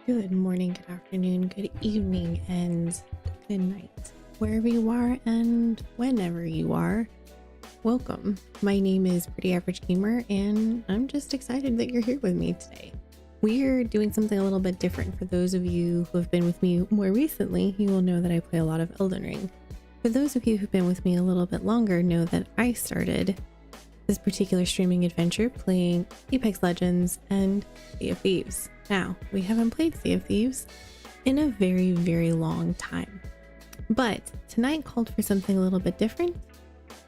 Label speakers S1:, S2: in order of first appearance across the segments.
S1: Good morning, good afternoon, good evening, and good night. Wherever you are and whenever you are, welcome. My name is Pretty Average Gamer, and I'm just excited that you're here with me today. We're doing something a little bit different. For those of you who have been with me more recently, you will know that I play a lot of Elden Ring. For those of you who've been with me a little bit longer, know that I started this particular streaming adventure playing Apex Legends and Sea of Thieves. Now, we haven't played Sea of Thieves in a very, very long time, but tonight called for something a little bit different,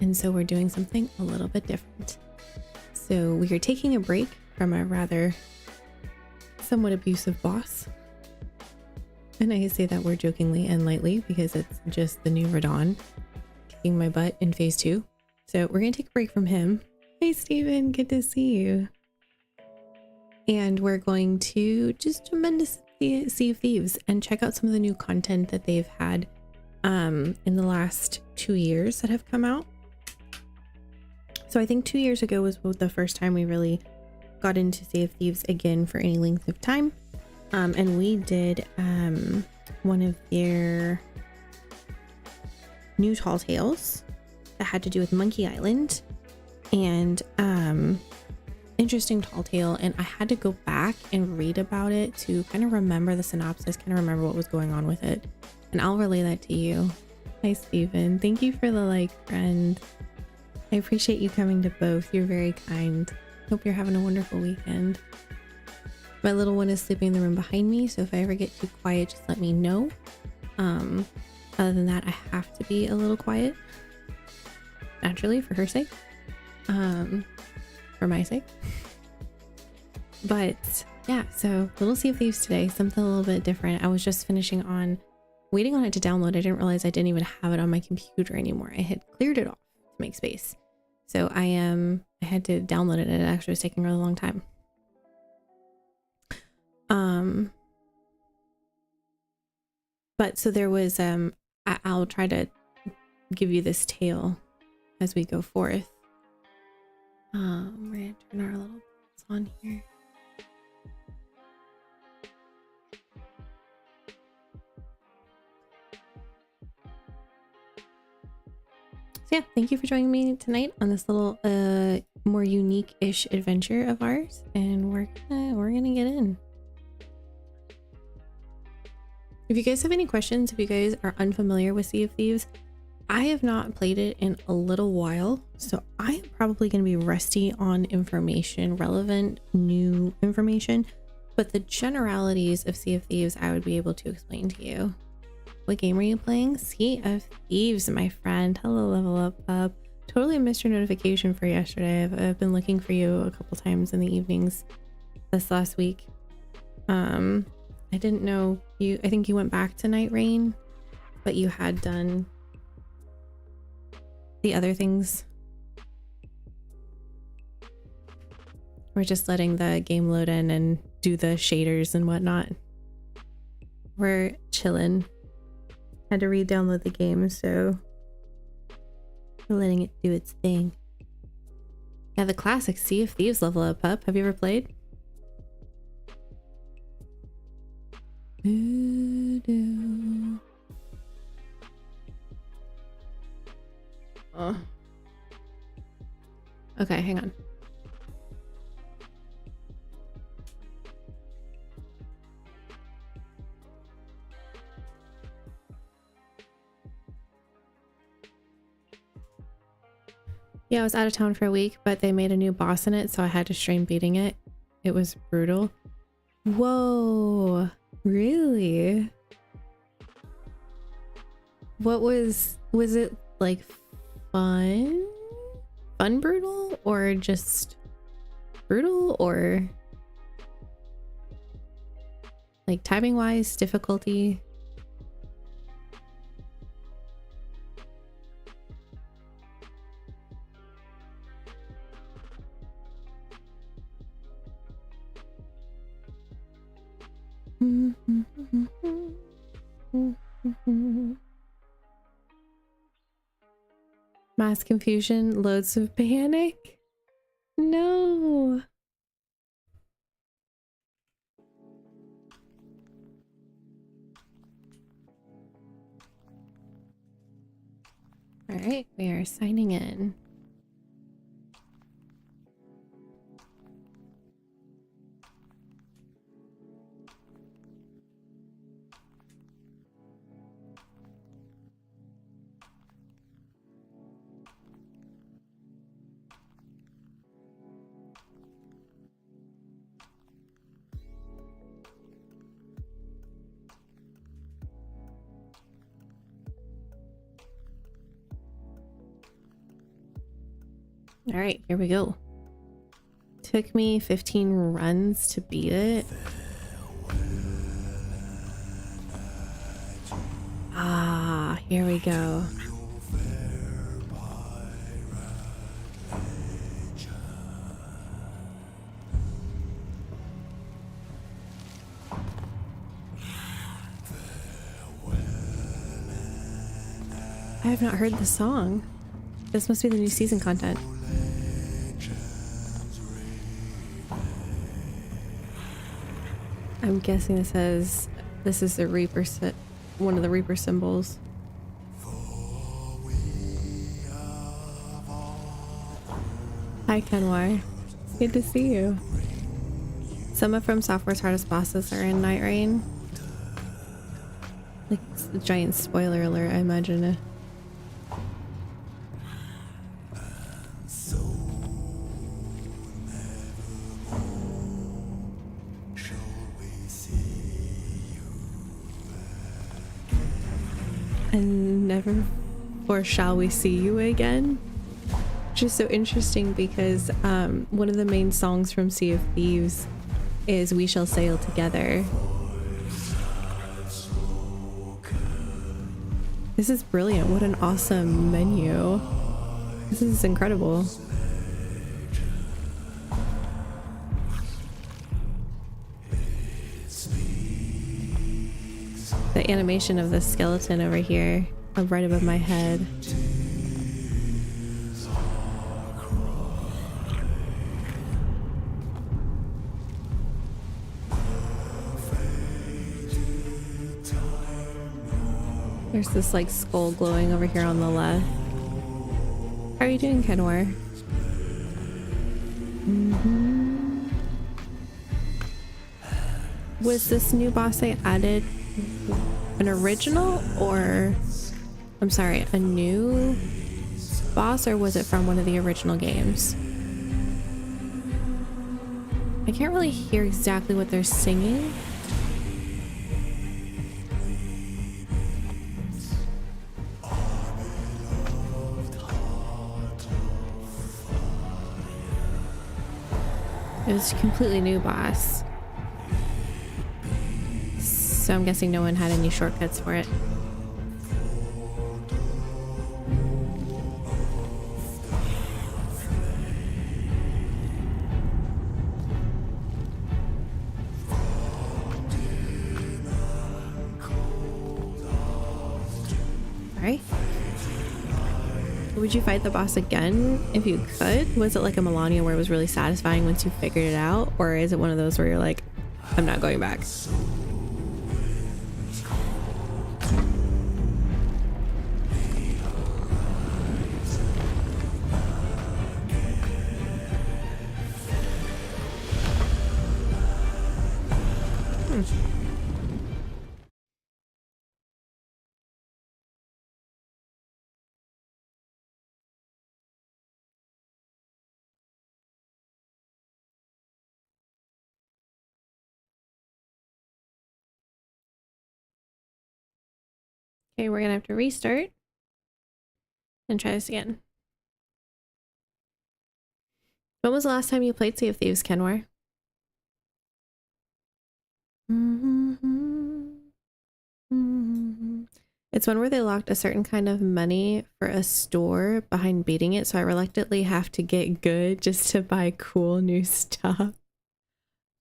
S1: and so we're doing something a little bit different. So we are taking a break from a rather somewhat abusive boss, and I say that word jokingly and lightly because it's just the new Radahn kicking my butt in phase 2. So we're gonna take a break from him. Hey Steven, good to see you. And we're going to just jump into Sea of Thieves and check out some of the new content that they've had in the last 2 years that have come out. So I think 2 years ago was the first time we really got into Sea of Thieves again for any length of time. And we did one of their new tall tales that had to do with Monkey Island, and interesting tall tale, and I had to go back and read about it to kind of remember the synopsis, kind of remember what was going on with it, and I'll relay that to you. Hi Steven, thank you for the like, friend. I appreciate you coming to both. You're very kind. Hope you're having a wonderful weekend. My little one is sleeping in the room behind me, so if I ever get too quiet, just let me know. Other than that, I have to be a little quiet naturally for her sake, for my sake. But yeah, so little Sea of Thieves today, something a little bit different. I was just finishing on waiting on it to download. I didn't realize I didn't even have it on my computer anymore. I had cleared it off to make space, so I had to download it, and it actually was taking a really long time. But so there was I'll try to give you this tale as we go forth. We're gonna turn our little bells on here. So yeah, thank you for joining me tonight on this little more unique-ish adventure of ours, and we're gonna get in. If you guys have any questions, if you guys are unfamiliar with Sea of Thieves, I have not played it in a little while, so I am probably going to be rusty on information, relevant new information, but the generalities of Sea of Thieves I would be able to explain to you. What game are you playing? Sea of Thieves, my friend. Hello, Level Up. Totally missed your notification for yesterday. I've been looking for you a couple times in the evenings this last week. I didn't know you. I think you went back to Night Rain, but you had done the other things. We're just letting the game load in and do the shaders and whatnot. We're chilling. Had to re-download the game, so we're letting it do its thing. Yeah, the classic Sea of Thieves Level Up. Have you ever played? Oh. Okay, hang on. Yeah, I was out of town for a week, but they made a new boss in it, so I had to stream beating it. It was brutal. Whoa, really? What was it like? Fun brutal, or just brutal, or like timing wise, difficulty? Mass confusion, loads of panic. No. All right, we are signing in. All right, here we go. Took me 15 runs to beat it. Ah, here we go. I have not heard the song. This must be the new season content. I'm guessing this is the Reaper one of the Reaper symbols. Hi Kenwar. Good to see you. Some of From Software's hardest bosses are in Night Rain. Like, it's a giant spoiler alert, I imagine. And never, or shall we see you again? Which is so interesting because one of the main songs from Sea of Thieves is We Shall Sail Together. This is brilliant. What an awesome menu. This is incredible. The animation of the skeleton over here, right above my head. There's this like skull glowing over here on the left. How are you doing, Kenwar? Was this new boss I added an original, or I'm sorry, a new boss, or was it from one of the original games? I can't really hear exactly what they're singing. It was a completely new boss. So I'm guessing no one had any shortcuts for it. Alright. Would you fight the boss again if you could? Was it like a Melania where it was really satisfying once you figured it out? Or is it one of those where you're like, I'm not going back? Okay, we're gonna have to restart and try this again. When was the last time you played Sea of Thieves, Kenwar? It's one where they locked a certain kind of money for a store behind beating it, so I reluctantly have to get good just to buy cool new stuff.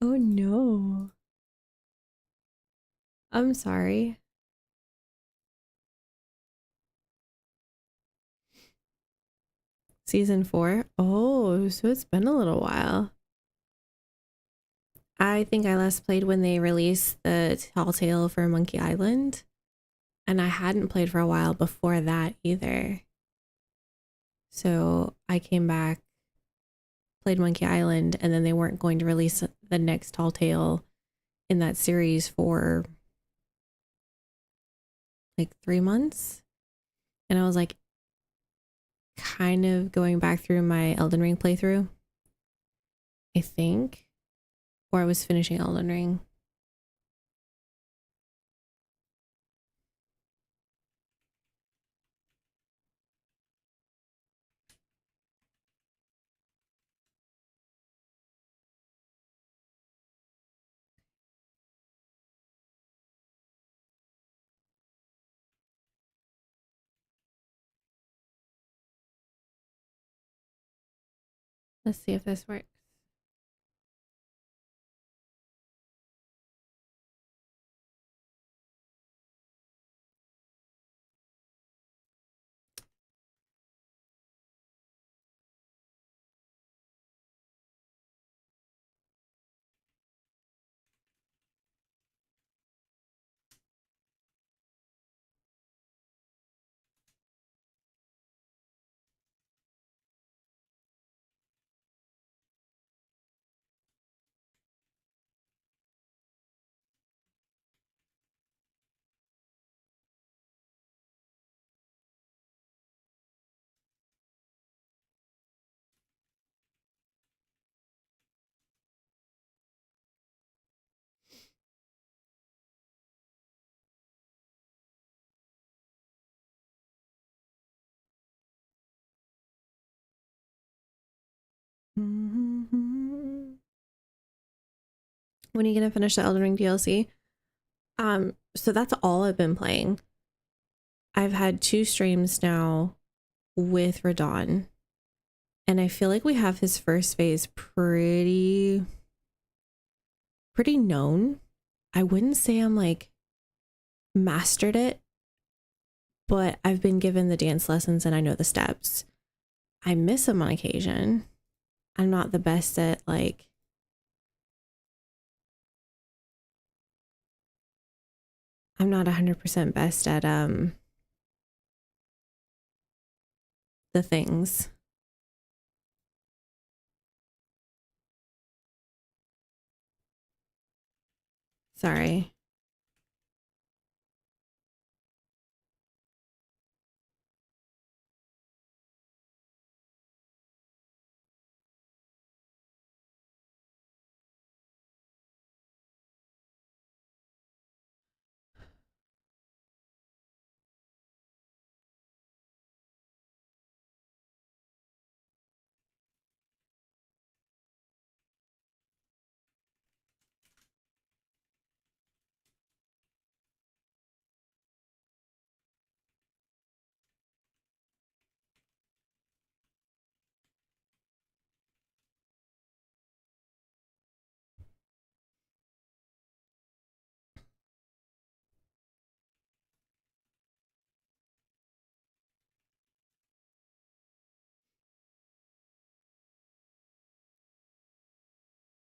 S1: Oh no. I'm sorry. Season 4? Oh, so it's been a little while. I think I last played when they released the Tall Tale for Monkey Island. And I hadn't played for a while before that either. So I came back, played Monkey Island, and then they weren't going to release the next Tall Tale in that series for like 3 months. And I was like, kind of going back through my Elden Ring playthrough, I think, or I was finishing Elden Ring. Let's see if this works. When are you gonna finish the Elden Ring DLC? So that's all I've been playing. I've had 2 streams now with Radahn, and I feel like we have his first phase pretty known. I wouldn't say I'm like mastered it, but I've been given the dance lessons and I know the steps. I miss him on occasion. I'm not the best at like I'm not 100% best at the things. Sorry.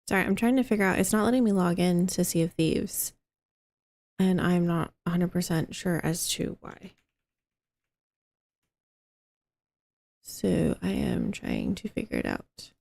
S1: Sorry, I'm trying to figure out. It's not letting me log in to Sea of Thieves. And I'm not 100% sure as to why. So I am trying to figure it out.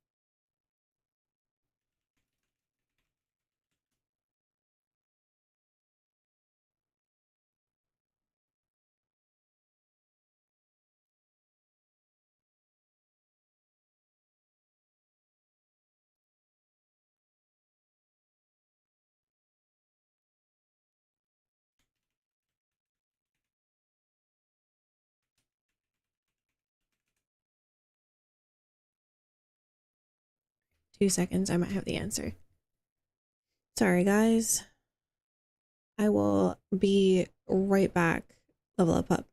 S1: Two seconds, I might have the answer. Sorry, guys. I will be right back. Level up.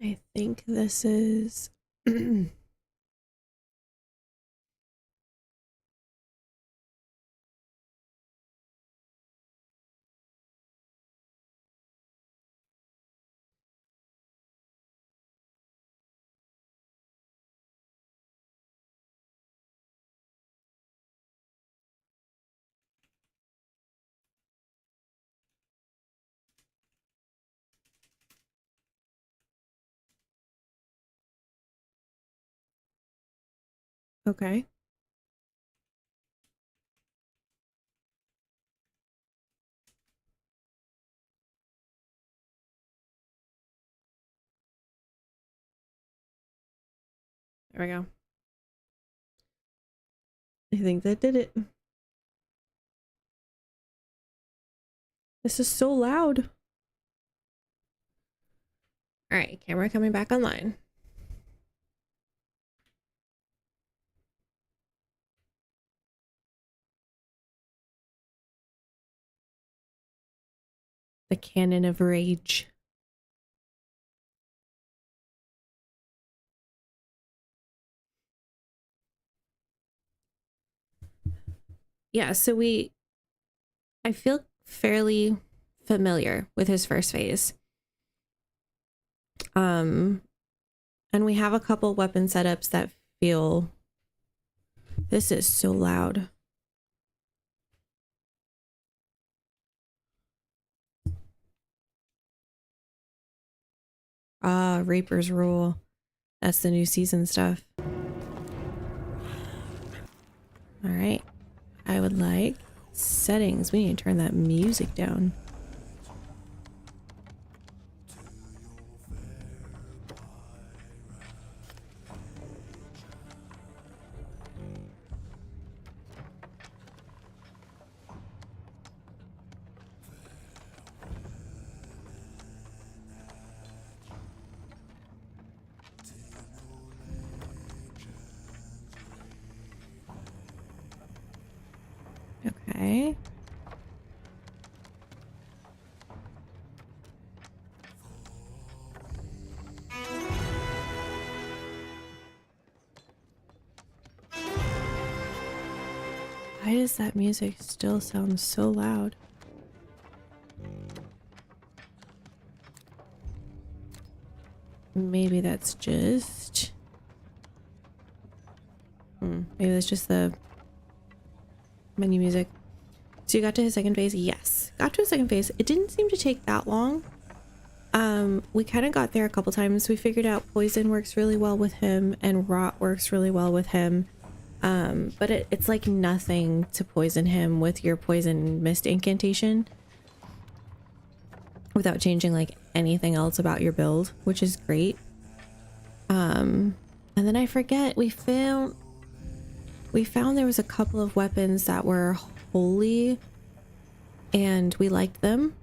S1: I think this is Okay. There we go. I think that did it. This is so loud. All right, camera coming back online. The Cannon of Rage. Yeah, so I feel fairly familiar with his first phase. And we have a couple weapon setups that feel... This is so loud. Ah, Reaper's Rule. That's the new season stuff. All right. I would like settings. We need to turn that music down. Okay. Why does that music still sound so loud? Maybe that's just... maybe that's just the menu music. So you got to his second phase? Yes. Got to his second phase. It didn't seem to take that long. We kind of got there a couple times. We figured out poison works really well with him and rot works really well with him. But it's like nothing to poison him with your poison mist incantation without changing like anything else about your build, which is great. And then I forget, we found there was a couple of weapons that were holy and we liked them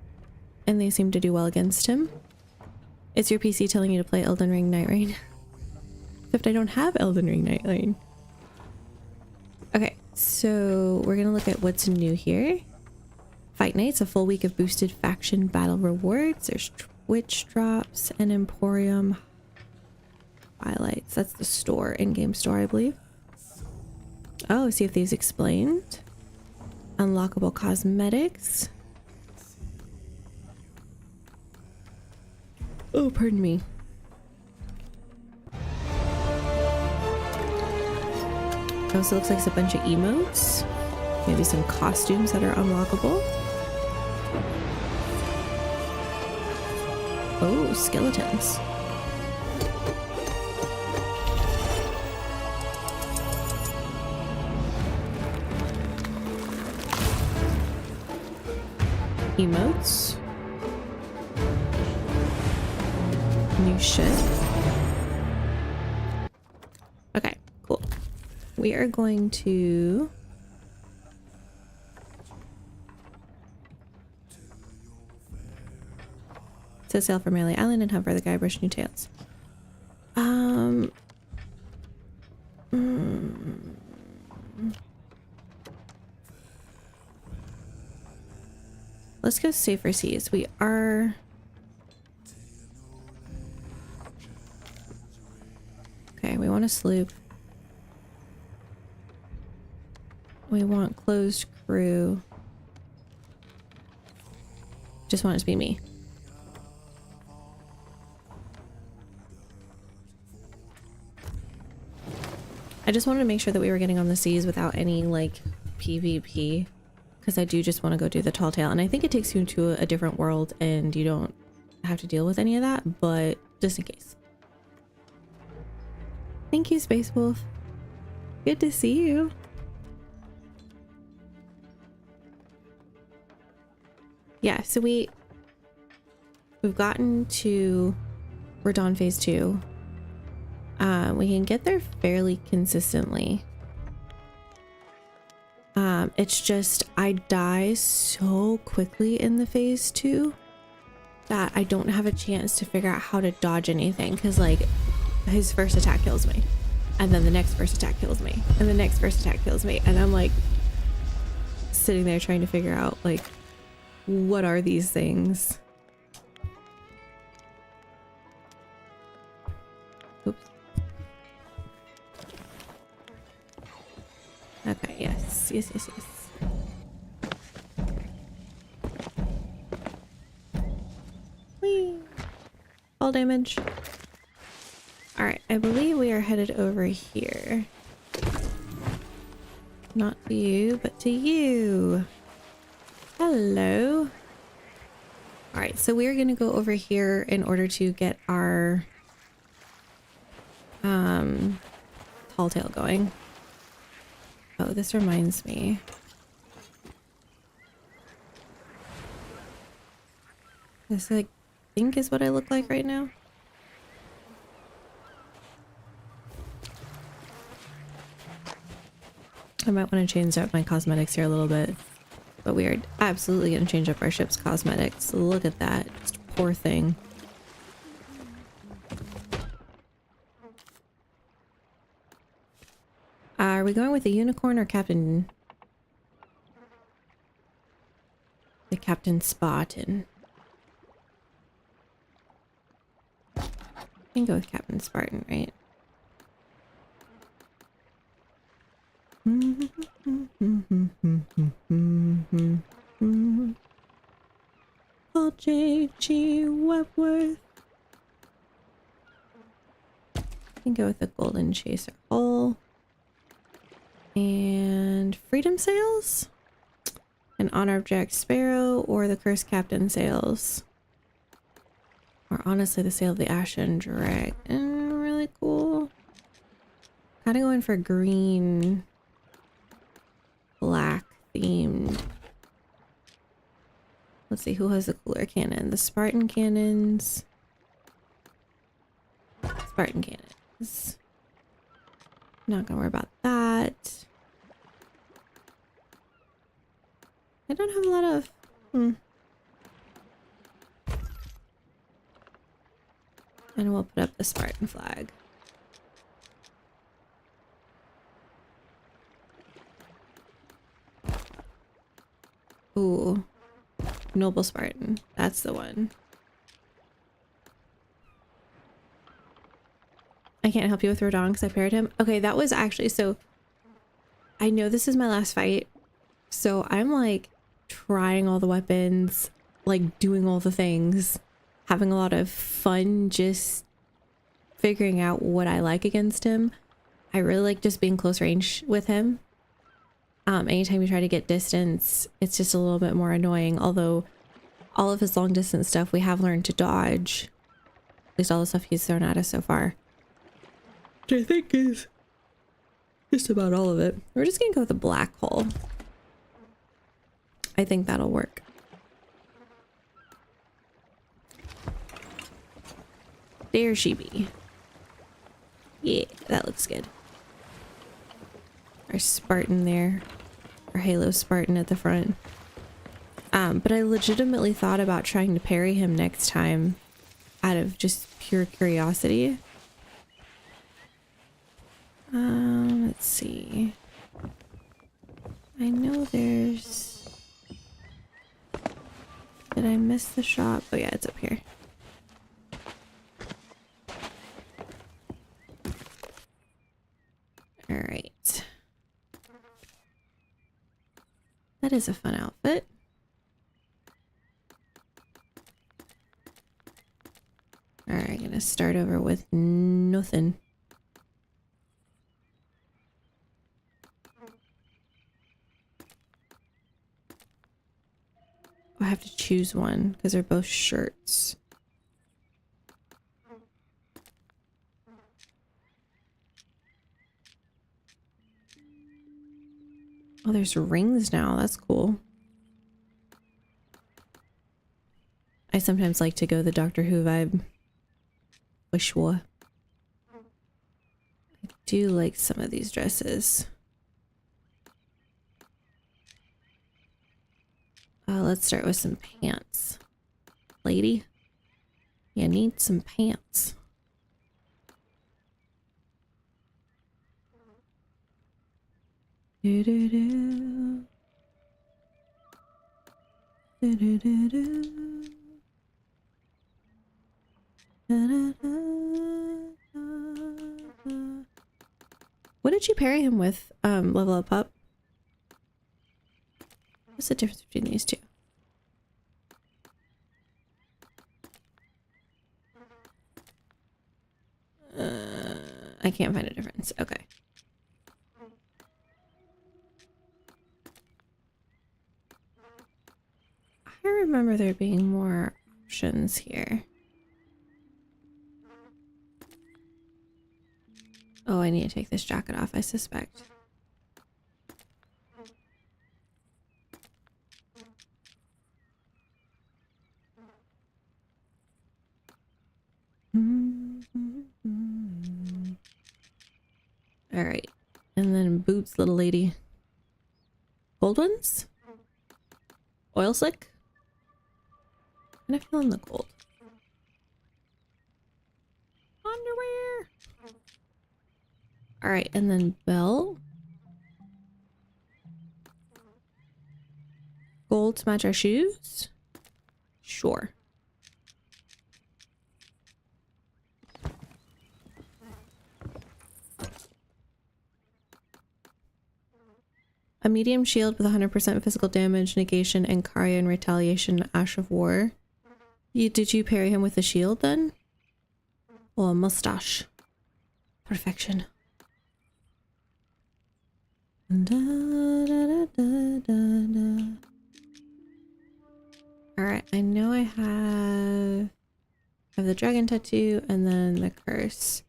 S1: and they seemed to do well against him. It's your PC telling you to play Elden Ring Night Rain. Except I don't have Elden Ring Night Rain. Okay, so we're gonna look at what's new here. Fight Nights, a full week of boosted faction battle rewards. There's Twitch drops and Emporium highlights. That's the store, in-game store, I believe. Oh, Sea of Thieves explained. Unlockable cosmetics. Oh, pardon me. Oh, so it looks like it's a bunch of emotes. Maybe some costumes that are unlockable. Oh, skeletons. Emotes. New shit. Okay, cool. We are going to set sail for Melee Island and hunt for the Guybrush New Tales. Let's go safer seas. We are... Okay, we want a sloop. We want closed crew. Just want it to be me. I just wanted to make sure that we were getting on the seas without any like PvP, because I do just want to go do the tall tale, and I think it takes you to a different world and you don't have to deal with any of that, but just in case. Thank you, Space Wolf. Good to see you. Yeah, so we've gotten to Radahn phase 2. We can get there fairly consistently. It's just I die so quickly in the phase 2 that I don't have a chance to figure out how to dodge anything, because like his first attack kills me, and then the next first attack kills me, and the next first attack kills me, and I'm like sitting there trying to figure out like what are these things. Oops. Okay, yes. Whee! Fall damage. Alright, I believe we are headed over here. Not to you, but to you. Hello. Alright, so we're gonna go over here in order to get our tall tale going. Oh, this reminds me. This, I think, is what I look like right now. I might want to change up my cosmetics here a little bit. But we are absolutely going to change up our ship's cosmetics. Look at that. Just poor thing. Are we going with the unicorn or Captain? The Captain Spartan. I can go with Captain Spartan, right? Paul J.G. Webworth. I can go with the Golden Chaser Hull. And Freedom Sails? An Honor of Jack Sparrow or the Cursed Captain Sails? Or honestly, the Sail of the Ashen Dragon. Really cool. Kind of going for green, black themed. Let's see, who has the cooler cannon? The Spartan cannons. Spartan cannons. Not gonna worry about that. I don't have a lot of... And we'll put up the Spartan flag. Ooh. Noble Spartan. That's the one. I can't help you with Radahn because I paired him. Okay, that was actually... So, I know this is my last fight. So, I'm like trying all the weapons. Like doing all the things. Having a lot of fun just figuring out what I like against him. I really like just being close range with him. Anytime you try to get distance, it's just a little bit more annoying. Although all of his long distance stuff we have learned to dodge. At least all the stuff he's thrown at us so far. Which I think is just about all of it. We're just gonna go with a black hole. I think that'll work. There she be. Yeah, that looks good. Our Spartan there. Our Halo Spartan at the front. But I legitimately thought about trying to parry him next time out of just pure curiosity. Let's see. I know there's... Did I miss the shop? Oh yeah, it's up here. Alright. That is a fun outfit. Alright, gonna start over with nothing. I have to choose one because they're both shirts. Oh, there's rings now. That's cool. I sometimes like to go the Doctor Who vibe. For sure. I do like some of these dresses. Let's start with some pants. Lady, you need some pants. Do do do. Do do do do. Da, da, da, da. What did you parry him with? Level up up. What's the difference between these two? I can't find a difference. Okay. I remember there being more options here. Oh, I need to take this jacket off, I suspect. All right. And then boots, little lady. Gold ones? Oil slick? I'm not feeling the gold. Underwear. All right, and then belt. Gold to match our shoes? Sure. A medium shield with 100% physical damage, negation, and Karya and retaliation, Ash of War. Did you parry him with a shield then? Oh, a mustache. Perfection. Da, da, da, da, da. Alright, I know I have the dragon tattoo and then the curse.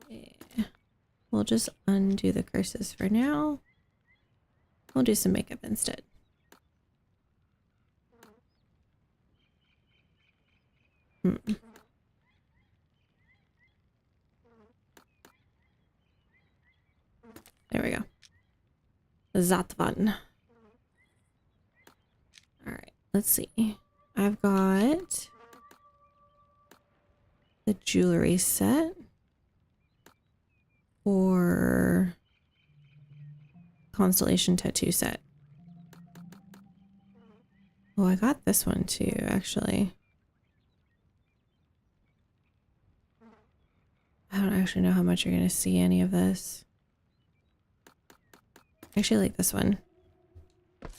S1: Yeah. We'll just undo the curses for now. We'll do some makeup instead. There we go. Zatvan. Alright, let's see. I've got the jewelry set or constellation tattoo set. Oh, I got this one too, actually. I don't actually know how much you're gonna see any of this. I actually like this one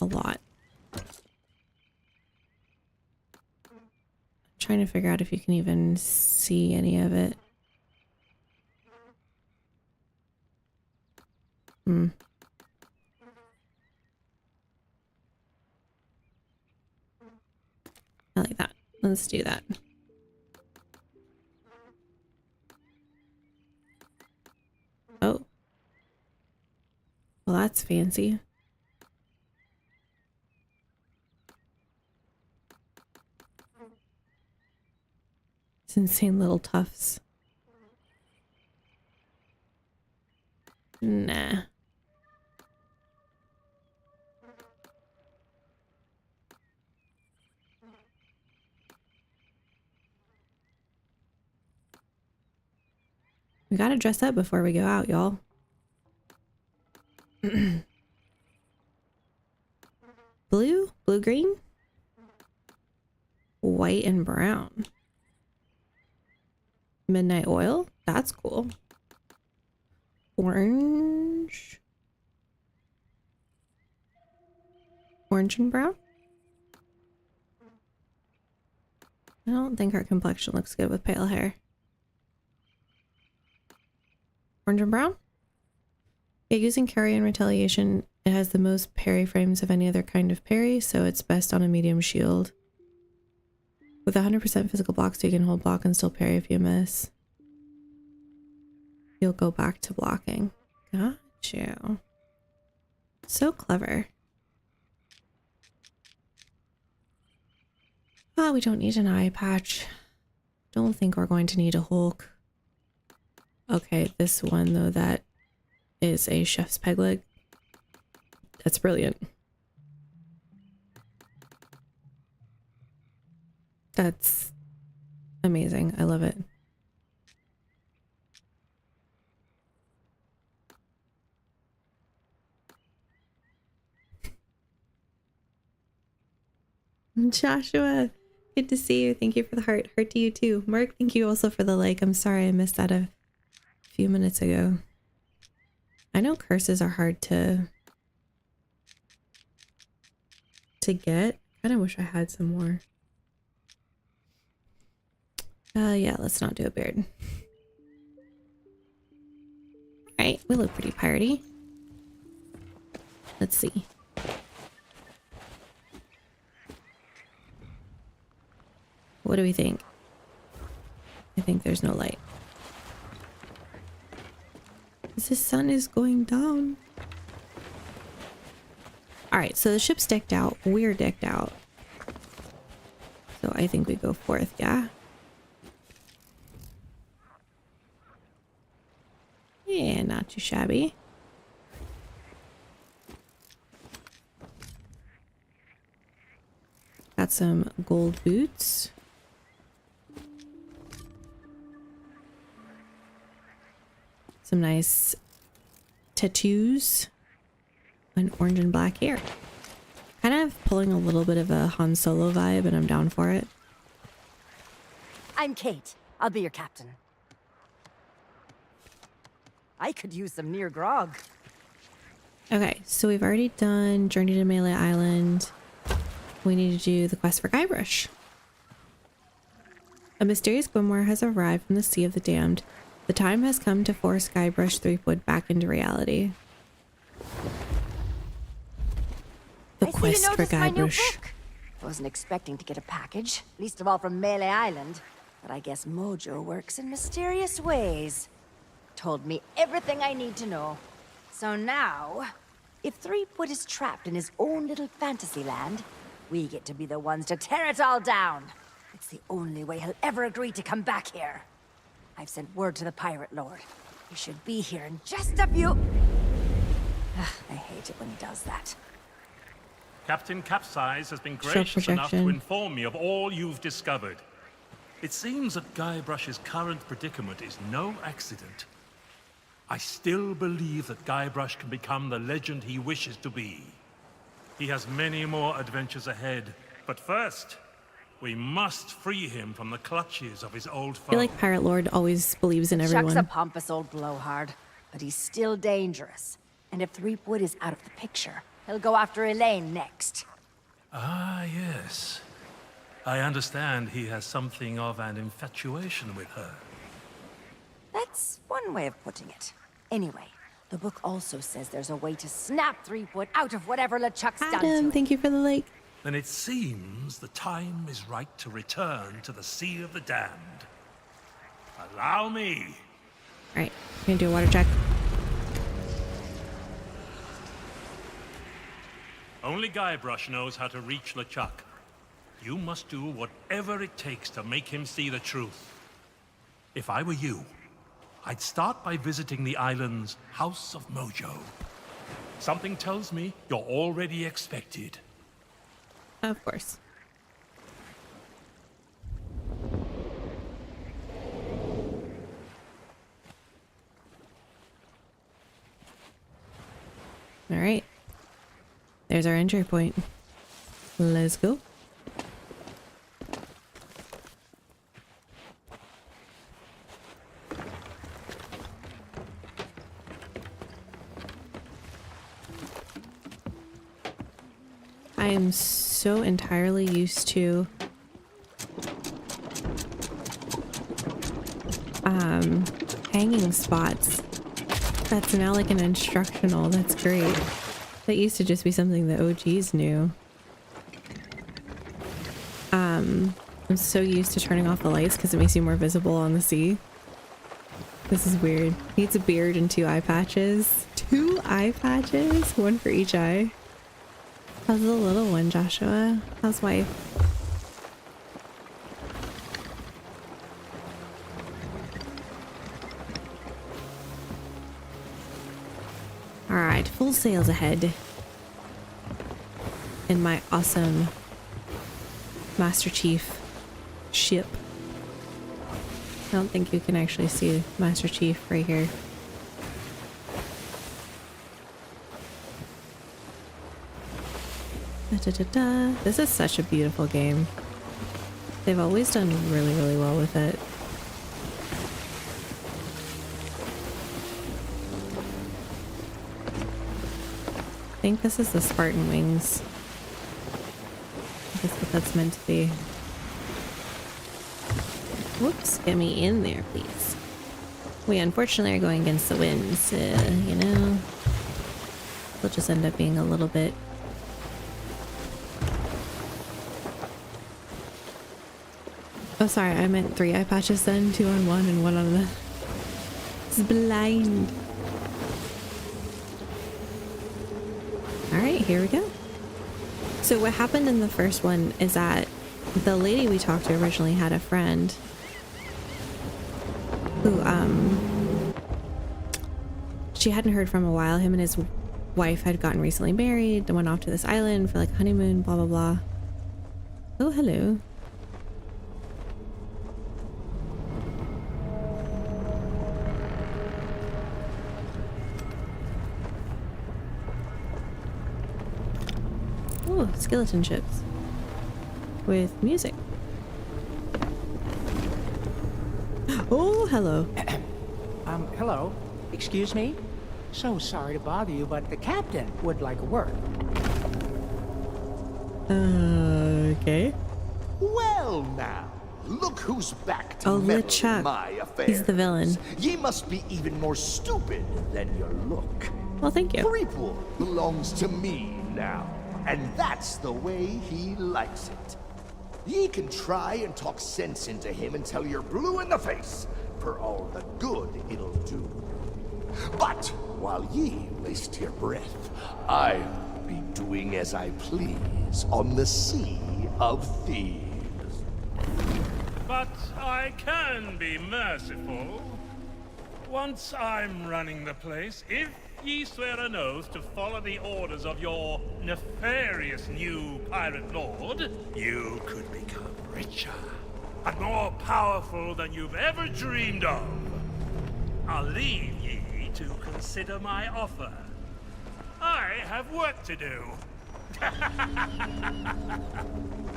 S1: a lot. I'm trying to figure out if you can even see any of it. I like that. Let's do that. Oh. Well, that's fancy. It's insane little tufts. Nah. We gotta dress up before we go out, y'all. Blue? Blue-green? White and brown. Midnight oil? That's cool. Orange? Orange and brown? I don't think her complexion looks good with pale hair. Orange and brown? Yeah, using Karya and retaliation, it has the most parry frames of any other kind of parry, so it's best on a medium shield. With 100% physical block, so you can hold block and still parry if you miss. You'll go back to blocking. Got you. So clever. Oh, we don't need an eye patch. Don't think we're going to need a Hulk. Okay, this one though, that is a chef's peg leg. That's brilliant. That's amazing. I love it. Joshua, good to see you. Thank you for the heart. Heart to you too. Mark, thank you also for the like. I'm sorry I missed that a few minutes ago. I know curses are hard to get. I kind of wish I had some more. Yeah, let's not do a beard. Alright, we look pretty piratey. Let's see. What do we think? I think there's no light. The sun is going down. Alright, so the ship's decked out. We're decked out. So I think we go forth, yeah? Yeah, not too shabby. Got some gold boots. Some nice tattoos. And orange and black hair. Kind of pulling a little bit of a Han Solo vibe, and I'm down for it.
S2: I'm Kate. I'll be your captain. I could use some near grog.
S1: Okay, so we've already done Journey to Melee Island. We need to do the quest for Guybrush. A mysterious grimoire has arrived from the Sea of the Damned. The time has come to force Guybrush Threepwood back into reality. The quest for Guybrush.
S2: Wasn't expecting to get a package, least of all from Melee Island. But I guess Mojo works in mysterious ways. Told me everything I need to know. So now, if Threepwood is trapped in his own little fantasy land, we get to be the ones to tear it all down. It's the only way he'll ever agree to come back here. I've sent word to the Pirate Lord. He should be here in just a few... I hate it when he does that.
S3: Captain Capsize has been gracious enough to inform me of all you've discovered. It seems that Guybrush's current predicament is no accident. I still believe that Guybrush can become the legend he wishes to be. He has many more adventures ahead, but first, we must free him from the clutches of his old foe.
S1: I feel like Pirate Lord always believes in everyone.
S2: Chuck's a pompous old blowhard, but he's still dangerous. And if Threepwood is out of the picture, he'll go after Elaine next.
S3: Ah, yes. I understand he has something of an infatuation with her.
S2: That's one way of putting it. Anyway, the book also says there's a way to snap Threepwood out of whatever LeChuck's done to him.
S1: Thank you for the like.
S3: Then it seems the time is right to return to the Sea of the Damned. Allow me.
S1: Alright, gonna do a water check.
S3: Only Guybrush knows how to reach LeChuck. You must do whatever it takes to make him see the truth. If I were you, I'd start by visiting the island's House of Mojo. Something tells me you're already expected.
S1: Of course. All right. There's our entry point. Let's go. I am so entirely used to hanging spots. That's now like an instructional. That's great. That used to just be something that OGs knew. I'm so used to turning off the lights because it makes you more visible on the sea. This is weird. Needs a beard and 2 eye patches. 2 eye patches? 1 for each eye. How's the little one, Joshua? How's wife? Alright, full sails ahead. In my awesome Master Chief ship. I don't think you can actually see Master Chief right here. This is such a beautiful game. They've always done really, really well with it. I think this is the Spartan Wings. That's what that's meant to be. Whoops, get me in there, please. We unfortunately are going against the winds, you know. They'll just end up being a little bit. Oh, sorry, I meant 3 eye patches then. 2 on one and 1 on the. It's blind. Alright, here we go. So what happened in the first one is that the lady we talked to originally had a friend who, she hadn't heard from a while. Him and his wife had gotten recently married and went off to this island for like honeymoon, blah, blah, blah. Oh, hello. Oh, skeleton ships with music. Oh, hello.
S4: Hello. Excuse me? So sorry to bother you, but the captain would like a word.
S1: Okay.
S5: Well now, look who's back to
S1: Oh,
S5: meddle
S1: LeChuck.
S5: in my affairs.
S1: He's the villain.
S5: Ye must be even more stupid than you look.
S1: Well, thank you.
S5: Threepool belongs to me now, and that's the way he likes it. Ye can try and talk sense into him until you're blue in the face, for all the good it'll do. But while ye waste your breath, I'll be doing as I please on the Sea of Thieves.
S3: But I can be merciful. Once I'm running the place, if ye swear an oath to follow the orders of your nefarious new pirate lord, you could become richer and more powerful than you've ever dreamed of. I'll leave ye to consider my offer. I have work to do.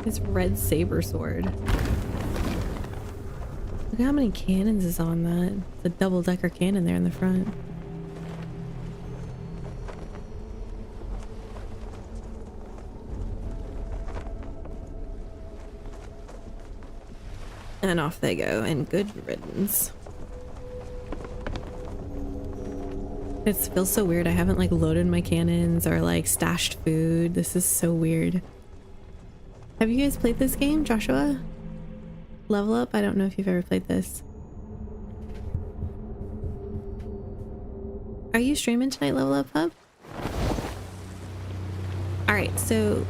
S1: His red saber sword. Look how many cannons is on that. It's a double-decker cannon there in the front. And off they go, and good riddance. It feels so weird. I haven't like loaded my cannons or like stashed food. This is so weird. Have you guys played this game, Joshua? Level Up? I don't know if you've ever played this. Are you streaming tonight, Level Up Hub? Alright, so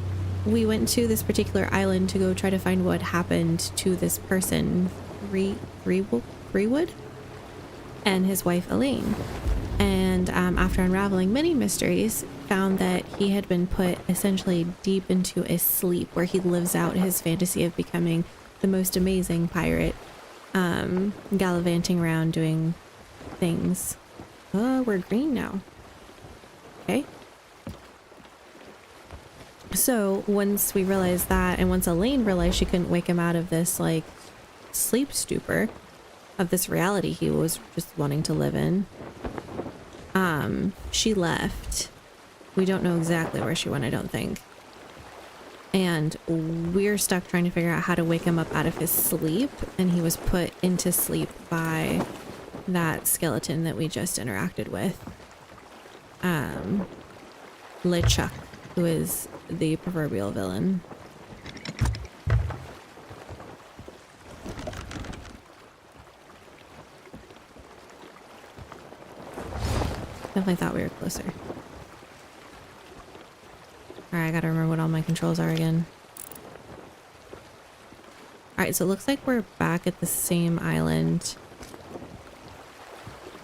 S1: we went to this particular island to go try to find what happened to this person, Rewood, and his wife Elaine. And after unraveling many mysteries, found that he had been put essentially deep into a sleep where he lives out his fantasy of becoming the most amazing pirate, gallivanting around doing things. Oh, we're green now. Okay. So once we realized that, and once Elaine realized she couldn't wake him out of this like sleep stupor of this reality he was just wanting to live in, she left. We don't know exactly where she went, I don't think. And we're stuck trying to figure out how to wake him up out of his sleep, and he was put into sleep by that skeleton that we just interacted with. LeChuck, who is the proverbial villain. Definitely thought we were closer. Alright, I gotta remember what all my controls are again. Alright, so it looks like we're back at the same island.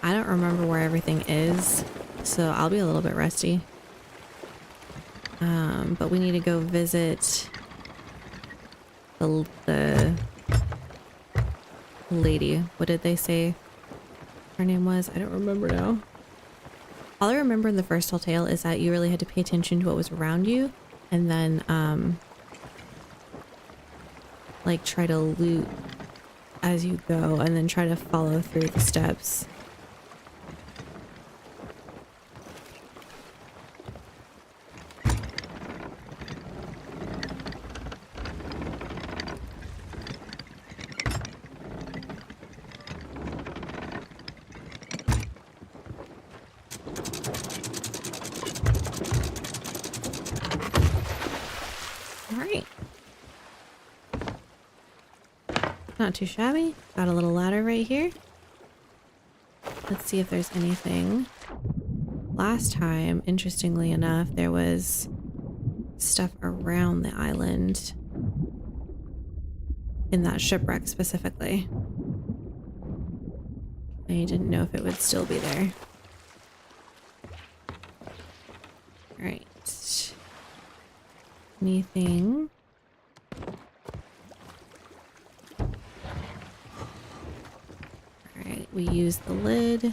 S1: I don't remember where everything is, so I'll be a little bit rusty. But we need to go visit the lady. What did they say her name was? I don't remember now. All I remember in the first Telltale is that you really had to pay attention to what was around you, and then like try to loot as you go, and then try to follow through the steps. Not too shabby. Got a little ladder right here. Let's see if there's anything. Last time, interestingly enough, there was stuff around the island. In that shipwreck specifically. I didn't know if it would still be there. Alright. Anything? We use the lid.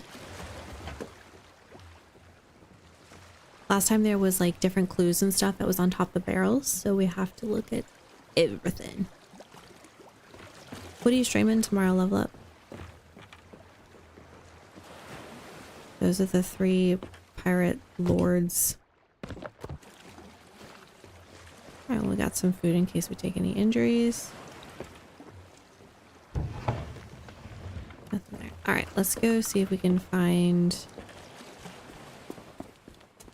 S1: Last time there was like different clues and stuff that was on top of the barrels, so we have to look at everything. What are you streaming tomorrow, Level Up? Those are the 3 pirate lords. Alright, we got some food in case we take any injuries. Nothing there. Alright, let's go see if we can find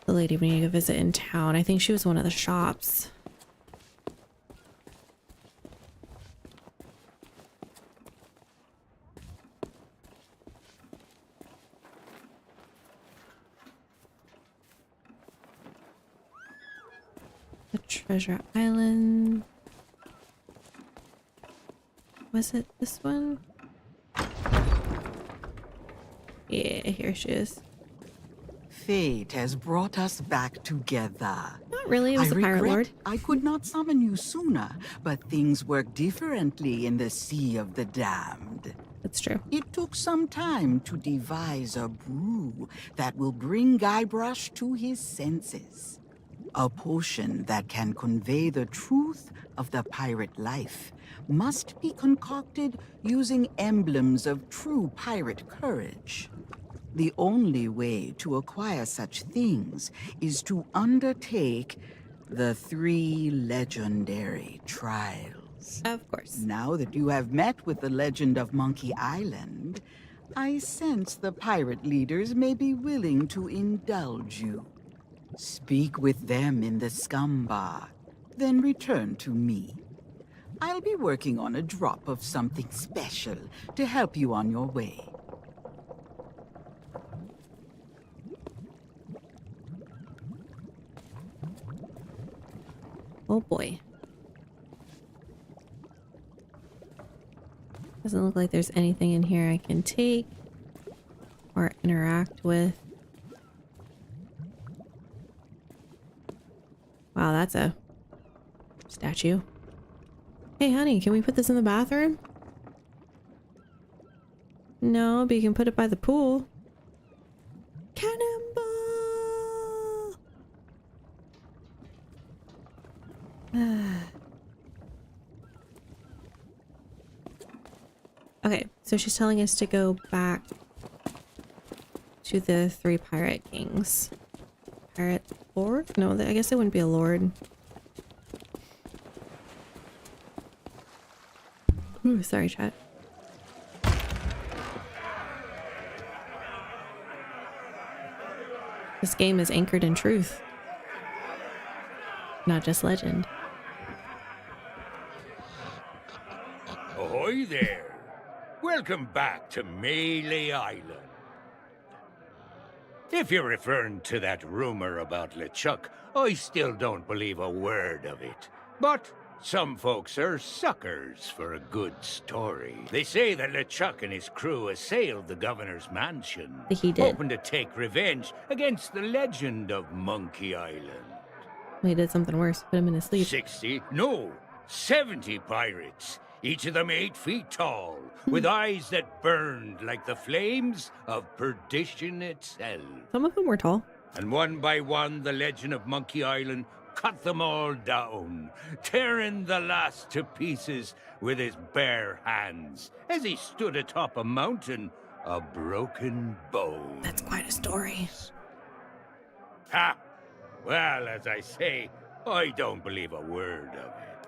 S1: the lady we need to visit in town. I think she was one of the shops. The Treasure Island. Was it this one? Yeah, here she is.
S6: Fate has brought us back together.
S1: Not really, it was the Pirate Lord.
S6: I could not summon you sooner, but things work differently in the Sea of the Damned.
S1: That's true.
S6: It took some time to devise a brew that will bring Guybrush to his senses. A potion that can convey the truth of the pirate life must be concocted using emblems of true pirate courage. The only way to acquire such things is to undertake the 3 legendary trials.
S1: Of course.
S6: Now that you have met with the legend of Monkey Island, I sense the pirate leaders may be willing to indulge you. Speak with them in the scum bar, then return to me. I'll be working on a drop of something special to help you on your way.
S1: Oh boy. Doesn't look like there's anything in here I can take or interact with. Wow, that's a statue. Hey honey, can we put this in the bathroom? No, but you can put it by the pool. Cannonball! Okay, so she's telling us to go back to the 3 pirate kings. Pirate lord? No, I guess it wouldn't be a lord. Ooh, sorry, chat. This game is anchored in truth, not just legend.
S7: Ahoy there! Welcome back to Melee Island. If you're referring to that rumor about LeChuck, I still don't believe a word of it. But some folks are suckers for a good story. They say that LeChuck and his crew assailed the governor's mansion,
S1: He did.
S7: hoping to take revenge against the legend of Monkey Island.
S1: He did something worse. Put him in his sleep.
S7: 60? No, 70 pirates. Each of them 8 feet tall, with eyes that burned like the flames of perdition itself.
S1: Some of them were tall.
S7: And one by one, the legend of Monkey Island cut them all down, tearing the last to pieces with his bare hands, as he stood atop a mountain, a broken bone.
S1: That's quite a story.
S7: Ha! Well, as I say, I don't believe a word of it.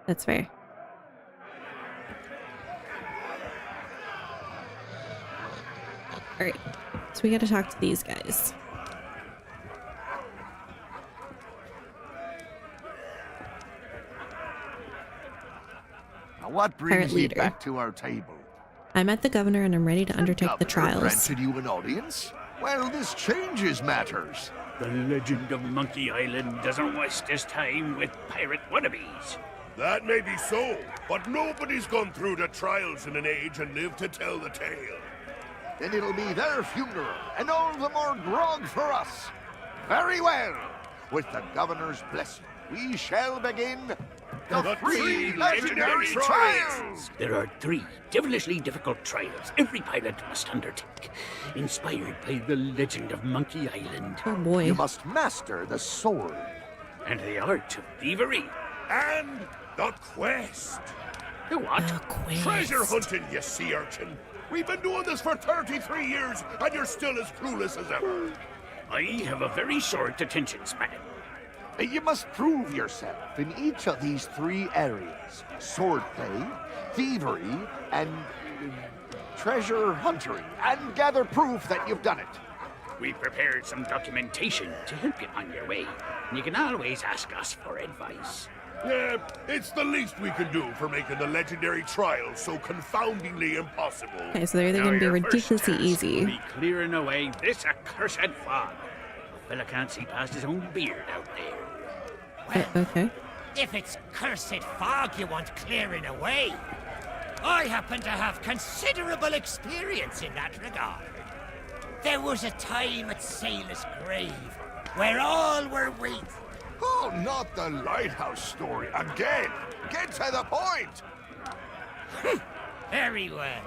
S1: That's fair. Alright, so we gotta talk to these guys.
S5: Now what
S1: Pirate
S5: brings you
S1: leader.
S5: back to our table?
S1: I met the governor and I'm ready to undertake the
S5: Governor
S1: trials.
S5: granted you an audience? Well, this changes matters.
S8: The legend of Monkey Island doesn't waste his time with pirate wannabes.
S9: That may be so, but nobody's gone through the trials in an age and lived to tell the tale.
S5: Then it'll be their funeral, and all the more grog for us. Very well. With the governor's blessing, we shall begin the 3 legendary trials.
S8: There are 3 devilishly difficult trials every pilot must undertake, inspired by the legend of Monkey Island
S1: Oh boy.
S5: You must master the sword.
S8: and the art of thievery.
S9: And the quest.
S8: The what?
S1: The quest.
S9: Treasure hunting, you sea urchin. We've been doing this for 33 years, and you're still as clueless as ever.
S8: I have a very short attention span.
S5: You must prove yourself in each of these 3 areas. Swordplay, thievery, and treasure hunting. And gather proof that you've done it.
S8: We prepared some documentation to help you on your way. You can always ask us for advice.
S9: Yeah, it's the least we can do for making the legendary trials so confoundingly impossible.
S1: Okay, so they're either going to be
S8: Now, your first
S1: ridiculously
S8: task will
S1: easy.
S8: be clearing away this accursed fog. A fella can't see past his own beard out there.
S1: Okay.
S10: If it's cursed fog you want clearing away, I happen to have considerable experience in that regard. There was a time at Sailor's Grave where all were waiting.
S5: Oh, not the lighthouse story again. Get to the point.
S10: Very well.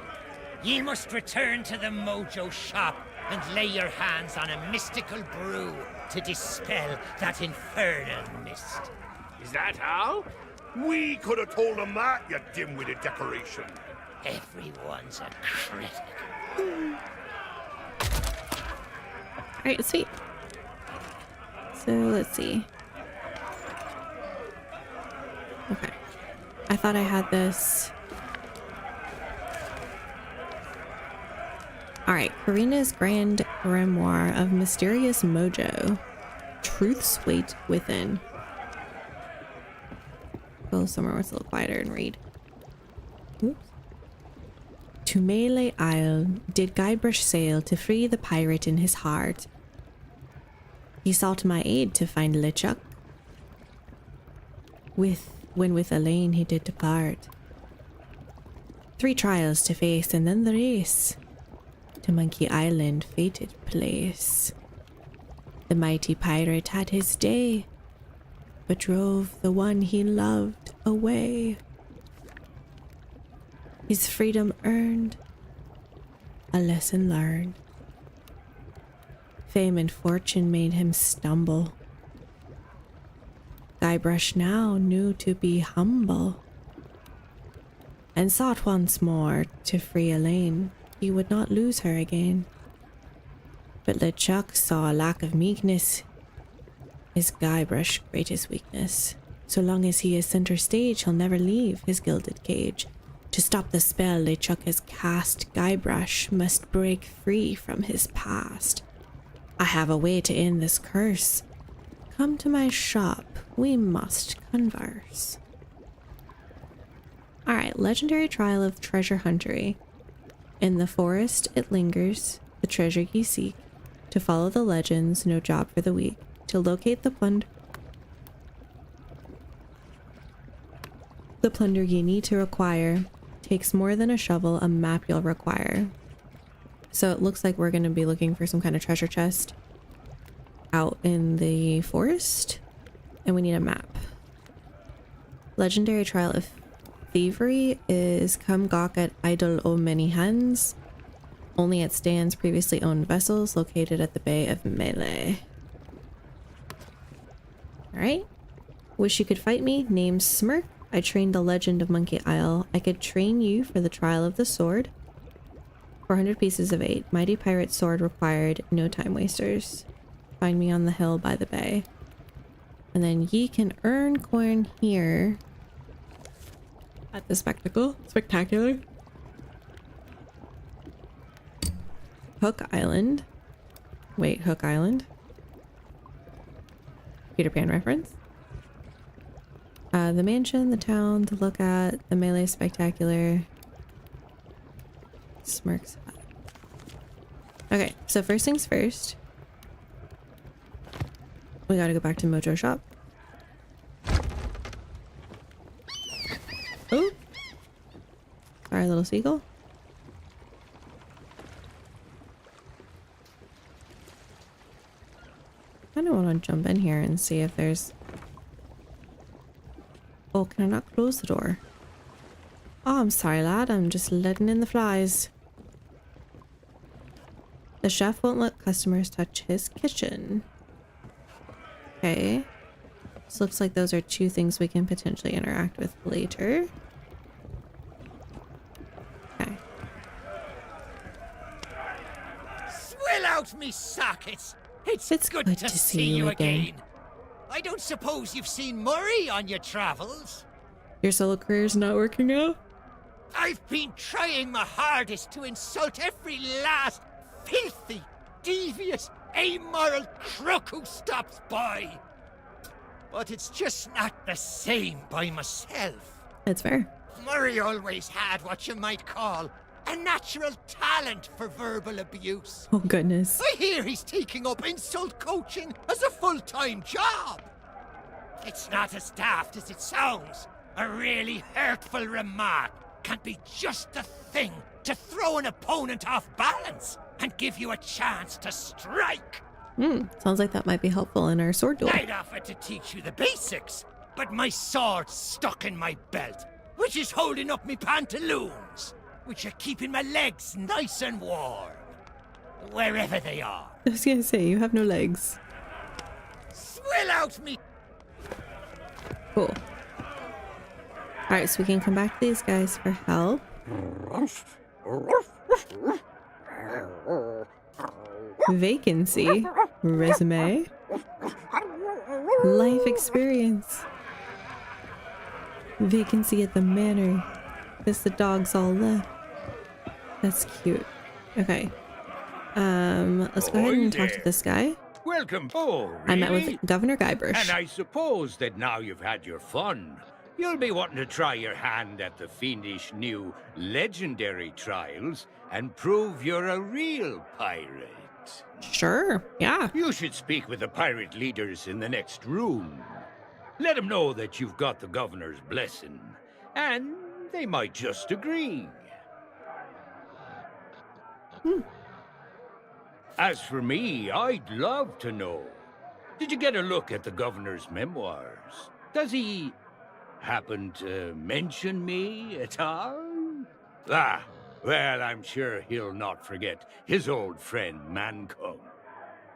S10: Ye must return to the Mojo shop and lay your hands on a mystical brew to dispel that infernal mist.
S8: Is that all?
S9: We could have told them that, you dim-witted decoration.
S10: Everyone's a critic.
S1: Alright, sweet. So let's see. Okay. I thought I had this. Alright, Karina's Grand Grimoire of Mysterious Mojo. Truth's Wait Within. Go somewhere where it's a little quieter and read. Oops. To Melee Isle did Guybrush sail to free the pirate in his heart. He sought my aid to find LeChuck. When with Elaine he did depart. 3 trials to face and then the race. To Monkey Island fated place. The mighty pirate had his day, but drove the one he loved away. His freedom earned, a lesson learned. Fame and fortune made him stumble. Guybrush now knew to be humble, and sought once more to free Elaine. He would not lose her again. But LeChuck saw a lack of meekness is Guybrush's greatest weakness. So long as he is center stage, he'll never leave his gilded cage. To stop the spell LeChuck has cast, Guybrush must break free from his past. I have a way to end this curse. Come to my shop, we must converse. Alright, legendary trial of treasure huntery. In the forest it lingers, the treasure ye seek. To follow the legends, no job for the week. To locate the plunder you need to acquire. Takes more than a shovel, a map you'll require. So it looks like we're going to be looking for some kind of treasure chest out in the forest. And we need a map. Legendary Trial of Thievery is come gawk at idol o' many hands. Only at stands previously owned vessels located at the Bay of Melee. Alright. Wish you could fight me. Name Smirk. I trained the legend of Monkey Isle. I could train you for the trial of the sword. 400 pieces of 8. Mighty pirate sword required. No time wasters. Find me on the hill by the bay. And then ye can earn coin here at the spectacular Hook Island. Wait, Hook Island? Peter Pan reference? The mansion, the town to look at, the Melee Spectacular. Smirks. Okay, so first things first. We gotta go back to Mojo Shop. Oh! Sorry, little seagull. I kinda wanna jump in here and see if there's... Oh, can I not close the door? Oh, I'm sorry, lad. I'm just letting in the flies. The chef won't let customers touch his kitchen. Okay. This looks like those are two things we can potentially interact with later. Okay.
S10: Swill out me sockets! It's good to see you again. I don't suppose you've seen Murray on your travels?
S1: Your solo career's not working out?
S10: I've been trying my hardest to insult every last filthy, devious, amoral crook who stops by. But it's just not the same by myself.
S1: That's fair.
S10: Murray always had what you might call a natural talent for verbal abuse.
S1: Oh, goodness.
S10: I hear he's taking up insult coaching as a full-time job. It's not as daft as it sounds. A really hurtful remark can be just the thing to throw an opponent off balance and give you a chance to strike.
S1: Sounds like that might be helpful in our sword duel.
S10: I'd offer to teach you the basics, but my sword's stuck in my belt, which is holding up me pantaloons, which are keeping my legs nice and warm, wherever they are.
S1: I was gonna say, you have no legs.
S10: Swill out me.
S1: Cool. Alright, so we can come back to these guys for help. Vacancy. Resume. Life experience. Vacancy at the manor. Because the dogs all left. That's cute. Okay. Let's go ahead and talk to this guy.
S7: Welcome. Oh, really?
S1: I met with Governor Guybrush.
S7: And I suppose that now you've had your fun, you'll be wanting to try your hand at the fiendish new legendary trials and prove you're a real pirate.
S1: Sure, yeah.
S7: You should speak with the pirate leaders in the next room. Let them know that you've got the governor's blessing, and they might just agree. As for me, I'd love to know. Did you get a look at the governor's memoirs? Does he happen to mention me at all? Ah, well, I'm sure he'll not forget his old friend Mancomb.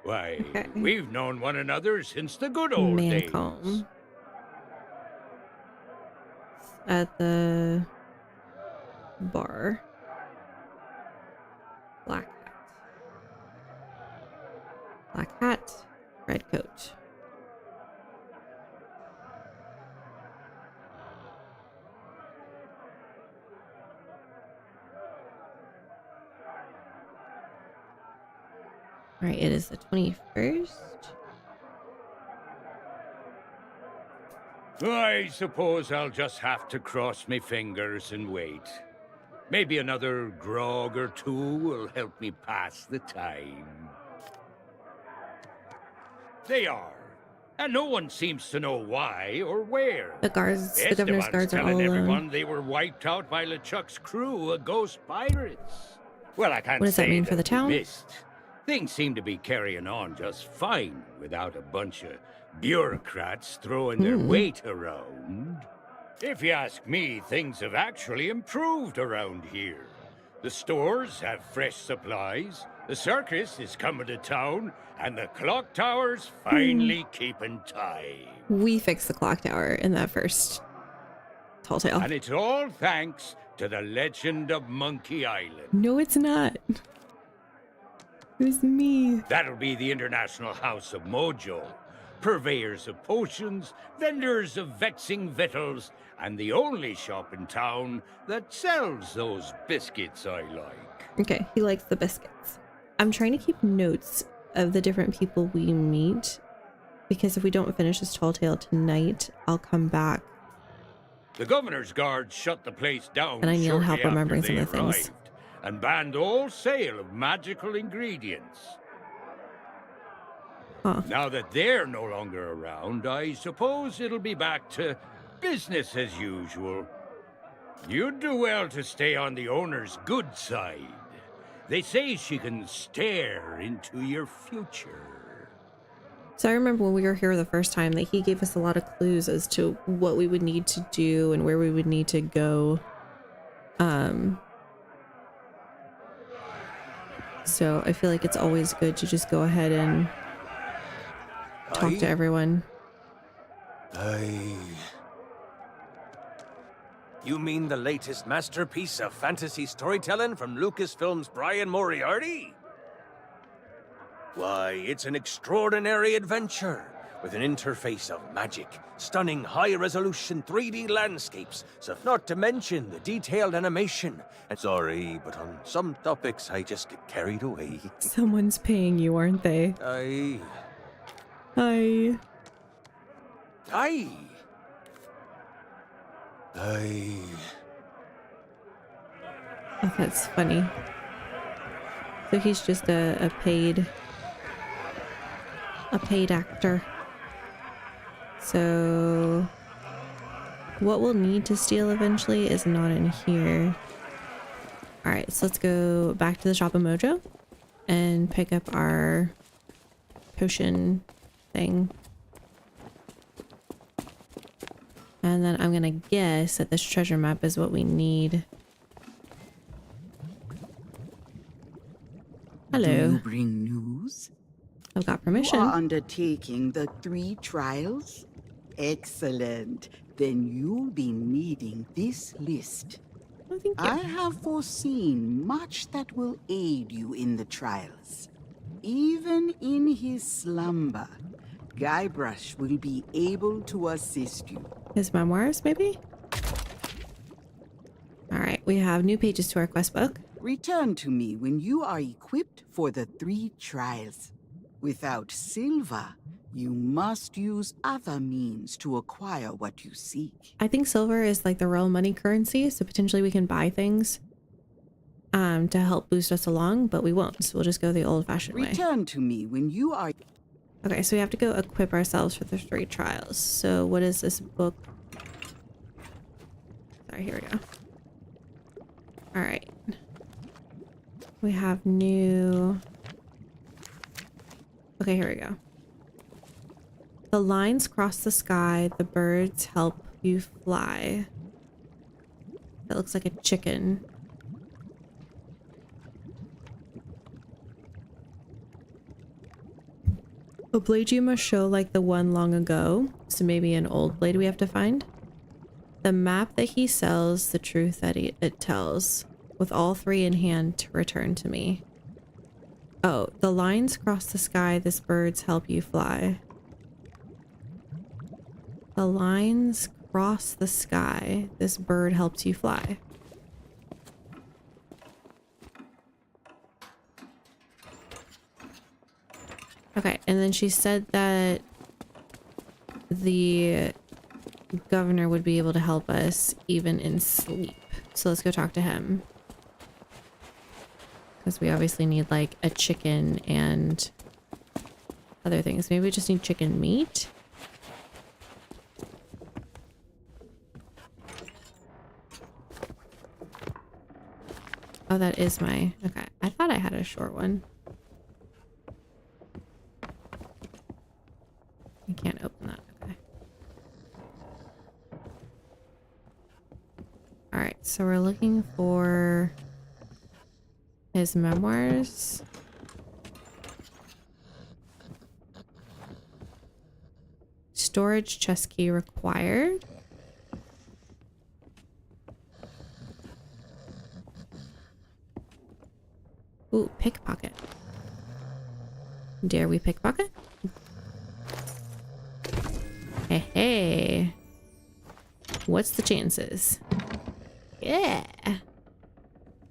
S7: Why, we've known one another since the good old days.
S1: Mancomb. At the bar. Black hat. Black hat, red coat. All right, it is the 21st.
S7: I suppose I'll just have to cross my fingers and wait. Maybe another grog or two will help me pass the time. They are. And no one seems to know why or where.
S1: The governor's guards are all
S7: telling
S1: alone.
S7: everyone they were wiped out by LeChuck's crew of ghost pirates. Well, I can't
S1: What does that
S7: say
S1: mean for the
S7: we
S1: town?
S7: missed. Things seem to be carrying on just fine without a bunch of bureaucrats throwing their weight around. If you ask me, things have actually improved around here. The stores have fresh supplies, the circus is coming to town, and the clock tower's finally keeping time.
S1: We fixed the clock tower in that first tall tale.
S7: And it's all thanks to the legend of Monkey Island.
S1: No, it's not. It was me.
S7: That'll be the International House of Mojo. Purveyors of potions, vendors of vexing victuals, and the only shop in town that sells those biscuits I like.
S1: Okay, he likes the biscuits. I'm trying to keep notes of the different people we meet, because if we don't finish this tall tale tonight, I'll come back.
S7: The governor's guards shut the place down
S1: And I need
S7: shortly
S1: help remembering
S7: after
S1: some
S7: they
S1: of the things.
S7: arrived, and banned all sale of magical ingredients.
S1: Huh.
S7: Now that they're no longer around, I suppose it'll be back to business as usual. You'd do well to stay on the owner's good side. They say she can stare into your future.
S1: So I remember when we were here the first time that he gave us a lot of clues as to what we would need to do and where we would need to go. So I feel like it's always good to just go ahead and talk to everyone.
S11: You mean the latest masterpiece of fantasy storytelling from Lucasfilm's Brian Moriarty? Why, it's an extraordinary adventure with an interface of magic, stunning high-resolution 3D landscapes, so not to mention the detailed animation. And sorry, but on some topics I just get carried away.
S1: Someone's paying you, aren't they?
S11: Aye.
S1: Hi.
S11: Aye. Aye.
S1: Oh, that's funny. So he's just a paid actor. So what we'll need to steal eventually is not in here. All right, so let's go back to the shop of Mojo and pick up our potion thing. And then I'm gonna guess that this treasure map is what we need. Hello.
S6: Do you bring news?
S1: I've got permission.
S6: You are undertaking the 3 trials? Excellent. Then you'll be needing this list.
S1: Oh, thank you.
S6: I have foreseen much that will aid you in the trials. Even in his slumber, Guybrush will be able to assist you.
S1: His memoirs, maybe? Alright, we have new pages to our quest book.
S6: Return to me when you are equipped for the 3 trials. Without silver, you must use other means to acquire what you seek.
S1: I think silver is like the real money currency, so potentially we can buy things to help boost us along, but we won't, so we'll just go the old-fashioned way.
S6: Return to me when you are...
S1: Okay, so we have to go equip ourselves for the 3 trials. So what is this book? Sorry, here we go. Alright. We have new... Okay, here we go. The lines cross the sky, the birds help you fly. That looks like a chicken. A blade you must show like the one long ago. So maybe an old blade we have to find. The map that he sells, the truth that it tells. With all 3 in hand to return to me. Oh, the lines cross the sky, this birds help you fly. The lines cross the sky, this bird helps you fly. Okay, and then she said that the governor would be able to help us even in sleep. So let's go talk to him. Because we obviously need like a chicken and other things. Maybe we just need chicken meat. Oh, that is my... Okay, I thought I had a short one. I can't open that. Okay. Alright, so we're looking for his memoirs. Storage chest key required. Ooh, pickpocket. Dare we pickpocket? Hey, hey. What's the chances? Yeah.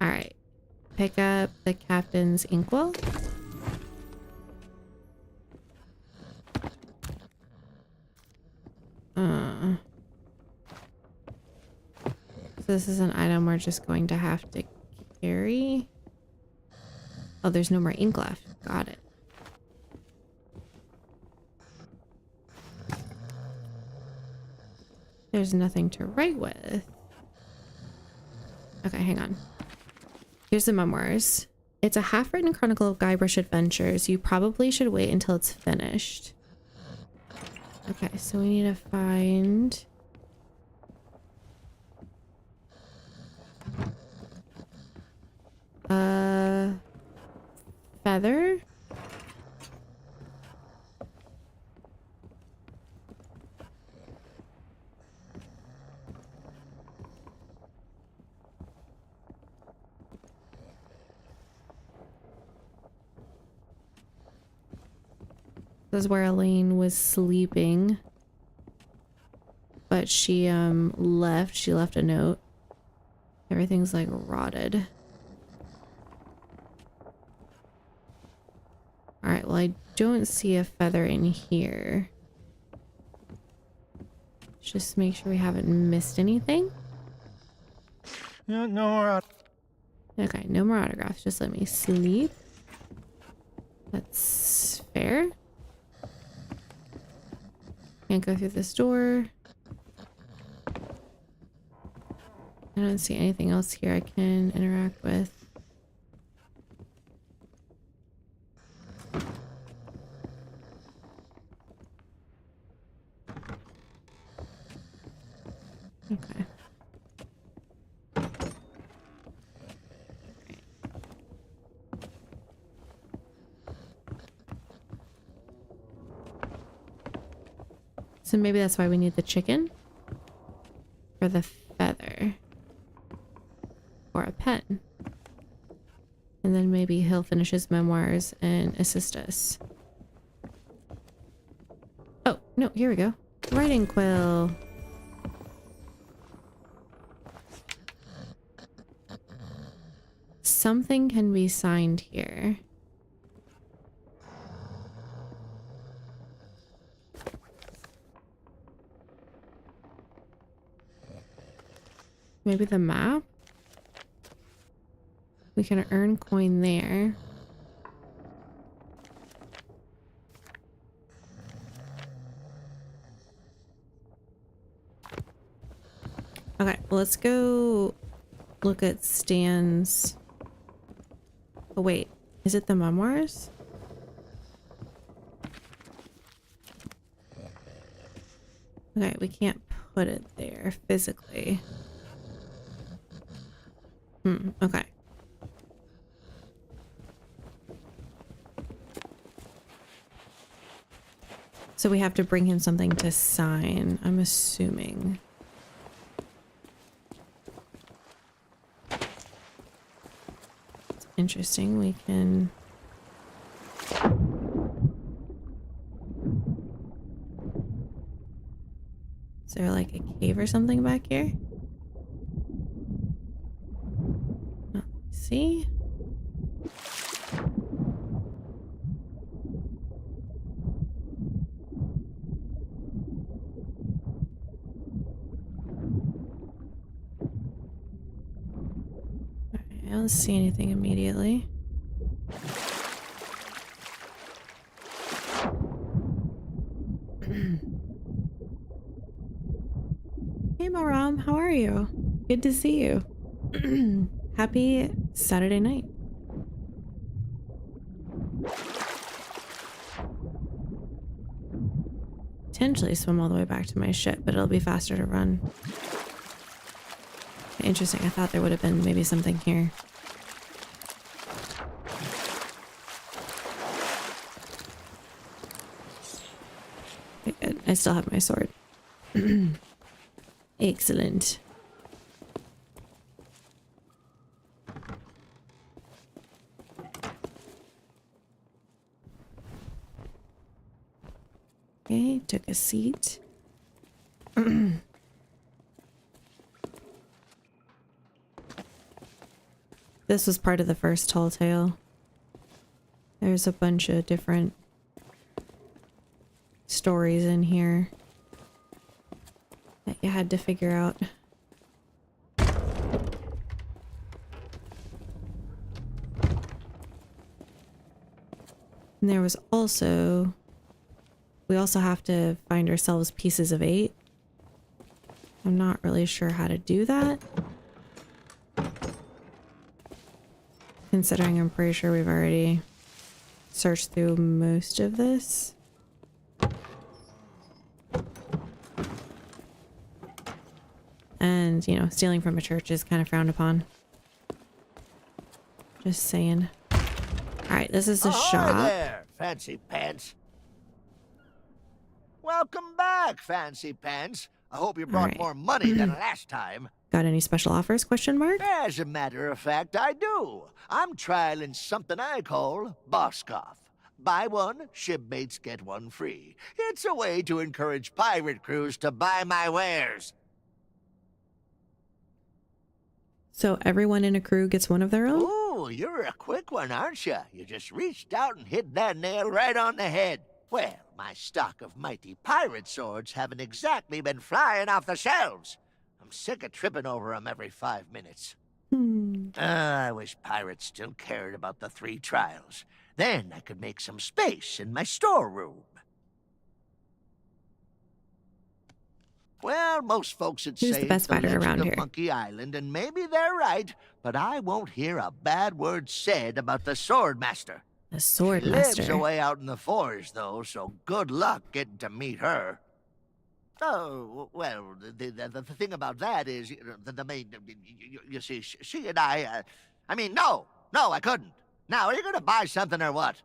S1: Alright. Pick up the captain's inkwell. So this is an item we're just going to have to carry. Oh, there's no more ink left. Got it. There's nothing to write with. Okay, hang on. Here's the memoirs. It's a half-written chronicle of Guybrush adventures. You probably should wait until it's finished. Okay, so we need to find... feather? This is where Elaine was sleeping. But she left. She left a note. Everything's like rotted. Alright, well, I don't see a feather in here. Just make sure we haven't missed anything.
S11: No more.
S1: Okay, no more autographs. Just let me sleep. That's fair. Can't go through this door. I don't see anything else here I can interact with. Okay. So maybe that's why we need the chicken for the feather or a pen. And then maybe he'll finish his memoirs and assist us. Oh, no, here we go. Writing quill. Something can be signed here. Maybe the map? We can earn coin there. Okay, let's go look at Stan's... Oh wait, is it the memoirs? Okay, we can't put it there physically. Okay. So we have to bring him something to sign, I'm assuming. It's interesting, we can... Is there like a cave or something back here? See? I don't see anything immediately. Hey, Maram, how are you? Good to see you. Happy Saturday night. Potentially swim all the way back to my ship, but it'll be faster to run. Interesting. I thought there would have been maybe something here. Okay, good. I still have my sword. Excellent. Okay, took a seat. This was part of the first tall tale. There's a bunch of different stories in here that you had to figure out. And there was also... We also have to find ourselves pieces of 8. I'm not really sure how to do that. Considering I'm pretty sure we've already searched through most of this. And, you know, stealing from a church is kind of frowned upon. Just saying. Alright, this is the shop.
S5: There, Fancy Pants. Welcome back, Fancy Pants. I hope you brought more money than last time.
S1: Got any special offers, question mark?
S5: As a matter of fact, I do. I'm trialing something I call Boskoff. Buy one, shipmates get one free. It's a way to encourage pirate crews to buy my wares.
S1: So everyone in a crew gets one of their own?
S5: Ooh, you're a quick one, aren't you? You just reached out and hit that nail right on the head. Well, my stock of mighty pirate swords haven't exactly been flying off the shelves. I'm sick of tripping over them every 5 minutes. I wish pirates still cared about the 3 trials. Then I could make some space in my storeroom. Well, most folks would
S1: Who's
S5: say
S1: the best
S5: it's the
S1: fighter
S5: legend
S1: around
S5: of
S1: here?
S5: Monkey Island, and maybe they're right, but I won't hear a bad word said about the Swordmaster.
S1: The Swordmaster.
S5: She lives away out in the forest, though, so good luck getting to meet her. Oh, well, the thing about that is, the main, you see, she and I mean, no, I couldn't. Now, are you going to buy something or what?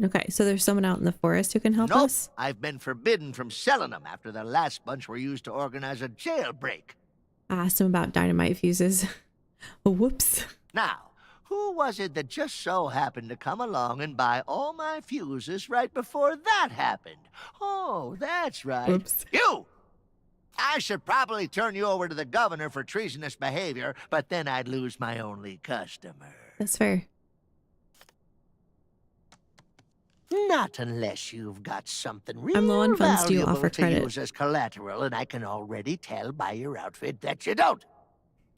S1: Okay, so there's someone out in the forest who can help
S5: Nope,
S1: us?
S5: I've been forbidden from selling them after the last bunch were used to organize a jailbreak.
S1: I asked him about dynamite fuses. Whoops.
S5: Now, who was it that just so happened to come along and buy all my fuses right before that happened? Oh, that's right.
S1: Oops.
S5: You! I should probably turn you over to the governor for treasonous behavior, but then I'd lose my only customer.
S1: That's fair.
S5: Not unless you've got something real
S1: I'm low on funds. Do you
S5: valuable
S1: offer
S5: to
S1: credit?
S5: use as collateral, and I can already tell by your outfit that you don't.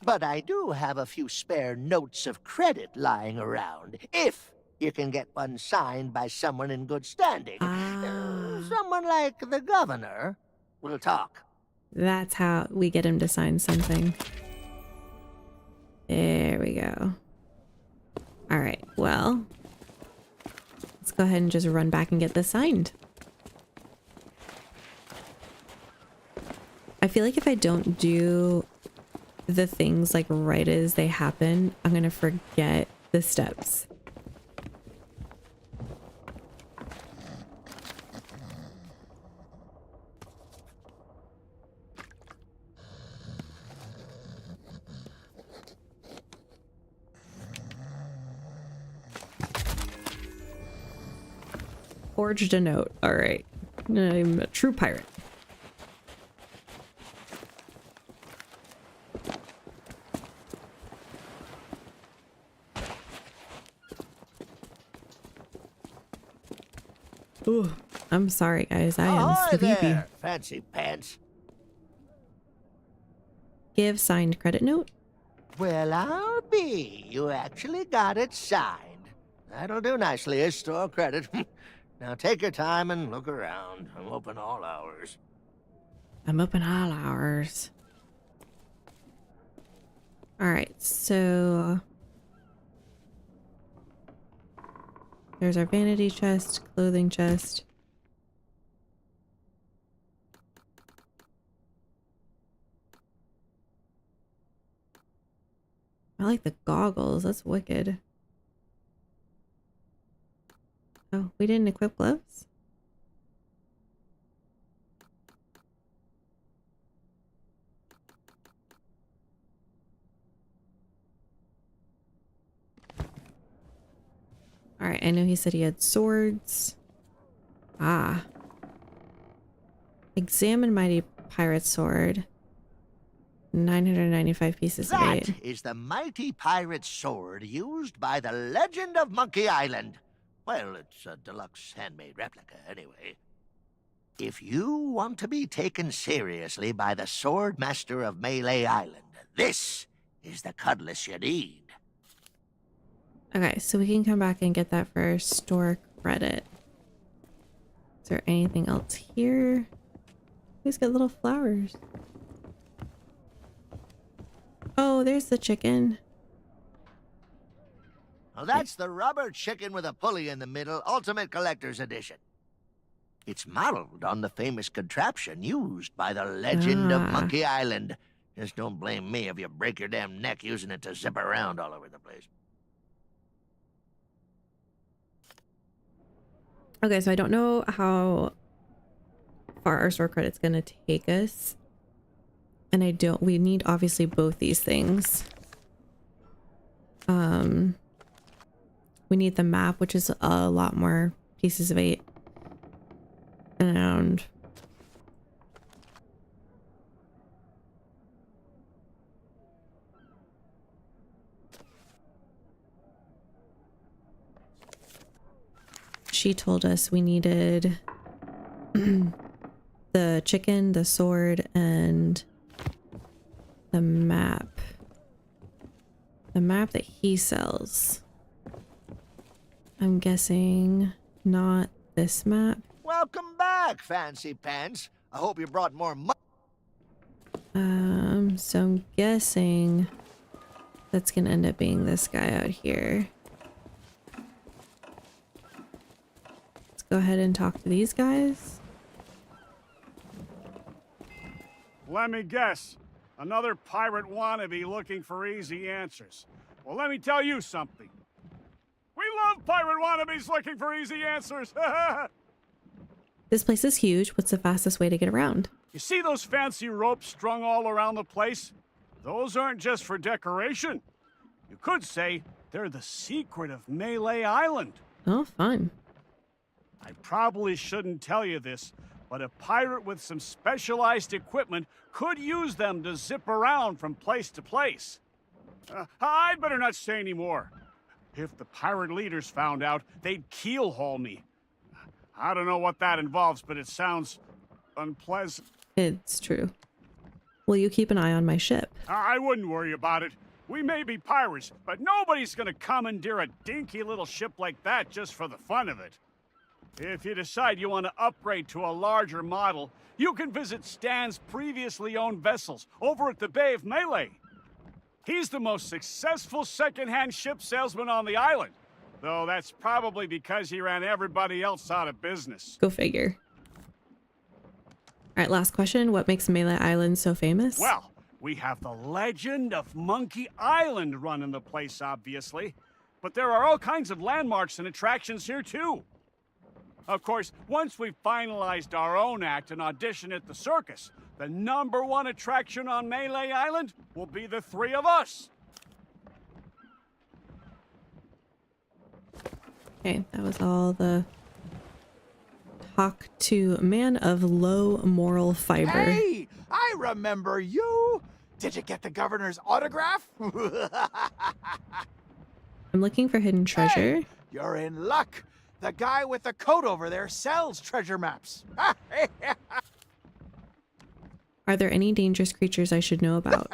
S5: But I do have a few spare notes of credit lying around, if you can get one signed by someone in good standing. Someone like the governor. We'll talk.
S1: That's how we get him to sign something. There we go. All right, well, let's go ahead and just run back and get this signed. I feel like if I don't do the things like right as they happen, I'm gonna forget the steps. Forged a note. All right. I'm a true pirate. Ooh, I'm sorry, guys. I am sleepy.
S5: There, Fancy Pants.
S1: Give signed credit note.
S5: Well, I'll be. You actually got it signed. That'll do nicely as store credit. Now take your time and look around. I'm open all hours.
S1: I'm open all hours. Alright, so there's our vanity chest, clothing chest. I like the goggles, that's wicked. Oh, we didn't equip gloves? Alright, I know he said he had swords. Ah. Examine mighty pirate sword. 995 pieces of
S5: That
S1: eight.
S5: is the mighty pirate sword used by the legend of Monkey Island. Well, it's a deluxe handmade replica, anyway. If you want to be taken seriously by the sword master of Melee Island, this is the cutlass you need.
S1: Okay, so we can come back and get that for store credit. Is there anything else here? Who's got little flowers? Oh, there's the chicken.
S5: Well, that's the rubber chicken with a pulley in the middle, Ultimate Collector's Edition. It's modeled on the famous contraption used by the legend of Monkey Island. Just don't blame me if you break your damn neck using it to zip around all over the place.
S1: Okay, so I don't know how far our store credit's gonna take us. And we need obviously both these things. We need the map, which is a lot more pieces of 8. And she told us we needed the chicken, the sword, and the map. The map that he sells. I'm guessing not this map.
S5: Welcome back, Fancy Pants. I hope you brought more money.
S1: So I'm guessing that's gonna end up being this guy out here. Let's go ahead and talk to these guys.
S12: Let me guess. Another pirate wannabe looking for easy answers. Well, let me tell you something. We love pirate wannabes looking for easy answers.
S1: This place is huge. What's the fastest way to get around?
S12: You see those fancy ropes strung all around the place? Those aren't just for decoration. You could say they're the secret of Melee Island.
S1: Oh, fun.
S12: I probably shouldn't tell you this, but a pirate with some specialized equipment could use them to zip around from place to place. I'd better not say any more. If the pirate leaders found out, they'd keel-haul me. I don't know what that involves, but it sounds unpleasant.
S1: It's true. Will you keep an eye on my ship?
S12: I wouldn't worry about it. We may be pirates, but nobody's gonna commandeer a dinky little ship like that just for the fun of it. If you decide you want to upgrade to a larger model, you can visit Stan's previously owned vessels over at the Bay of Melee. He's the most successful second-hand ship salesman on the island, though that's probably because he ran everybody else out of business.
S1: Go figure. All right, last question. What makes Melee Island so famous?
S12: Well, we have the legend of Monkey Island running the place, obviously. But there are all kinds of landmarks and attractions here, too. Of course, once we've finalized our own act and audition at the circus, the #1 attraction on Melee Island will be the 3 of us.
S1: Okay, that was all the talk to man of low moral fiber.
S13: Hey, I remember you. Did you get the governor's autograph?
S1: I'm looking for hidden treasure.
S13: Hey, you're in luck. The guy with the coat over there sells treasure maps.
S1: Are there any dangerous creatures I should know about?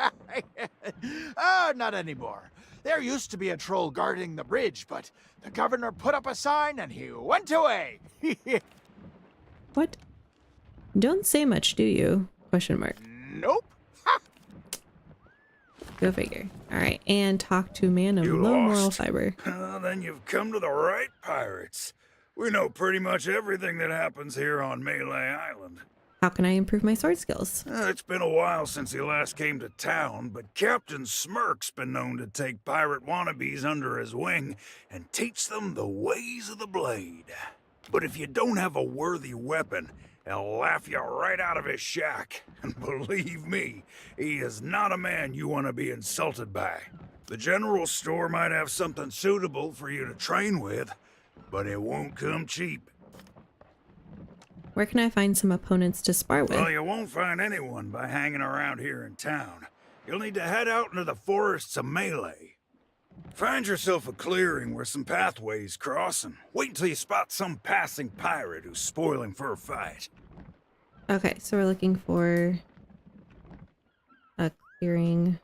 S13: Not anymore. There used to be a troll guarding the bridge, but the governor put up a sign and he went away.
S1: What? Don't say much, do you? Question mark.
S13: Nope.
S1: Go figure. All right, and talk to man of
S14: You
S1: low moral
S14: lost?
S1: fiber.
S14: Then you've come to the right pirates. We know pretty much everything that happens here on Melee Island.
S1: How can I improve my sword skills?
S14: It's been a while since he last came to town, but Captain Smirk's been known to take pirate wannabes under his wing and teach them the ways of the blade. But if you don't have a worthy weapon, he'll laugh you right out of his shack. And believe me, he is not a man you want to be insulted by. The general store might have something suitable for you to train with, but it won't come cheap.
S1: Where can I find some opponents to spar with?
S14: Well, you won't find anyone by hanging around here in town. You'll need to head out into the forests of Melee. Find yourself a clearing where some pathways cross, and wait until you spot some passing pirate who's spoiling for a fight.
S1: Okay, so we're looking for a clearing.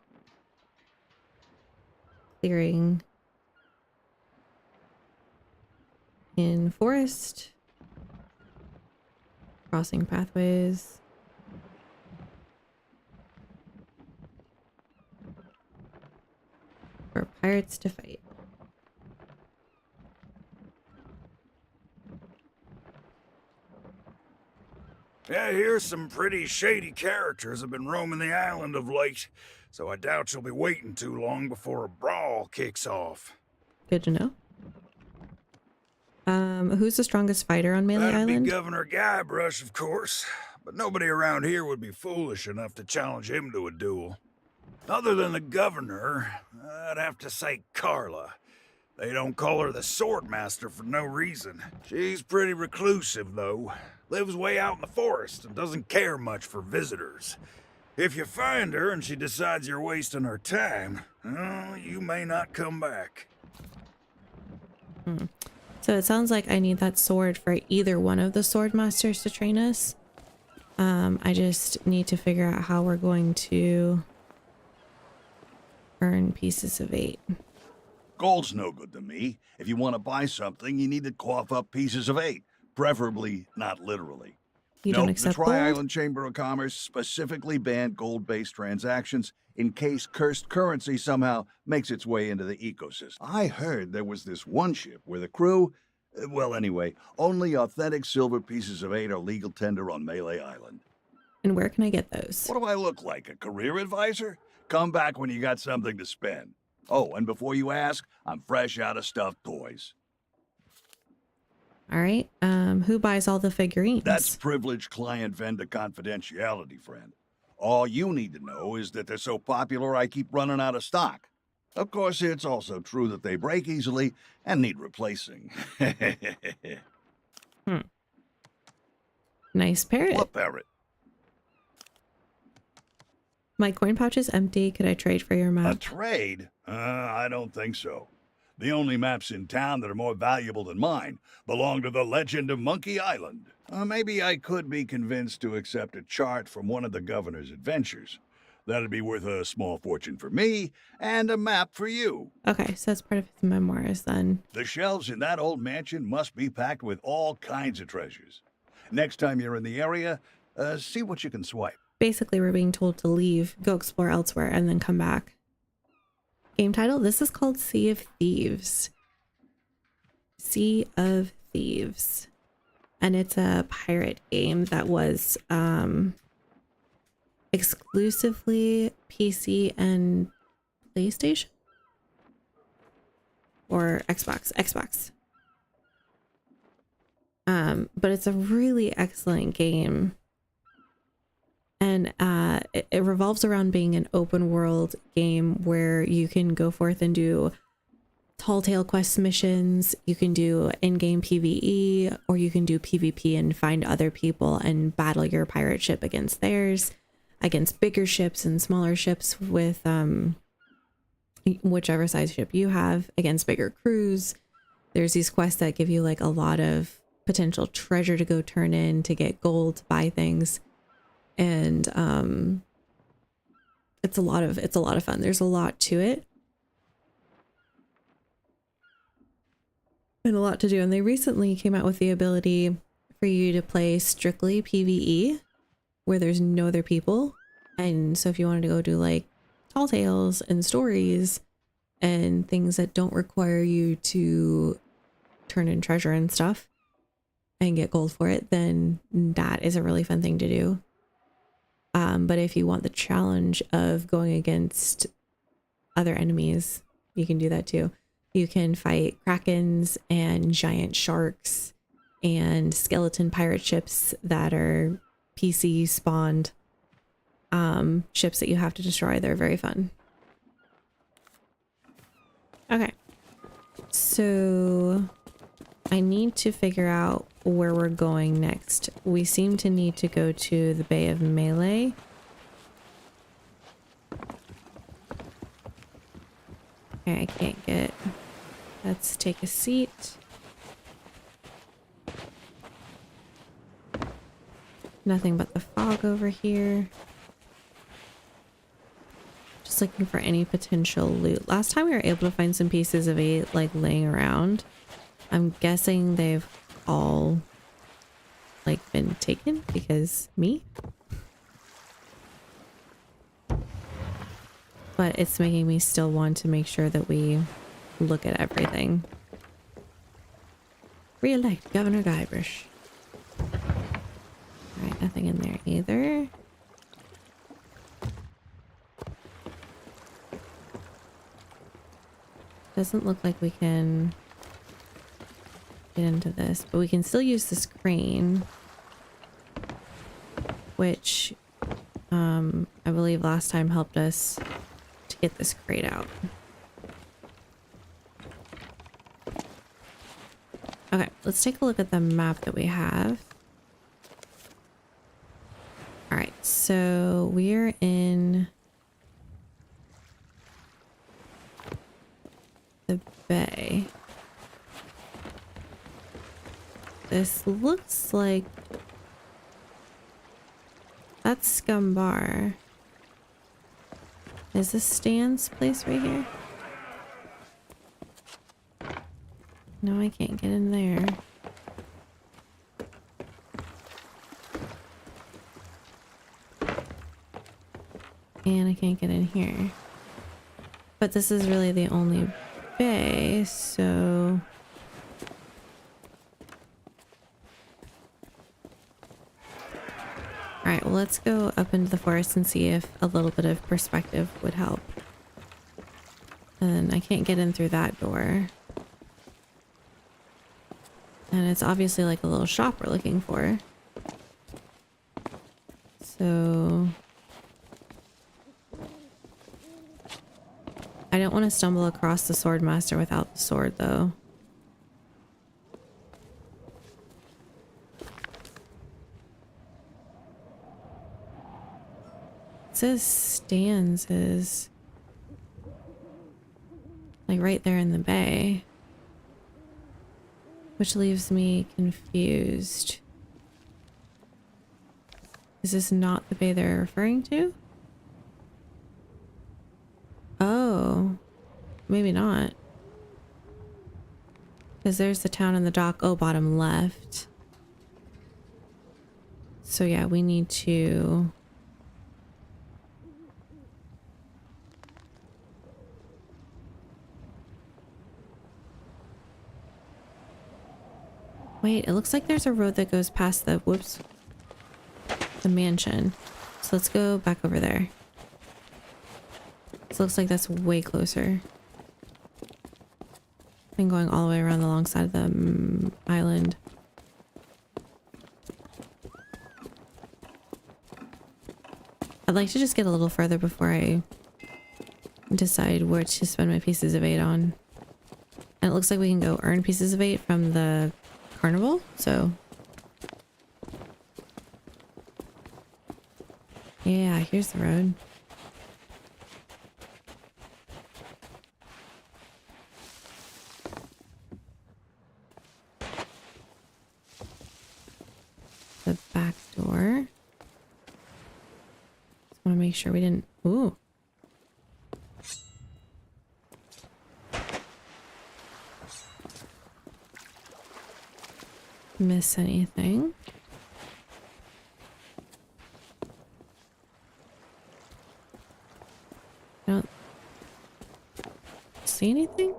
S1: Clearing in forest. Crossing pathways. For pirates to fight.
S14: Yeah, here's some pretty shady characters have been roaming the island of late, so I doubt you'll be waiting too long before a brawl kicks off.
S1: Good to know. Who's the strongest fighter on Melee
S14: That'd
S1: Island?
S14: be Governor Guybrush, of course, but nobody around here would be foolish enough to challenge him to a duel. Other than the governor, I'd have to say Carla. They don't call her the Swordmaster for no reason. She's pretty reclusive, though. Lives way out in the forest and doesn't care much for visitors. If you find her and she decides you're wasting her time, well, you may not come back.
S1: So it sounds like I need that sword for either one of the sword masters to train us. I just need to figure out how we're going to earn pieces of 8.
S15: Gold's no good to me. If you want to buy something, you need to cough up pieces of 8, preferably not literally.
S1: You
S15: Nope,
S1: don't accept
S15: the
S1: gold?
S15: Tri-Island Chamber of Commerce specifically banned gold-based transactions in case cursed currency somehow makes its way into the ecosystem. I heard there was this one ship where the crew, well, anyway, only authentic silver pieces of 8 are legal tender on Melee Island.
S1: And where can I get those?
S15: What do I look like, a career advisor? Come back when you got something to spend. Oh, and before you ask, I'm fresh out of stuffed toys.
S1: All right. Who buys all the figurines?
S15: That's privileged client vendor confidentiality, friend. All you need to know is that they're so popular I keep running out of stock. Of course, it's also true that they break easily and need replacing.
S1: Nice parrot.
S15: What parrot?
S1: My coin pouch is empty. Could I trade for your
S15: A
S1: map?
S15: trade? I don't think so. The only maps in town that are more valuable than mine belong to the legend of Monkey Island. Maybe I could be convinced to accept a chart from one of the governor's adventures. That'd be worth a small fortune for me, and a map for you.
S1: Okay, so that's part of his memoirs then.
S15: The shelves in that old mansion must be packed with all kinds of treasures. Next time you're in the area, see what you can swipe.
S1: Basically, we're being told to leave, go explore elsewhere, and then come back. Game title? This is called Sea of Thieves. Sea of Thieves. And it's a pirate game that was exclusively PC and PlayStation? Or Xbox. But it's a really excellent game. And it revolves around being an open world game where you can go forth and do tall tale quest missions. You can do in-game PvE, or you can do PvP and find other people and battle your pirate ship against theirs, against bigger ships and smaller ships with whichever size ship you have, against bigger crews. There's these quests that give you like a lot of potential treasure to go turn in to get gold to buy things. And it's a lot of fun. There's a lot to it. And a lot to do. And they recently came out with the ability for you to play strictly PvE, where there's no other people. And so if you wanted to go do like tall tales and stories and things that don't require you to turn in treasure and stuff and get gold for it, then that is a really fun thing to do. But if you want the challenge of going against other enemies, you can do that too. You can fight krakens and giant sharks and skeleton pirate ships that are PC spawned ships that you have to destroy. They're very fun. Okay, so I need to figure out where we're going next. We seem to need to go to the Bay of Melee. Okay, I can't get... Let's take a seat. Nothing but the fog over here. Just looking for any potential loot. Last time we were able to find some pieces of 8 like laying around. I'm guessing they've all like been taken because me. But it's making me still want to make sure that we look at everything. Re-elect Governor Guybrush. Alright, nothing in there either. Doesn't look like we can get into this, but we can still use this crane, which I believe last time helped us to get this crate out. Okay, let's take a look at the map that we have. All right, so we're in the bay. This looks like that's Scumbar. Is this Stan's place right here? No, I can't get in there. And I can't get in here. But this is really the only bay, so... Alright, well let's go up into the forest and see if a little bit of perspective would help. And I can't get in through that door. And it's obviously like a little shop we're looking for. So... I don't want to stumble across the Swordmaster without the sword, though. It says Stan's is like right there in the bay, which leaves me confused. Is this not the bay they're referring to? Oh, maybe not. Because there's the town and the dock. Oh, bottom left. So yeah, we need to... Wait, it looks like there's a road that goes past the... Whoops. The mansion. So let's go back over there. This looks like that's way closer than going all the way around the long side of the island. I'd like to just get a little further before I decide where to spend my pieces of 8 on. And it looks like we can go earn pieces of 8 from the carnival, so... Yeah, here's the road. The back door. Just want to make sure we didn't... Ooh. Miss anything. see anything?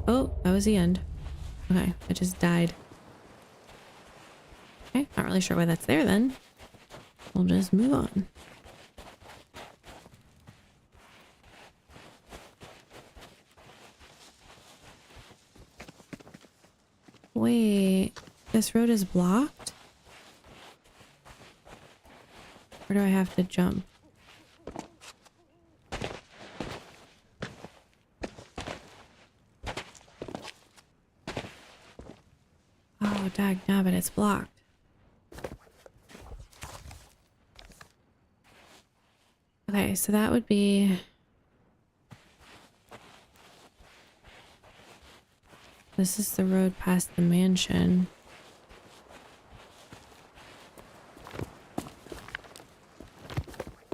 S1: Oh, that was the end. Okay, I just died. Okay, not really sure why that's there then. We'll just move on. Wait, this road is blocked? Where do I have to jump? Oh, dagnabbit, it's blocked. Okay, so that would be... This is the road past the mansion.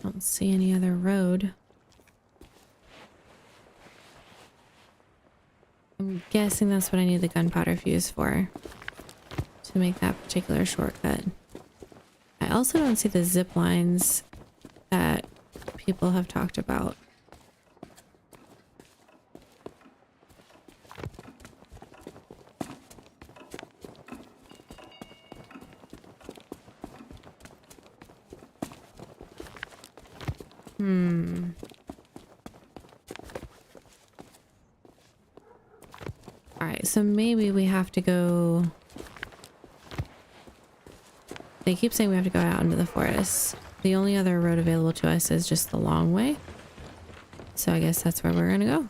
S1: Don't see any other road. I'm guessing that's what I need the gunpowder fuse for. To make that particular shortcut. I also don't see the zip lines that people have talked about. Alright, so maybe we have to go... They keep saying we have to go out into the forest. The only other road available to us is just the long way. So I guess that's where we're gonna go.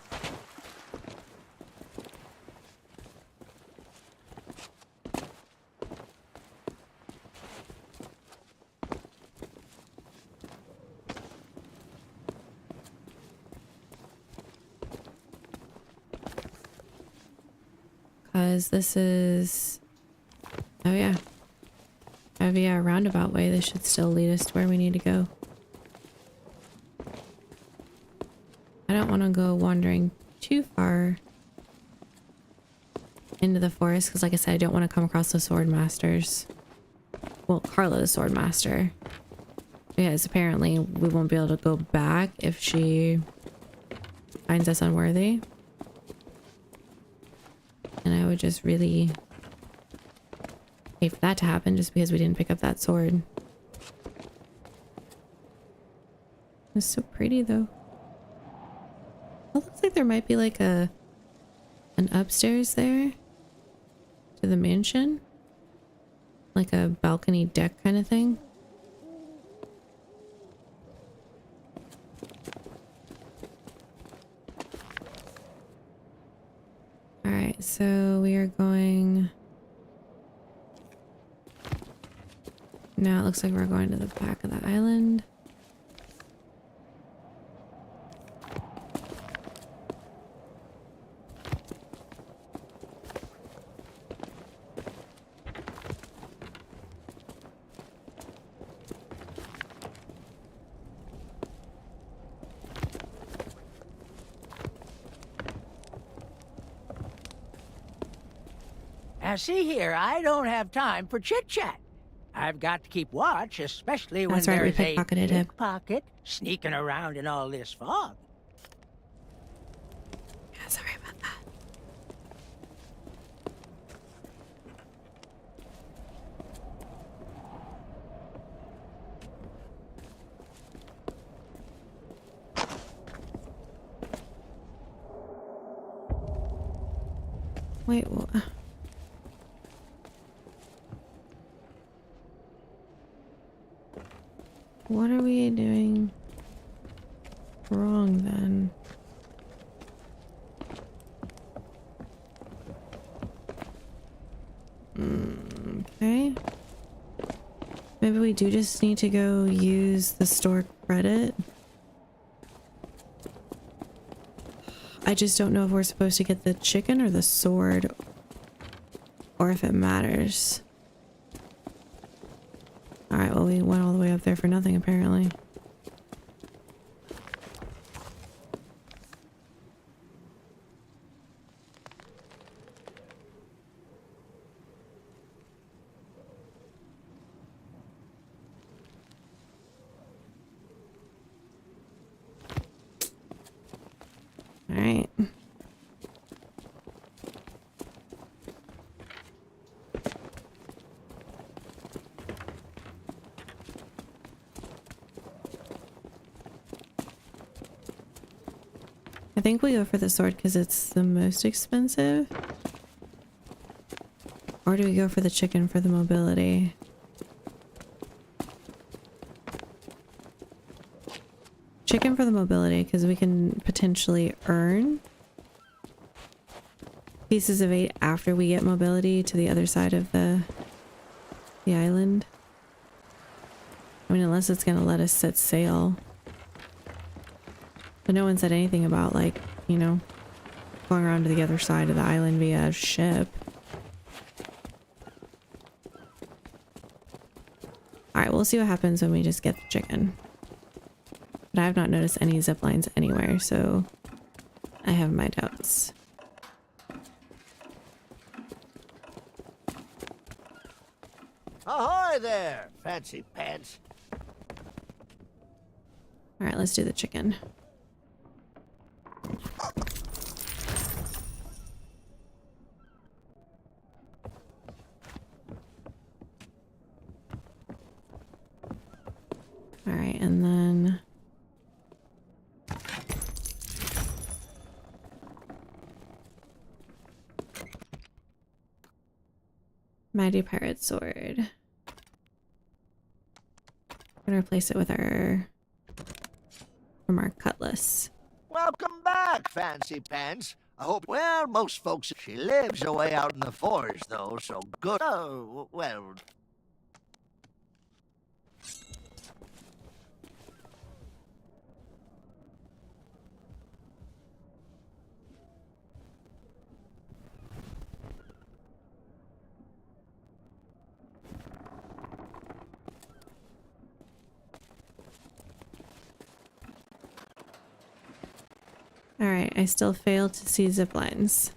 S1: Because this is... Oh yeah. Oh yeah, a roundabout way. This should still lead us to where we need to go. I don't want to go wandering too far into the forest because, like I said, I don't want to come across the sword masters. Well, Carla, the sword master. Because apparently we won't be able to go back if she finds us unworthy. And I would just really hate for that to happen just because we didn't pick up that sword. It's so pretty though. It looks like there might be like an upstairs there to the mansion. Like a balcony deck kind of thing. Alright, so we are going... Now it looks like we're going to the back of the island.
S4: Now see here, I don't have time for chit-chat. I've got to keep watch, especially when there's a pickpocket sneaking around in all this fog.
S1: Yeah, sorry about that. Wait, what? What are we doing wrong then? Okay. Maybe we do just need to go use the store credit. I just don't know if we're supposed to get the chicken or the sword, or if it matters. Alright, well, we went all the way up there for nothing, apparently. Alright. I think we go for the sword because it's the most expensive. Or do we go for the chicken for the mobility? Chicken for the mobility because we can potentially earn pieces of 8 after we get mobility to the other side of the island. I mean, unless it's gonna let us set sail. But no one said anything about, like, you know, going around to the other side of the island via ship. Alright, we'll see what happens when we just get the chicken. But I have not noticed any zip lines anywhere, so I have my doubts.
S16: Ahoy there, fancy pants.
S1: Alright, let's do the chicken. Alright, and then Mighty Pirate Sword. I'm gonna replace it with our cutlass.
S16: Welcome back, fancy pants. I hope, well, most folks, she lives away out in the forest, though, so good. Oh, well.
S1: Alright, I still fail to see zip lines.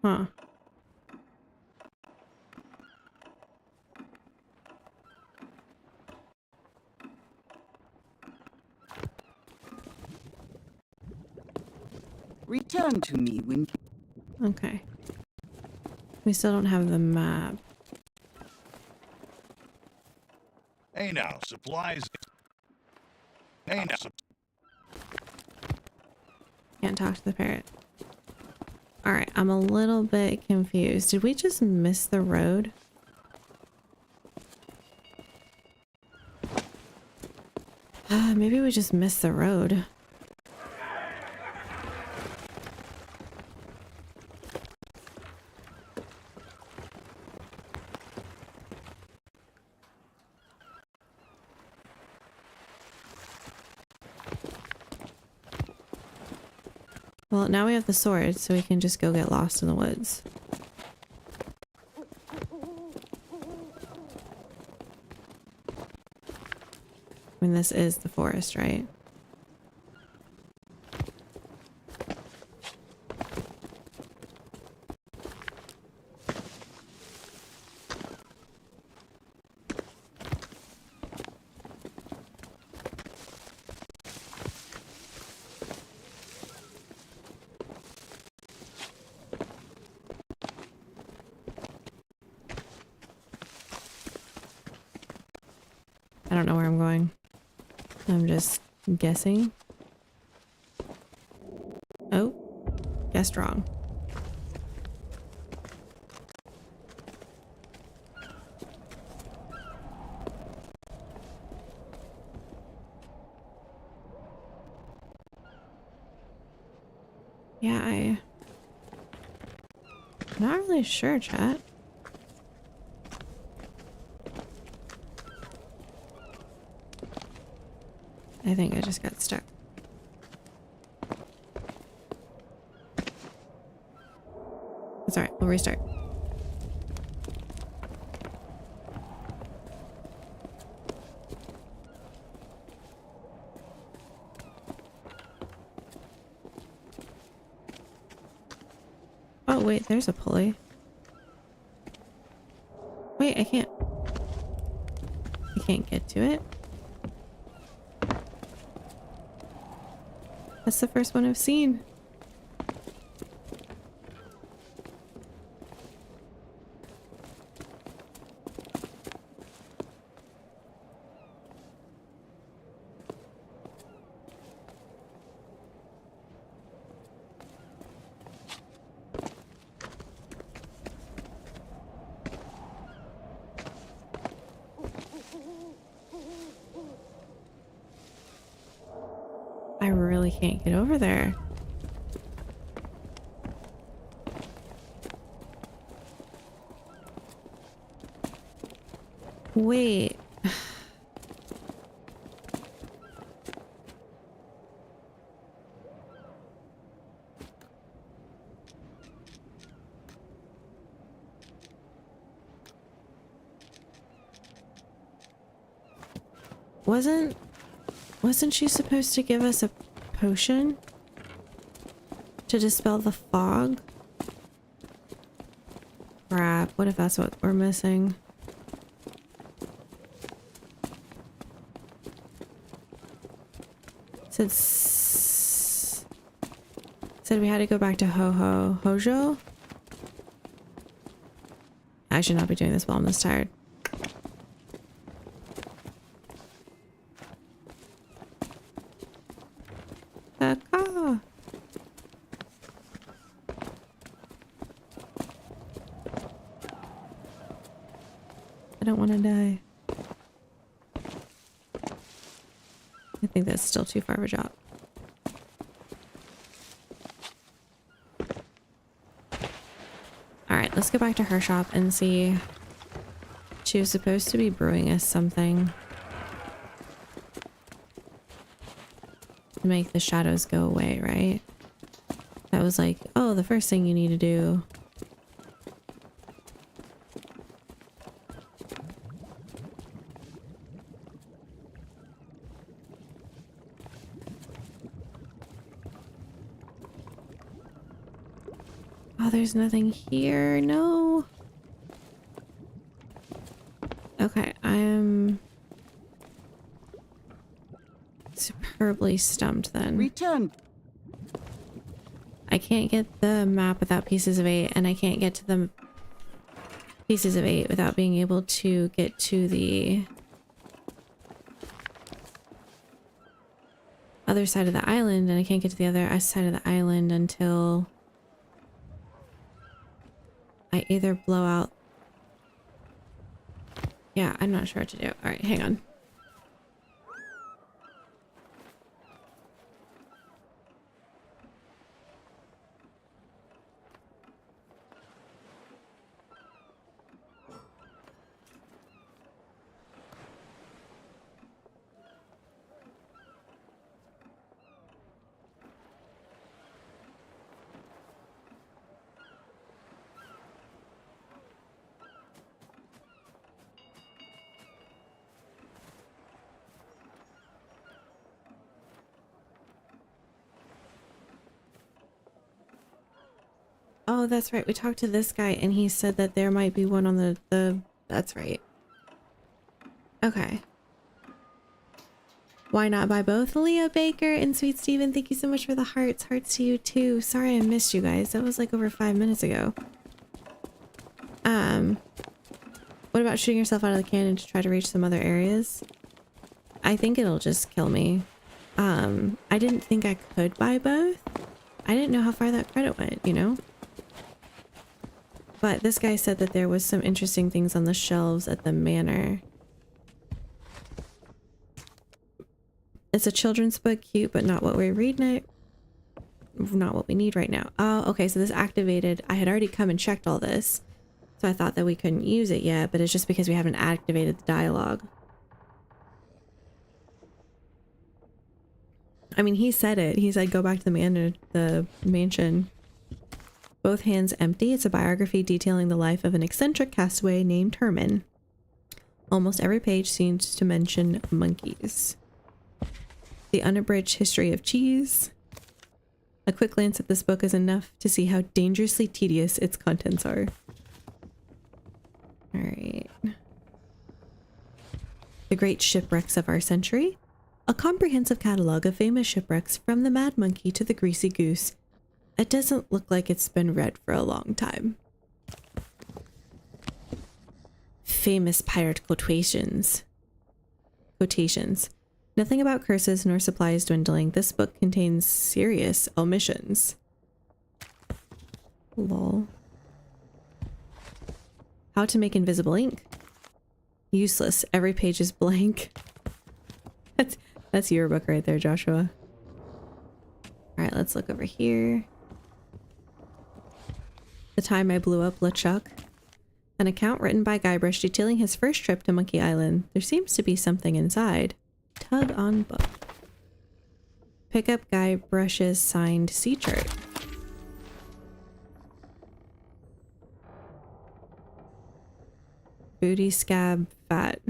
S1: Huh.
S6: Return to me when...
S1: Okay. We still don't have the map.
S15: Hey now, supplies. Hey now.
S1: Can't talk to the parrot. Alright, I'm a little bit confused. Did we just miss the road? Maybe we just missed the road. Well, now we have the sword, so we can just go get lost in the woods. I mean, this is the forest, right? I don't know where I'm going. I'm just guessing. Oh, guessed wrong. Yeah, I'm not really sure, chat. I think I just got stuck. It's alright, we'll restart. Oh wait, there's a pulley. Wait, I can't get to it. That's the first one I've seen. I really can't get over there. Wait. Wasn't she supposed to give us a potion to dispel the fog? Crap, what if that's what we're missing? Said we had to go back to Hojo? I should not be doing this while I'm this tired. I don't want to die. I think that's still too far of a drop. Alright, let's go back to her shop and see. She was supposed to be brewing us something to make the shadows go away, right? That was like, oh, the first thing you need to do. Oh, there's nothing here. No. Okay, I'm superbly stumped then.
S6: Return.
S1: I can't get the map without pieces of 8, and I can't get to the pieces of 8 without being able to get to the other side of the island, and I can't get to the other side of the island until I either blow out. Yeah, I'm not sure what to do. All right, hang on. Oh, that's right. We talked to this guy and he said that there might be one on the that's right. Okay. Why not buy both? Leah Baker and Sweet Steven, thank you so much for the hearts. Hearts to you too. Sorry I missed you guys. That was like over 5 minutes ago. What about shooting yourself out of the cannon to try to reach some other areas? I think it'll just kill me. I didn't think I could buy both. I didn't know how far that credit went, you know? But this guy said that there was some interesting things on the shelves at the manor. It's a children's book, cute, but not what we read now. Not what we need right now. Oh, okay, so this activated. I had already come and checked all this. So I thought that we couldn't use it yet, but it's just because we haven't activated the dialogue. I mean, he said it. He said go back to the mansion. Both hands empty. It's a biography detailing the life of an eccentric castaway named Herman. Almost every page seems to mention monkeys. The unabridged history of cheese. A quick glance at this book is enough to see how dangerously tedious its contents are. All right. The Great Shipwrecks of Our Century. A comprehensive catalog of famous shipwrecks from the Mad Monkey to the Greasy Goose. It doesn't look like it's been read for a long time. Famous pirate quotations. Nothing about curses nor supplies dwindling. This book contains serious omissions. Lol. How to make invisible ink. Useless. Every page is blank. That's your book right there, Joshua. Alright, let's look over here. The time I blew up LeChuck. An account written by Guybrush detailing his first trip to Monkey Island. There seems to be something inside. Tug on book. Pick up Guybrush's signed sea chart. Booty scab fat.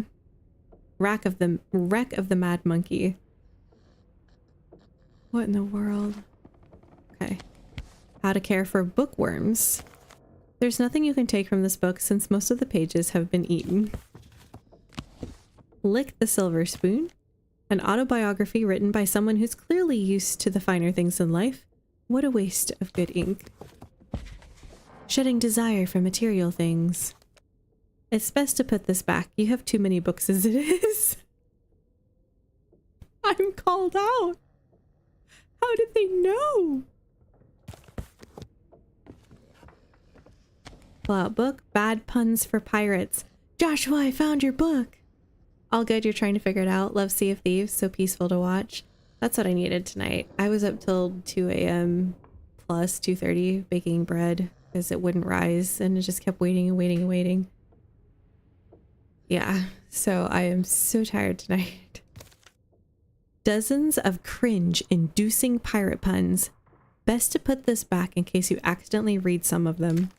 S1: Wreck of the mad monkey. What in the world? Okay. How to care for bookworms. There's nothing you can take from this book since most of the pages have been eaten. Lick the Silver Spoon. An autobiography written by someone who's clearly used to the finer things in life. What a waste of good ink. Shedding desire for material things. It's best to put this back. You have too many books as it is. I'm called out. How did they know? Pull out book. Bad puns for pirates. Joshua, I found your book. All good, you're trying to figure it out. Love Sea of Thieves, so peaceful to watch. That's what I needed tonight. I was up till 2 a.m. plus 2:30 baking bread because it wouldn't rise and it just kept waiting and waiting and waiting. Yeah, so I am so tired tonight. Dozens of cringe-inducing pirate puns. Best to put this back in case you accidentally read some of them.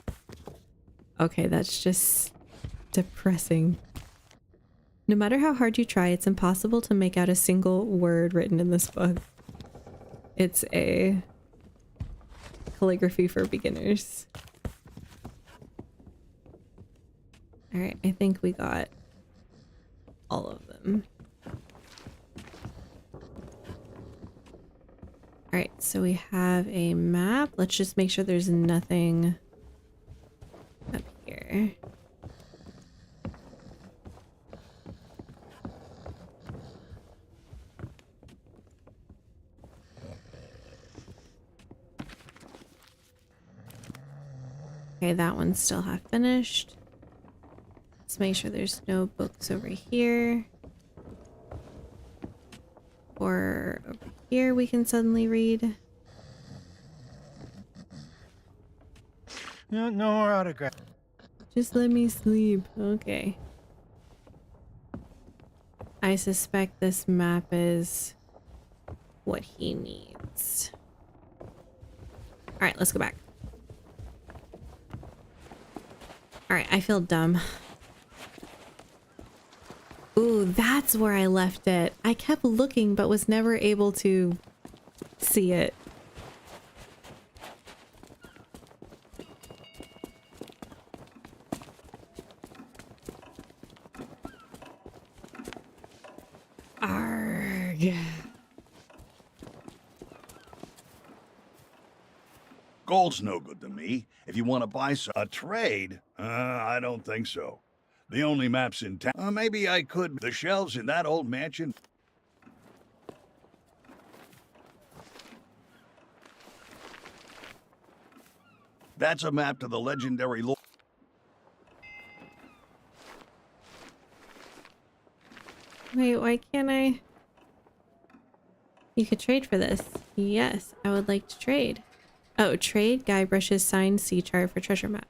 S1: Okay, that's just depressing. No matter how hard you try, it's impossible to make out a single word written in this book. It's a calligraphy for beginners. Alright, I think we got all of them. Alright, so we have a map. Let's just make sure there's nothing up here. Okay, that one's still half finished. Let's make sure there's no books over here. Or over here we can suddenly read.
S13: No more autograph.
S1: Just let me sleep. Okay. I suspect this map is what he needs. Alright, let's go back. Alright, I feel dumb. Ooh, that's where I left it. I kept looking but was never able to see it. Arrgh.
S15: Gold's no good to me. If you want to buy a trade, I don't think so. The only maps in town. Maybe I could. The shelves in that old mansion. That's a map to the legendary lore.
S1: Wait, why can't I? You could trade for this. Yes, I would like to trade. Oh, trade Guybrush's signed sea chart for treasure map.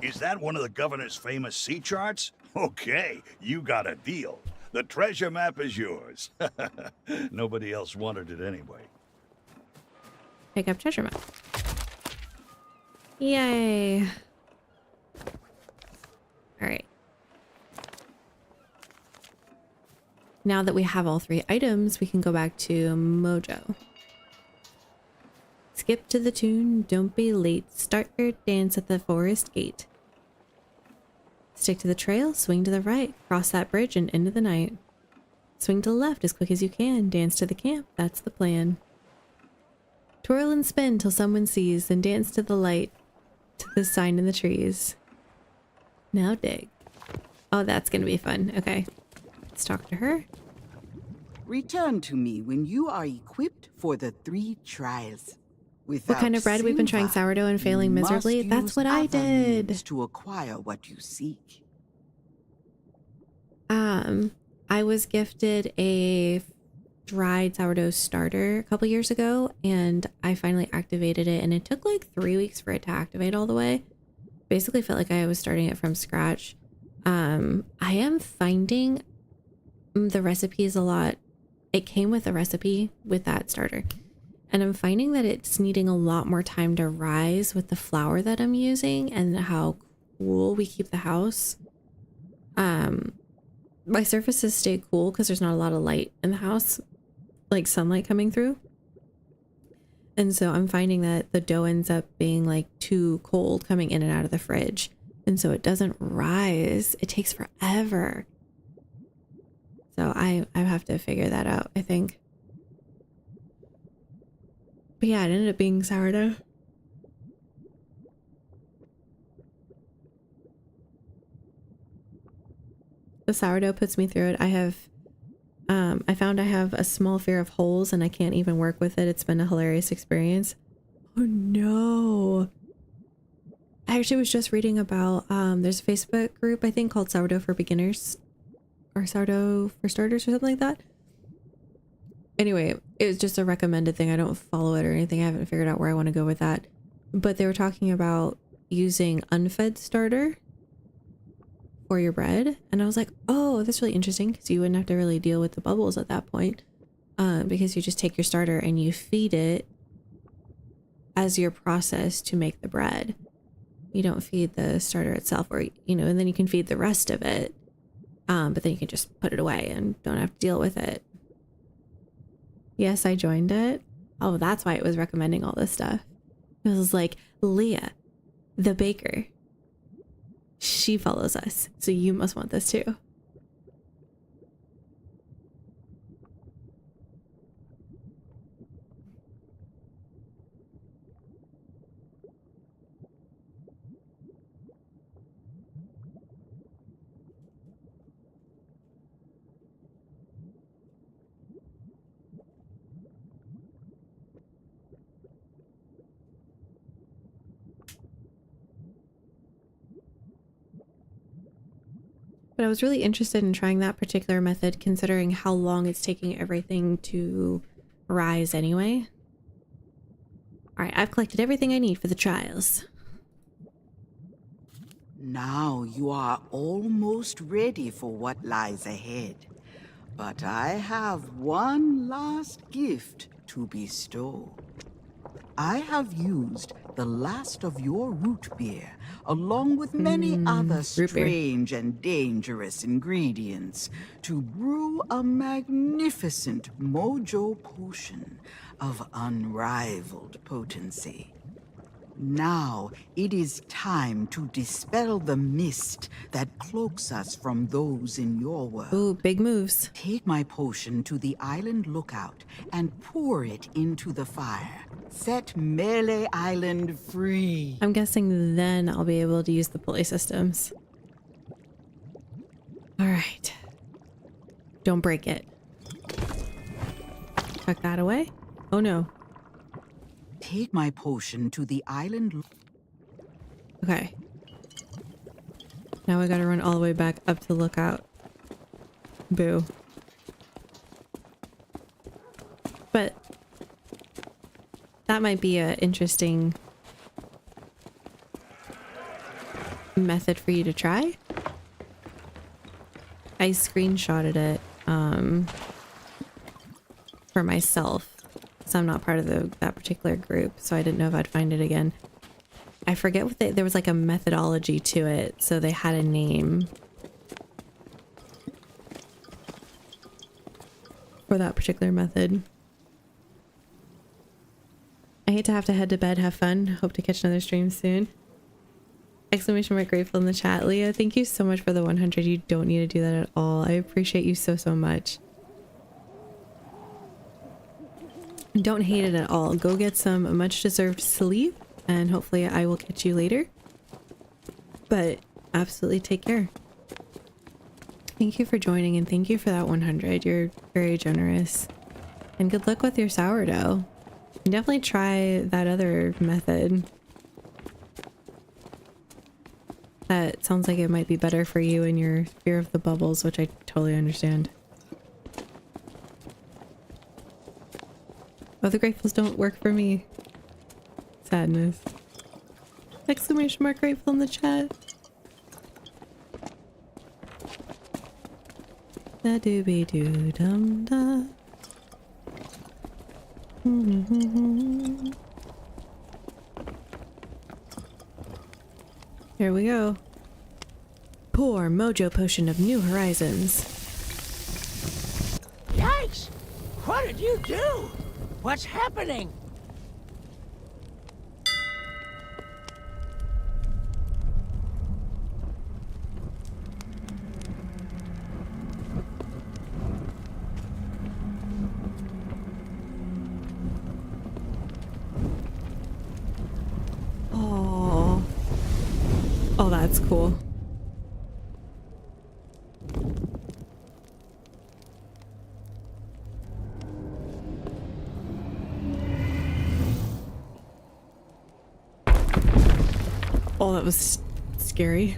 S15: Is that one of the governor's famous sea charts? Okay, you got a deal. The treasure map is yours. Nobody else wanted it anyway.
S1: Pick up treasure map. Yay. Alright. Now that we have all 3 items, we can go back to Mojo. Skip to the tune, don't be late, start your dance at the forest gate. Stick to the trail, swing to the right, cross that bridge and into the night. Swing to the left as quick as you can, dance to the camp, that's the plan. Twirl and spin till someone sees, then dance to the light, to the sign in the trees. Now dig. Oh, that's gonna be fun. Okay, let's talk to her.
S6: Return to me when you are equipped for the 3 trials. Without
S1: What kind of bread? We've been trying sourdough and failing miserably. That's what I did.
S6: To acquire what you seek.
S1: I was gifted a dried sourdough starter a couple years ago, and I finally activated it, and it took like 3 weeks for it to activate all the way. Basically felt like I was starting it from scratch. I am finding the recipe is a lot. It came with a recipe with that starter, and I'm finding that it's needing a lot more time to rise with the flour that I'm using and how cool we keep the house. My surfaces stay cool because there's not a lot of light in the house, like sunlight coming through. And so I'm finding that the dough ends up being like too cold coming in and out of the fridge. And so it doesn't rise. It takes forever. So I have to figure that out, I think. But yeah, it ended up being sourdough. The sourdough puts me through it. I found I have a small fear of holes and I can't even work with it. It's been a hilarious experience. Oh no. I actually was just reading about, there's a Facebook group, I think, called Sourdough for Beginners or Sourdough for Starters or something like that. Anyway, it was just a recommended thing. I don't follow it or anything. I haven't figured out where I want to go with that. But they were talking about using unfed starter for your bread, and I was like, oh, that's really interesting, because you wouldn't have to really deal with the bubbles at that point, because you just take your starter and you feed it as your process to make the bread. You don't feed the starter itself, or and then you can feed the rest of it, but then you can just put it away and don't have to deal with it. Yes, I joined it. Oh, that's why it was recommending all this stuff. It was like, Leah, the baker, she follows us, so you must want this too. But I was really interested in trying that particular method, considering how long it's taking everything to rise anyway. All right, I've collected everything I need for the trials.
S6: Now you are almost ready for what lies ahead. But I have one last gift to bestow. I have used the last of your root beer, along with many other strange and dangerous ingredients, to brew a magnificent mojo potion of unrivaled potency. Now it is time to dispel the mist that cloaks us from those in your world.
S1: Ooh, big moves.
S6: Take my potion to the island lookout and pour it into the fire. Set Melee Island free.
S1: I'm guessing then I'll be able to use the pulley systems. All right. Don't break it. Tuck that away. Oh no.
S6: Take my potion to the island.
S1: Okay. Now we gotta run all the way back up to lookout. Boo. But that might be an interesting method for you to try. I screenshotted it for myself. So I'm not part of that particular group, so I didn't know if I'd find it again. I forget what there was like a methodology to it, so they had a name for that particular method. I hate to have to head to bed. Have fun. Hope to catch another stream soon. Exclamation mark grateful in the chat. Leah, thank you so much for the 100. You don't need to do that at all. I appreciate you so much. Don't hate it at all. Go get some much deserved sleep, and hopefully I will catch you later. But absolutely take care. Thank you for joining, and thank you for that 100. You're very generous. And good luck with your sourdough. And definitely try that other method. That sounds like it might be better for you and your fear of the bubbles, which I totally understand. Oh, the gratefuls don't work for me. Sadness. Exclamation mark grateful in the chat. Da doobie doo dum da. Here we go. Pour mojo potion of new horizons.
S4: Yikes! What did you do? What's happening?
S1: Oh. Oh, that's cool. Oh, that was scary.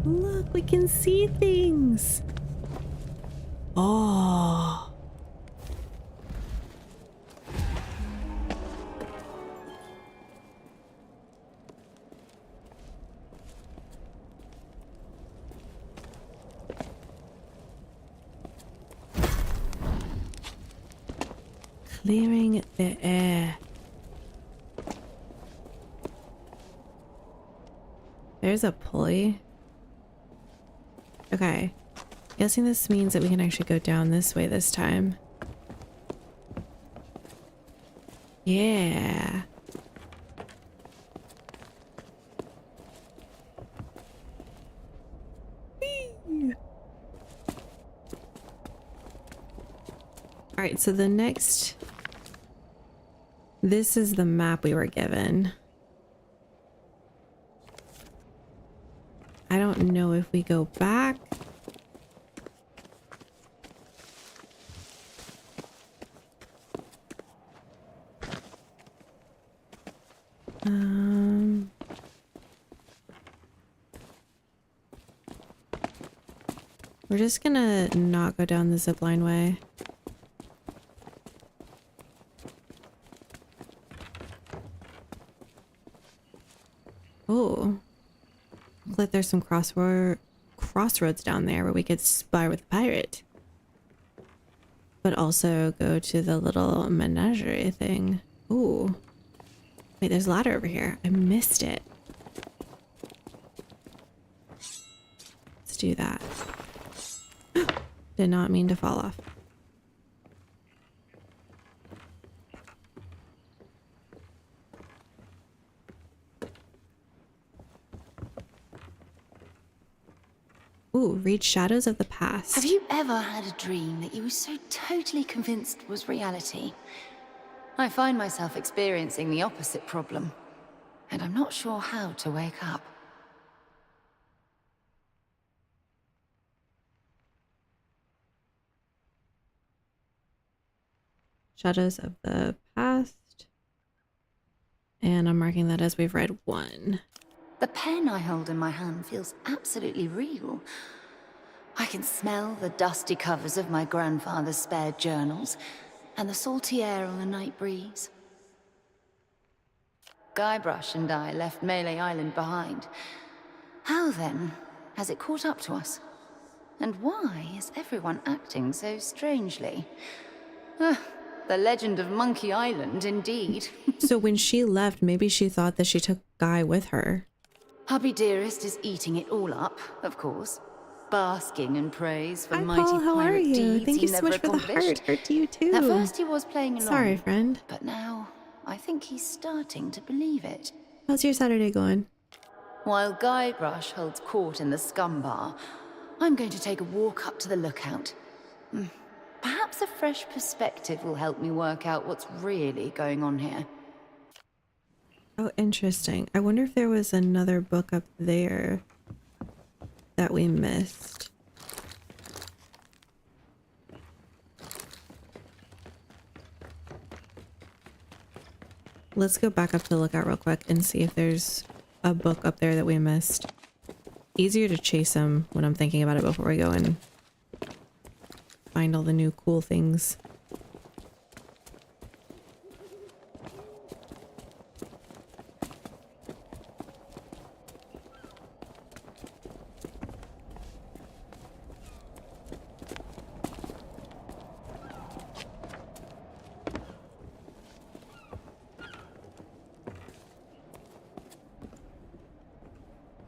S1: Look, we can see things. Oh. Clearing the air. There's a pulley. Okay. Guessing this means that we can actually go down this way this time. Yeah. Whee! All right, so the next... This is the map we were given. I don't know if we go back. We're just gonna not go down the zipline way. Oh. Looks like there's some crossroads down there where we could spar with the pirate. But also go to the little menagerie thing. Ooh. Wait, there's a ladder over here. I missed it. Let's do that. Did not mean to fall off. Ooh, read Shadows of the Past.
S17: Have you ever had a dream that you were so totally convinced was reality? I find myself experiencing the opposite problem, and I'm not sure how to wake up.
S1: Shadows of the Past. And I'm marking that as we've read 1.
S17: The pen I hold in my hand feels absolutely real. I can smell the dusty covers of my grandfather's spare journals and the salty air on the night breeze. Guybrush and I left Melee Island behind. How then has it caught up to us? And why is everyone acting so strangely? The legend of Monkey Island, indeed.
S1: So when she left, maybe she thought that she took Guy with her.
S17: Hubby Dearest is eating it all up, of course. Basking in praise for
S1: Hi,
S17: mighty
S1: Paul, how are
S17: pirate
S1: you?
S17: deeds
S1: Thank
S17: he
S1: you so
S17: never
S1: much for the
S17: accomplished.
S1: heart to you too.
S17: At first he was playing along.
S1: Sorry, friend.
S17: But now, I think he's starting to believe it.
S1: How's your Saturday going?
S17: While Guybrush holds court in the scum bar, I'm going to take a walk up to the lookout. Perhaps a fresh perspective will help me work out what's really going on here.
S1: Oh, interesting. I wonder if there was another book up there that we missed. let's go back up to the lookout real quick and see if there's a book up there that we missed. Easier to chase them when I'm thinking about it before we go and find all the new cool things.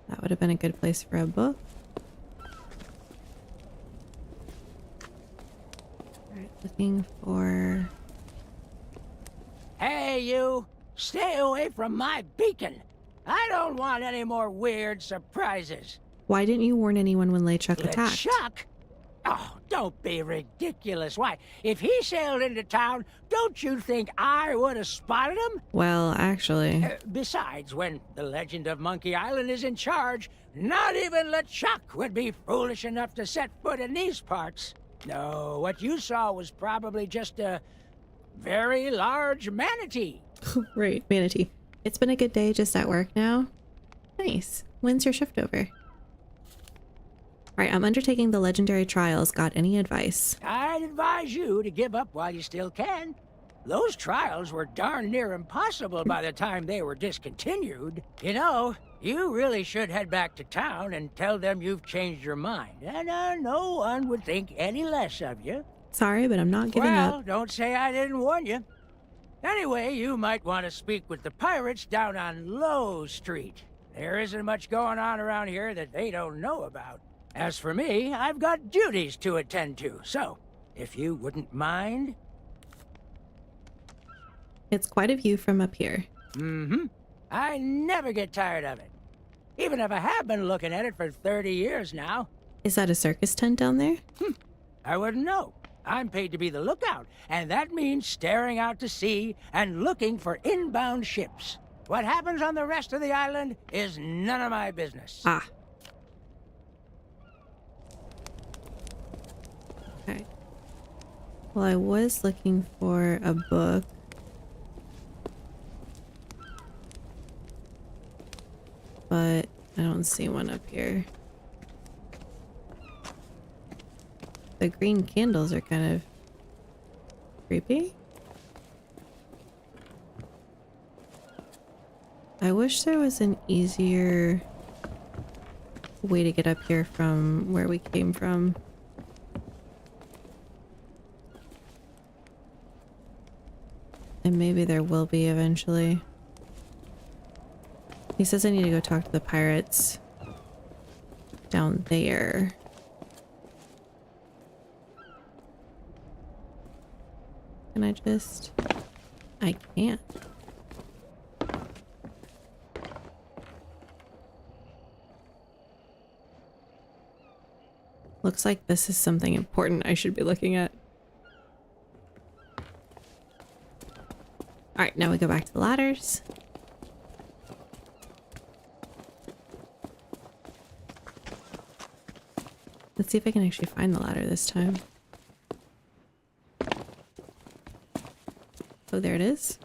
S1: That would have been a good place for a book. Alright, looking for...
S4: Hey, you! Stay away from my beacon! I don't want any more weird surprises.
S1: Why didn't you warn anyone when LeChuck attacked?
S4: LeChuck? Oh, don't be ridiculous. Why, if he sailed into town, don't you think I would have spotted him?
S1: Well, actually...
S4: Besides, when the legend of Monkey Island is in charge, not even LeChuck would be foolish enough to set foot in these parts. No, what you saw was probably just a very large manatee.
S1: Right, manatee. It's been a good day just at work now. Nice. When's your shift over? Alright, I'm undertaking the legendary trials. Got any advice?
S4: I'd advise you to give up while you still can. Those trials were darn near impossible by the time they were discontinued. You know, you really should head back to town and tell them you've changed your mind. And no one would think any less of you.
S1: Sorry, but I'm not giving up.
S4: Well, don't say I didn't warn you. Anyway, you might want to speak with the pirates down on Low Street. There isn't much going on around here that they don't know about. As for me, I've got duties to attend to, so if you wouldn't mind...
S1: It's quite a view from up here.
S4: Mm-hmm. I never get tired of it. Even if I have been looking at it for 30 years now.
S1: Is that a circus tent down there?
S4: I wouldn't know. I'm paid to be the lookout, and that means staring out to sea and looking for inbound ships. What happens on the rest of the island is none of my business.
S1: Ah. Okay. Well, I was looking for a book. But I don't see one up here. The green candles are kind of creepy. I wish there was an easier way to get up here from where we came from. And maybe there will be eventually. He says I need to go talk to the pirates down there. Can I just... I can't. Looks like this is something important I should be looking at. Alright, now we go back to the ladders. Let's see if I can actually find the ladder this time. Oh, there it is.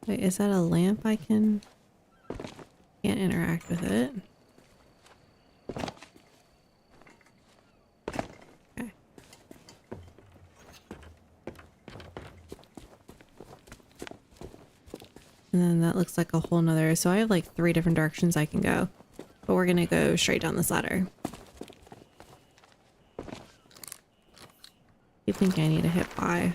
S1: Wait, is that a lamp I can... Can't interact with it. Okay. And then that looks like a whole nother... So I have like 3 different directions I can go. But we're gonna go straight down this ladder. You think I need to hit Y?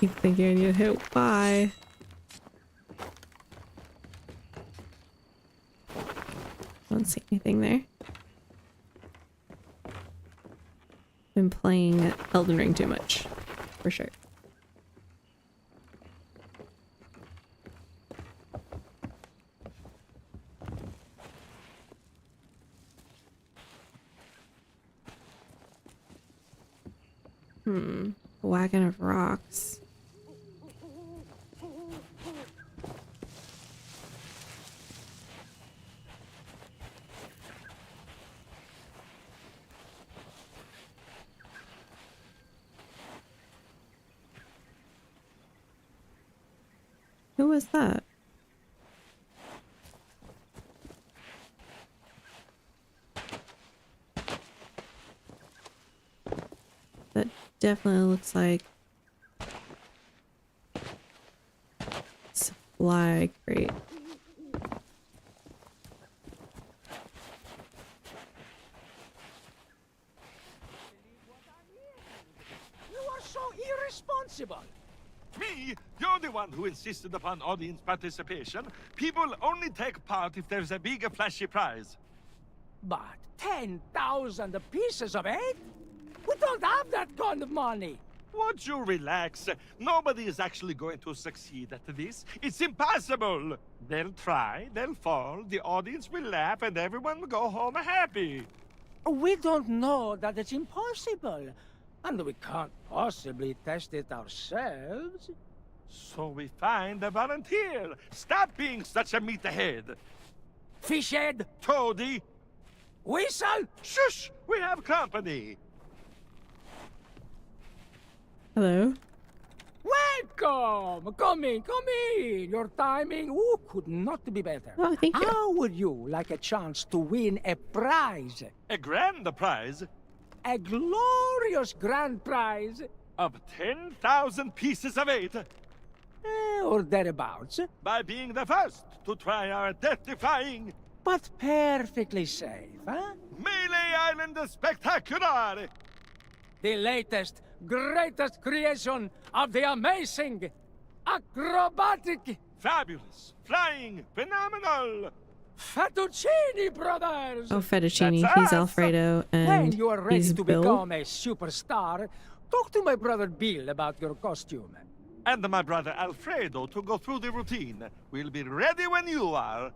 S1: You think I need to hit Y? Don't see anything there. Been playing Elden Ring too much, for sure. A wagon of rocks. Who was that? That definitely looks like supply crate.
S4: You are so irresponsible.
S9: Me? You're the one who insisted upon audience participation. People only take part if there's a big flashy prize.
S4: But 10,000 pieces of eight? We don't have that kind of money.
S9: Would you relax? Nobody is actually going to succeed at this. It's impossible. They'll try, they'll fall, the audience will laugh, and everyone will go home happy.
S4: We don't know that it's impossible. And we can't possibly test it ourselves.
S9: So we find a volunteer. Stop being such a meathead.
S4: Fishhead.
S9: Toady.
S4: Whistle.
S9: Shush! We have company.
S1: Hello.
S4: Welcome! Come in! Your timing could not be better.
S1: Oh, thank you.
S4: How would you like a chance to win a prize?
S9: A grand prize?
S4: A glorious grand prize?
S9: Of 10,000 pieces of eight?
S4: Or thereabouts.
S9: By being the first to try our death-defying...
S4: But perfectly safe, huh?
S9: Melee Island Spectacular!
S4: The latest, greatest creation of the amazing, acrobatic,
S9: fabulous, flying, phenomenal
S4: Fettuccini Brothers!
S1: Oh, Fettuccini. He's Alfredo, and
S4: when you are ready
S1: he's
S4: to
S1: Bill.
S4: become a superstar, talk to my brother Bill about your costume.
S9: And my brother Alfredo to go through the routine. We'll be ready when you are.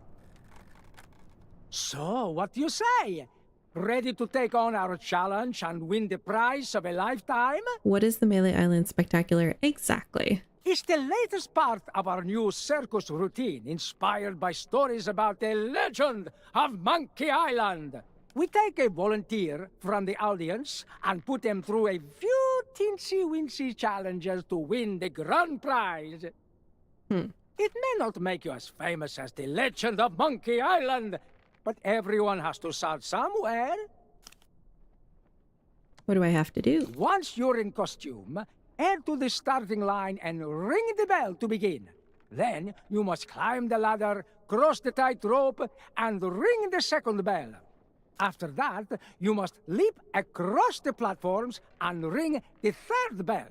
S4: So, what do you say? Ready to take on our challenge and win the prize of a lifetime?
S1: What is the Melee Island Spectacular exactly?
S4: It's the latest part of our new circus routine, inspired by stories about the legend of Monkey Island. We take a volunteer from the audience and put them through a few teensy-weensy challenges to win the grand prize. It may not make you as famous as the legend of Monkey Island, but everyone has to start somewhere.
S1: What do I have to do?
S4: Once you're in costume, head to the starting line and ring the bell to begin. Then you must climb the ladder, cross the tightrope, and ring the second bell. After that, you must leap across the platforms and ring the third bell.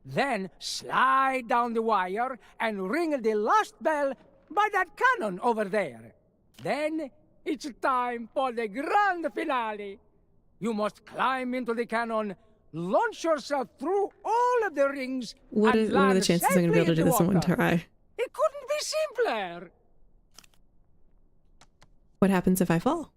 S4: Then slide down the wire and ring the last bell by that cannon over there. Then it's time for the grand finale. You must climb into the cannon, launch yourself through all of the rings,
S1: What
S4: and
S1: are the
S4: land
S1: chances I'm going to be able to do
S4: safely
S1: this in one
S4: water.
S1: try?
S4: It couldn't be simpler.
S1: What happens if I fall?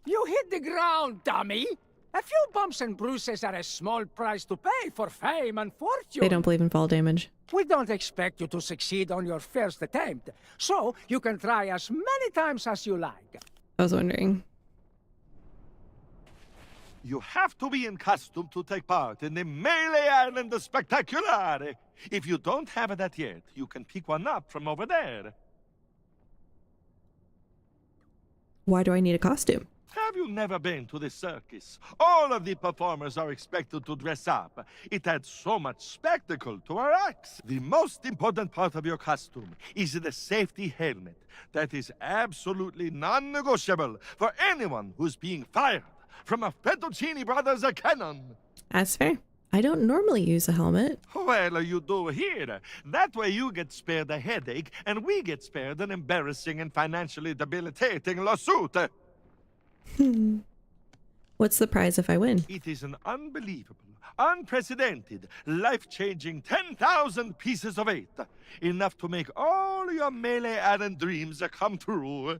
S4: You hit the ground, dummy. A few bumps and bruises are a small price to pay for fame and fortune.
S1: They don't believe in fall damage.
S4: We don't expect you to succeed on your first attempt, so you can try as many times as you like.
S1: I was wondering.
S9: You have to be in costume to take part in the Melee Island Spectacular. If you don't have that yet, you can pick one up from over there.
S1: Why do I need a costume?
S9: Have you never been to the circus? All of the performers are expected to dress up. It adds so much spectacle to our acts. The most important part of your costume is the safety helmet. That is absolutely non-negotiable for anyone who's being fired from a Fettuccini Brothers cannon.
S1: That's fair. I don't normally use a helmet.
S9: Well, you do here. That way you get spared a headache, and we get spared an embarrassing and financially debilitating lawsuit.
S1: What's the prize if I win?
S9: It is an unbelievable, unprecedented, life-changing 10,000 pieces of eight. Enough to make all your Melee Island dreams come true.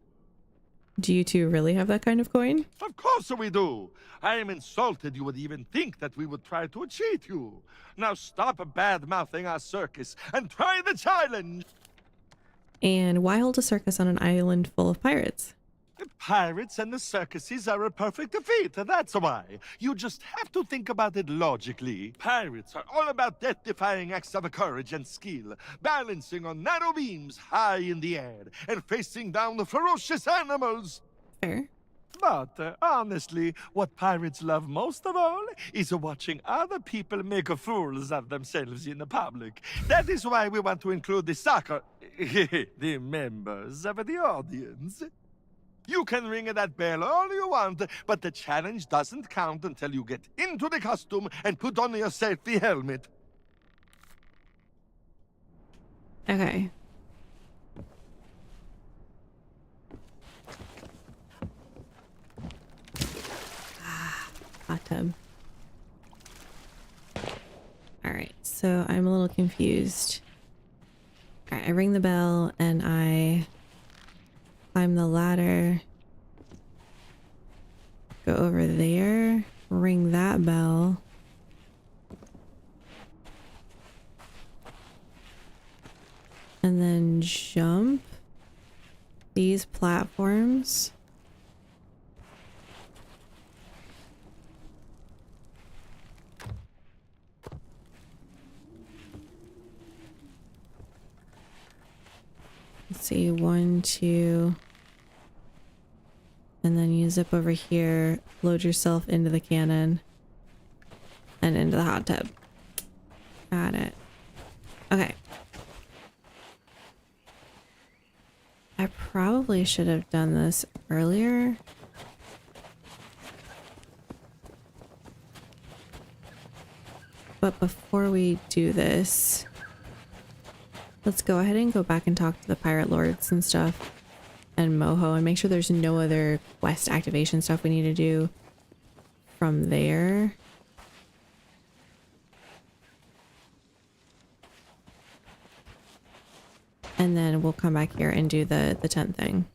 S1: Do you two really have that kind of coin?
S9: Of course we do. I am insulted you would even think that we would try to cheat you. Now stop bad-mouthing our circus and try the challenge.
S1: And why hold a circus on an island full of pirates?
S9: Pirates and the circuses are a perfect fit, that's why. You just have to think about it logically. Pirates are all about death-defying acts of courage and skill, balancing on narrow beams high in the air, and facing down the ferocious animals.
S1: Fair.
S9: But honestly, what pirates love most of all is watching other people make fools of themselves in the public. That is why we want to include the members of the audience. You can ring that bell all you want, but the challenge doesn't count until you get into the costume and put on your safety helmet.
S1: Okay. Hot tub. Alright, so I'm a little confused. Alright, I ring the bell and I climb the ladder, go over there, ring that bell, and then jump these platforms. Let's see, 1, 2, and then you zip over here, load yourself into the cannon, and into the hot tub. Got it. Okay. I probably should have done this earlier. But before we do this, let's go ahead and go back and talk to the pirate lords and stuff and Moho and make sure there's no other quest activation stuff we need to do from there. And then we'll come back here and do the tent thing.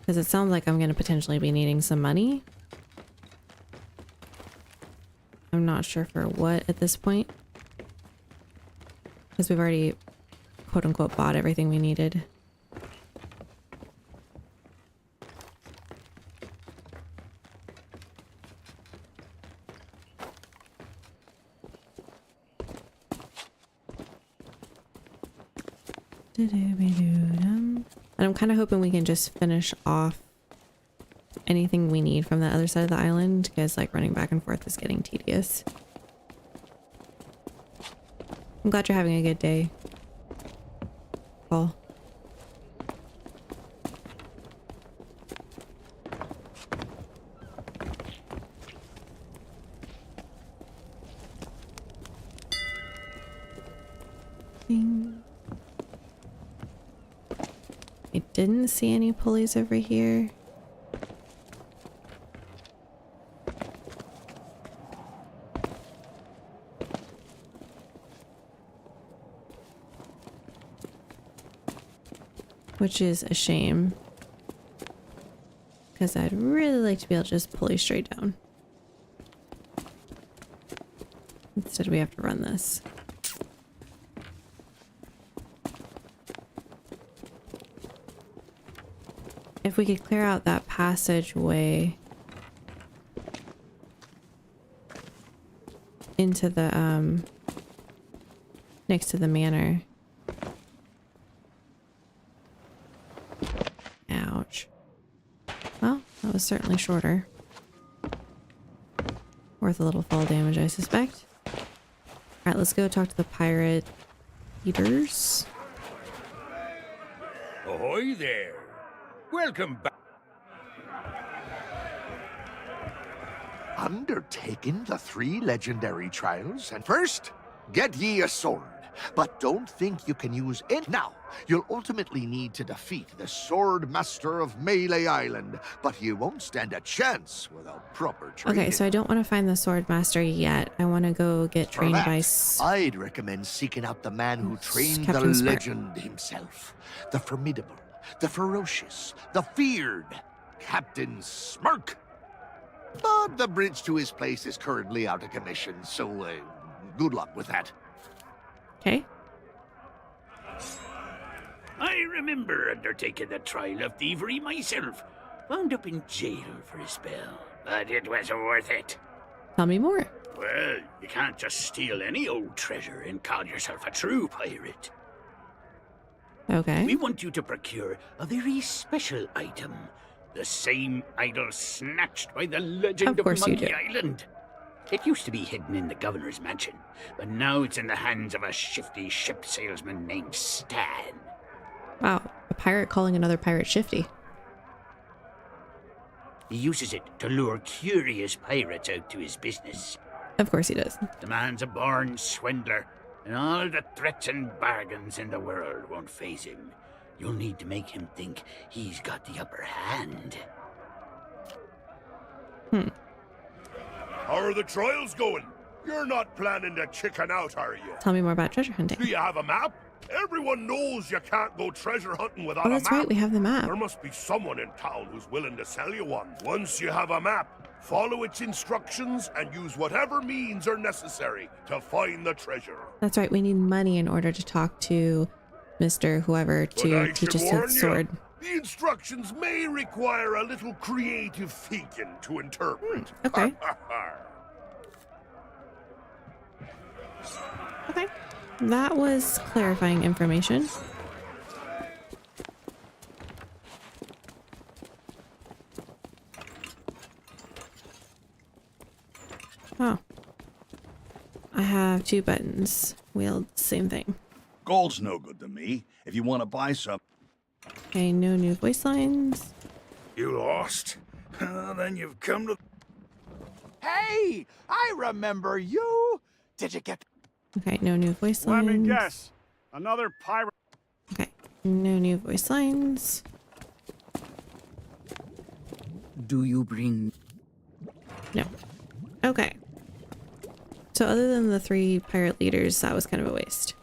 S1: Because it sounds like I'm going to potentially be needing some money. I'm not sure for what at this point. Because we've already, quote unquote, bought everything we needed. And I'm kind of hoping we can just finish off anything we need from the other side of the island, because like running back and forth is getting tedious. I'm glad you're having a good day, Paul. Ding. I didn't see any pulleys over here. Which is a shame, because I'd really like to be able to just pulley straight down. Instead we have to run this. If we could clear out that passageway into the next to the manor. Ouch. Well, that was certainly shorter. Worth a little fall damage, I suspect. Alright, let's go talk to the pirate leaders.
S7: Ahoy there. Welcome back.
S5: Undertaking the 3 legendary trials, and first, get ye a sword. But don't think you can use it now. You'll ultimately need to defeat the Sword Master of Melee Island, but you won't stand a chance without proper training.
S1: Okay, so I don't want to find the Sword Master yet. I want to go get trained by...
S5: I'd recommend seeking out the man who trained
S1: Captain
S5: the
S1: Smart.
S5: legend himself. The formidable, the ferocious, the feared Captain Smirk. But the bridge to his place is currently out of commission, so good luck with that.
S1: Okay.
S8: I remember undertaking the trial of thievery myself. Wound up in jail for a spell, but it was worth it.
S1: Tell me more.
S8: Well, you can't just steal any old treasure and call yourself a true pirate.
S1: Okay.
S8: We want you to procure a very special item. The same idol snatched by the legend of Monkey Island. It used to be hidden in the governor's mansion, but now it's in the hands of a shifty ship salesman named Stan.
S1: Wow, a pirate calling another pirate shifty.
S8: He uses it to lure curious pirates out to his business.
S1: Of course he does.
S8: The man's a born swindler, and all the threats and bargains in the world won't faze him. You'll need to make him think he's got the upper hand.
S9: How are the trials going? You're not planning to chicken out, are you?
S1: Tell me more about treasure hunting.
S9: Do you have a map? Everyone knows you can't go treasure hunting without a map.
S1: Oh, that's right, we have the map.
S9: There must be someone in town who's willing to sell you one. Once you have a map, follow its instructions and use whatever means are necessary to find the treasure.
S1: That's right, we need money in order to talk to Mr. Whoever to teach us the sword.
S9: The instructions may require a little creative thinking to interpret.
S1: Okay. Okay. That was clarifying information. Oh. I have 2 buttons. Wield, same thing.
S15: Gold's no good to me. If you want to buy some...
S1: Okay, no new voice lines.
S14: You lost? Then you've come to...
S13: Hey! I remember you! Did you get...
S1: Okay, no new voice
S12: Let
S1: lines.
S12: me guess. Another pirate.
S1: Okay, no new voice lines.
S6: Do you bring...
S1: No. Okay. So other than the 3 pirate leaders, that was kind of a waste.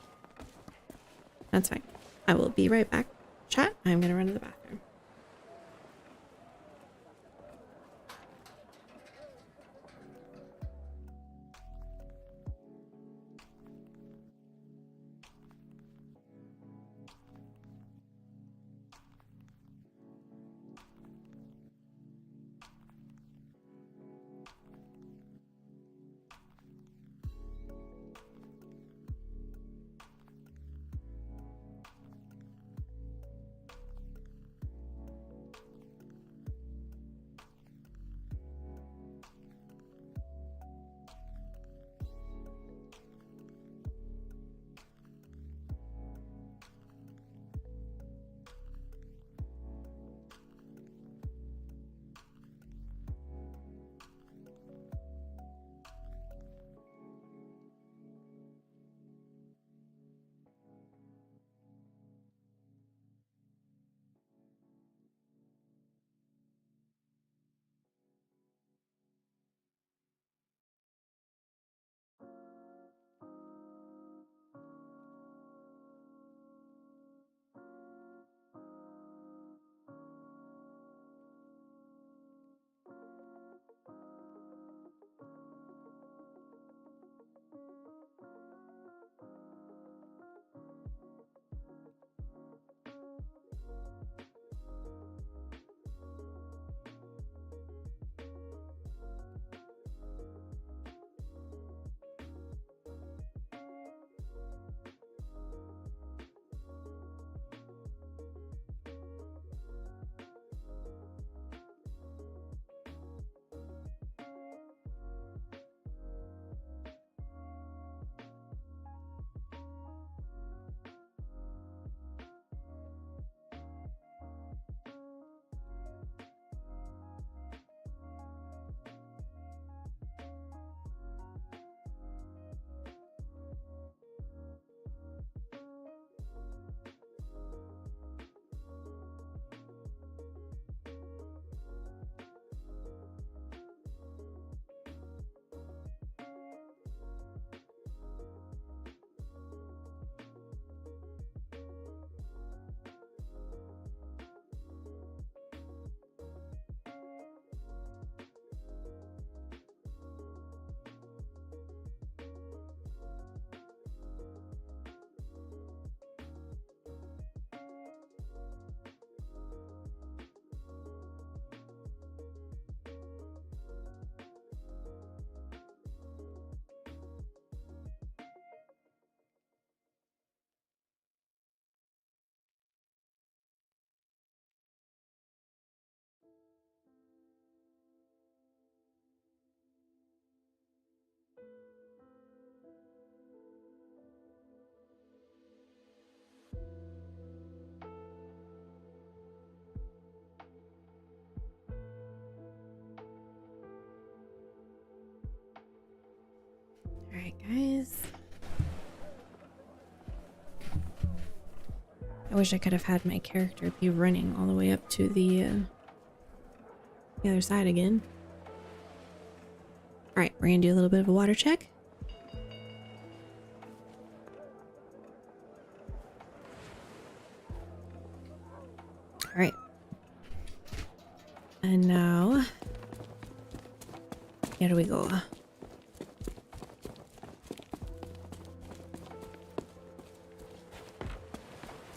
S1: That's fine. I will be right back. Chat, I'm gonna run to the bathroom. I wish I could have had my character be running all the way up to the other side again. All right, we're gonna do a little bit of a water check. All right. And now, here we go.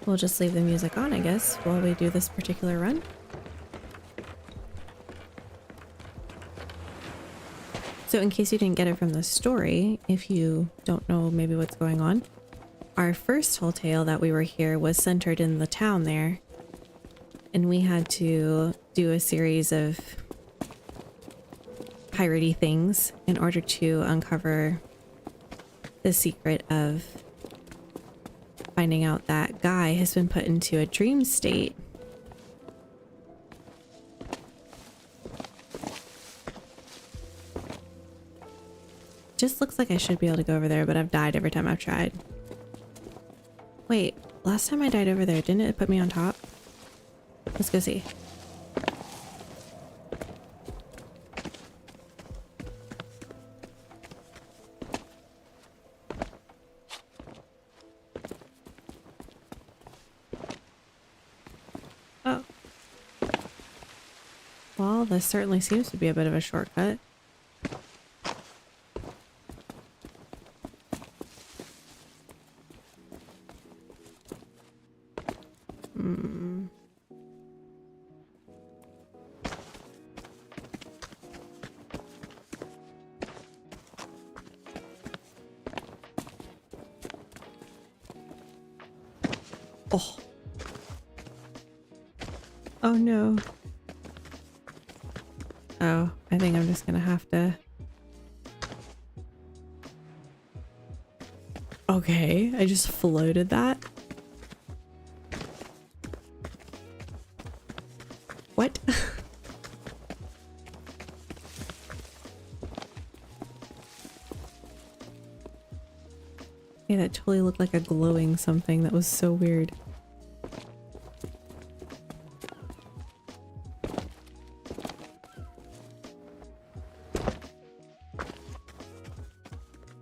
S1: We'll just leave the music on, I guess, while we do this particular run. So in case you didn't get it from the story, if you don't know maybe what's going on, our first whole tale that we were here was centered in the town there. And we had to do a series of piratey things in order to uncover the secret of finding out that Guy has been put into a dream state. Just looks like I should be able to go over there, but I've died every time I've tried. Wait, last time I died over there, didn't it put me on top? Let's go see. Oh. Well, this certainly seems to be a bit of a shortcut. Oh. Oh no. Oh, I think I'm just gonna have to... Okay, I just floated that. What? Yeah, that totally looked like a glowing something. That was so weird.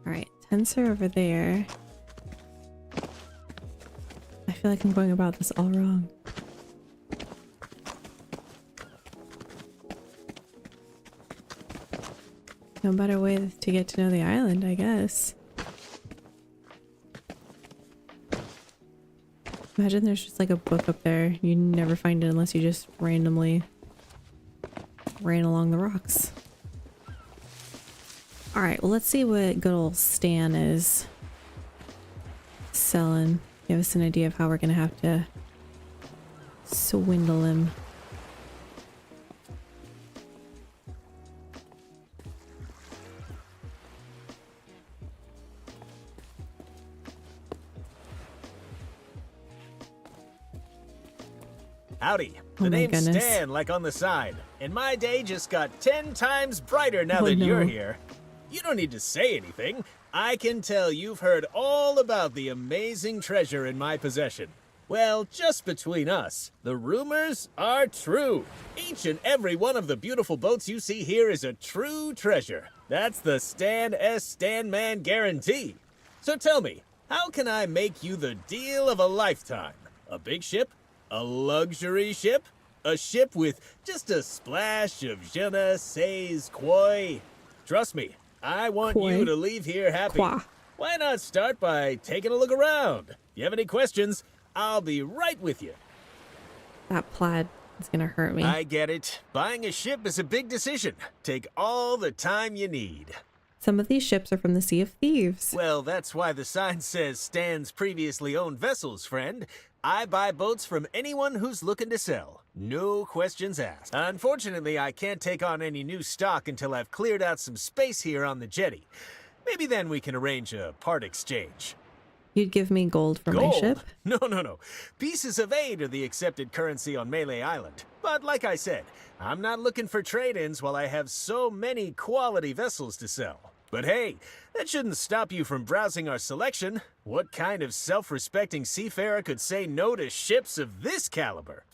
S1: Alright, tents are over there. I feel like I'm going about this all wrong. No better way to get to know the island, I guess. Imagine there's just like a book up there. You never find it unless you just randomly ran along the rocks. Alright, well let's see what good old Stan is selling. Give us an idea of how we're gonna have to swindle him.
S18: Howdy. The name's Stan, like on the side. And my day just got 10 times brighter now that you're here. You don't need to say anything. I can tell you've heard all about the amazing treasure in my possession. Well, just between us, the rumors are true. Each and every one of the beautiful boats you see here is a true treasure. That's the Stan S. Stanman guarantee. So tell me, how can I make you the deal of a lifetime? A big ship? A luxury ship? A ship with just a splash of je ne sais quoi? Trust me, I want you to leave here happy. Why not start by taking a look around? If you have any questions, I'll be right with you.
S1: That plaid is gonna hurt me.
S18: I get it. Buying a ship is a big decision. Take all the time you need.
S1: Some of these ships are from the Sea of Thieves.
S18: Well, that's why the sign says Stan's previously owned vessels, friend. I buy boats from anyone who's looking to sell. No questions asked. Unfortunately, I can't take on any new stock until I've cleared out some space here on the jetty. Maybe then we can arrange a part exchange.
S1: You'd give me gold for my ship?
S18: No. Pieces of 8 are the accepted currency on Melee Island. But like I said, I'm not looking for trade-ins while I have so many quality vessels to sell. But hey, that shouldn't stop you from browsing our selection. What kind of self-respecting seafarer could say no to ships of this caliber?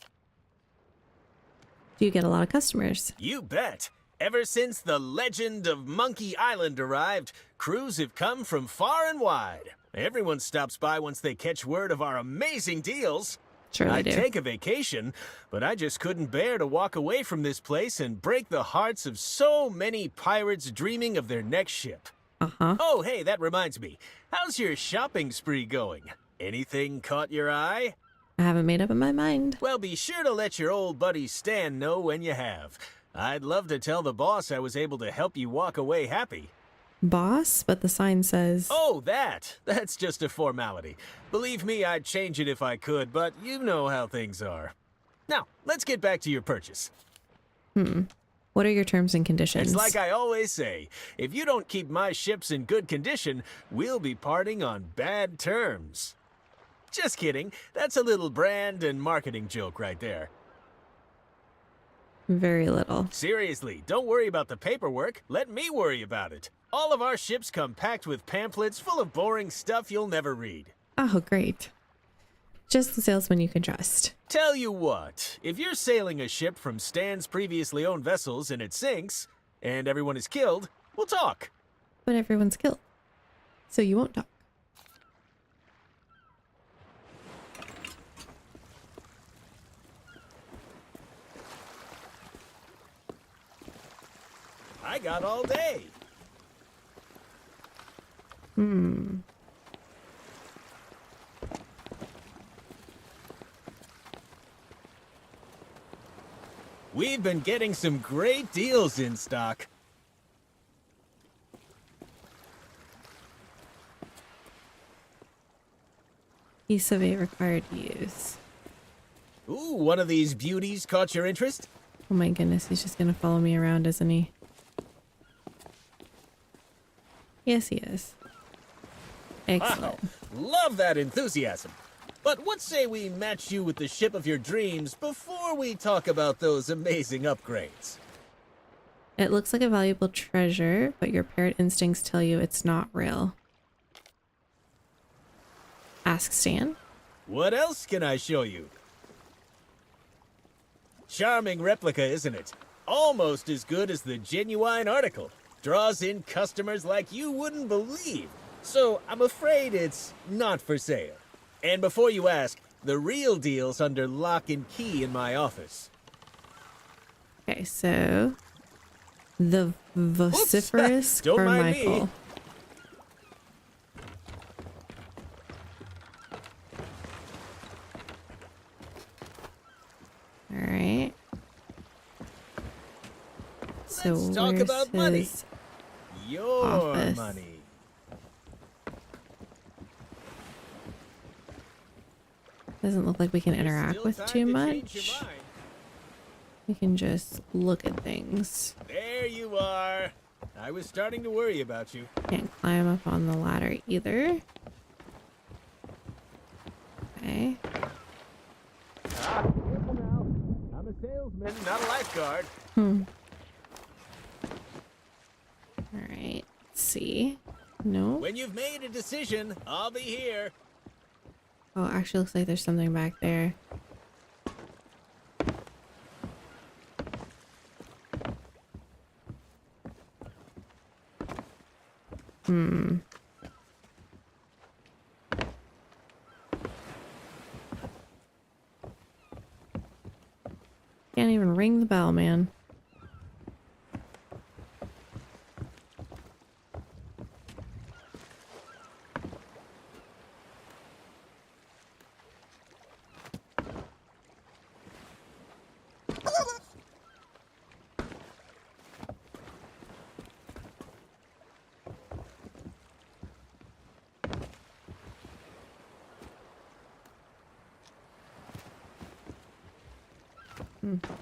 S1: Do you get a lot of customers?
S18: You bet. Ever since the legend of Monkey Island arrived, crews have come from far and wide. Everyone stops by once they catch word of our amazing deals.
S1: Sure
S18: I'd
S1: they do.
S18: take a vacation, but I just couldn't bear to walk away from this place and break the hearts of so many pirates dreaming of their next ship.
S1: Uh-huh.
S18: Oh, hey, that reminds me. How's your shopping spree going? Anything caught your eye?
S1: I haven't made up in my mind.
S18: Well, be sure to let your old buddy Stan know when you have. I'd love to tell the boss I was able to help you walk away happy.
S1: Boss? But the sign says...
S18: Oh, that! That's just a formality. Believe me, I'd change it if I could, but you know how things are. Now, let's get back to your purchase.
S1: What are your terms and conditions?
S18: It's like I always say, if you don't keep my ships in good condition, we'll be parting on bad terms. Just kidding. That's a little brand and marketing joke right there.
S1: Very little.
S18: Seriously, don't worry about the paperwork. Let me worry about it. All of our ships come packed with pamphlets full of boring stuff you'll never read.
S1: Oh, great. Just the salesman you can trust.
S18: Tell you what, if you're sailing a ship from Stan's previously owned vessels and it sinks, and everyone is killed, we'll talk.
S1: But everyone's killed. So you won't talk.
S18: I got all day. We've been getting some great deals in stock.
S1: Piece of a required use.
S18: Ooh, one of these beauties caught your interest?
S1: Oh my goodness, he's just gonna follow me around, isn't he? Yes, he is. Excellent.
S18: Wow, love that enthusiasm. But what say we match you with the ship of your dreams before we talk about those amazing upgrades?
S1: It looks like a valuable treasure, but your parrot instincts tell you it's not real. Ask Stan.
S18: What else can I show you? Charming replica, isn't it? Almost as good as the genuine article. Draws in customers like you wouldn't believe. So I'm afraid it's not for sale. And before you ask, the real deal's under lock and key in my office.
S1: Okay, so the vociferous
S18: Don't mind
S1: Carmichael.
S18: me.
S1: All right. So
S18: Let's talk
S1: where's
S18: about money.
S1: his
S18: Your
S1: office?
S18: money.
S1: Doesn't look like we can interact
S18: Still
S1: with
S18: time
S1: too
S18: to
S1: much.
S18: change your mind.
S1: We can just look at things.
S18: There you are. I was starting to worry about you.
S1: Can't climb up on the ladder either. Okay.
S18: Careful now. I'm a salesman, not a lifeguard.
S1: All right. Let's see. No.
S18: When you've made a decision, I'll be here.
S1: Oh, actually looks like there's something back there. Can't even ring the bell, man.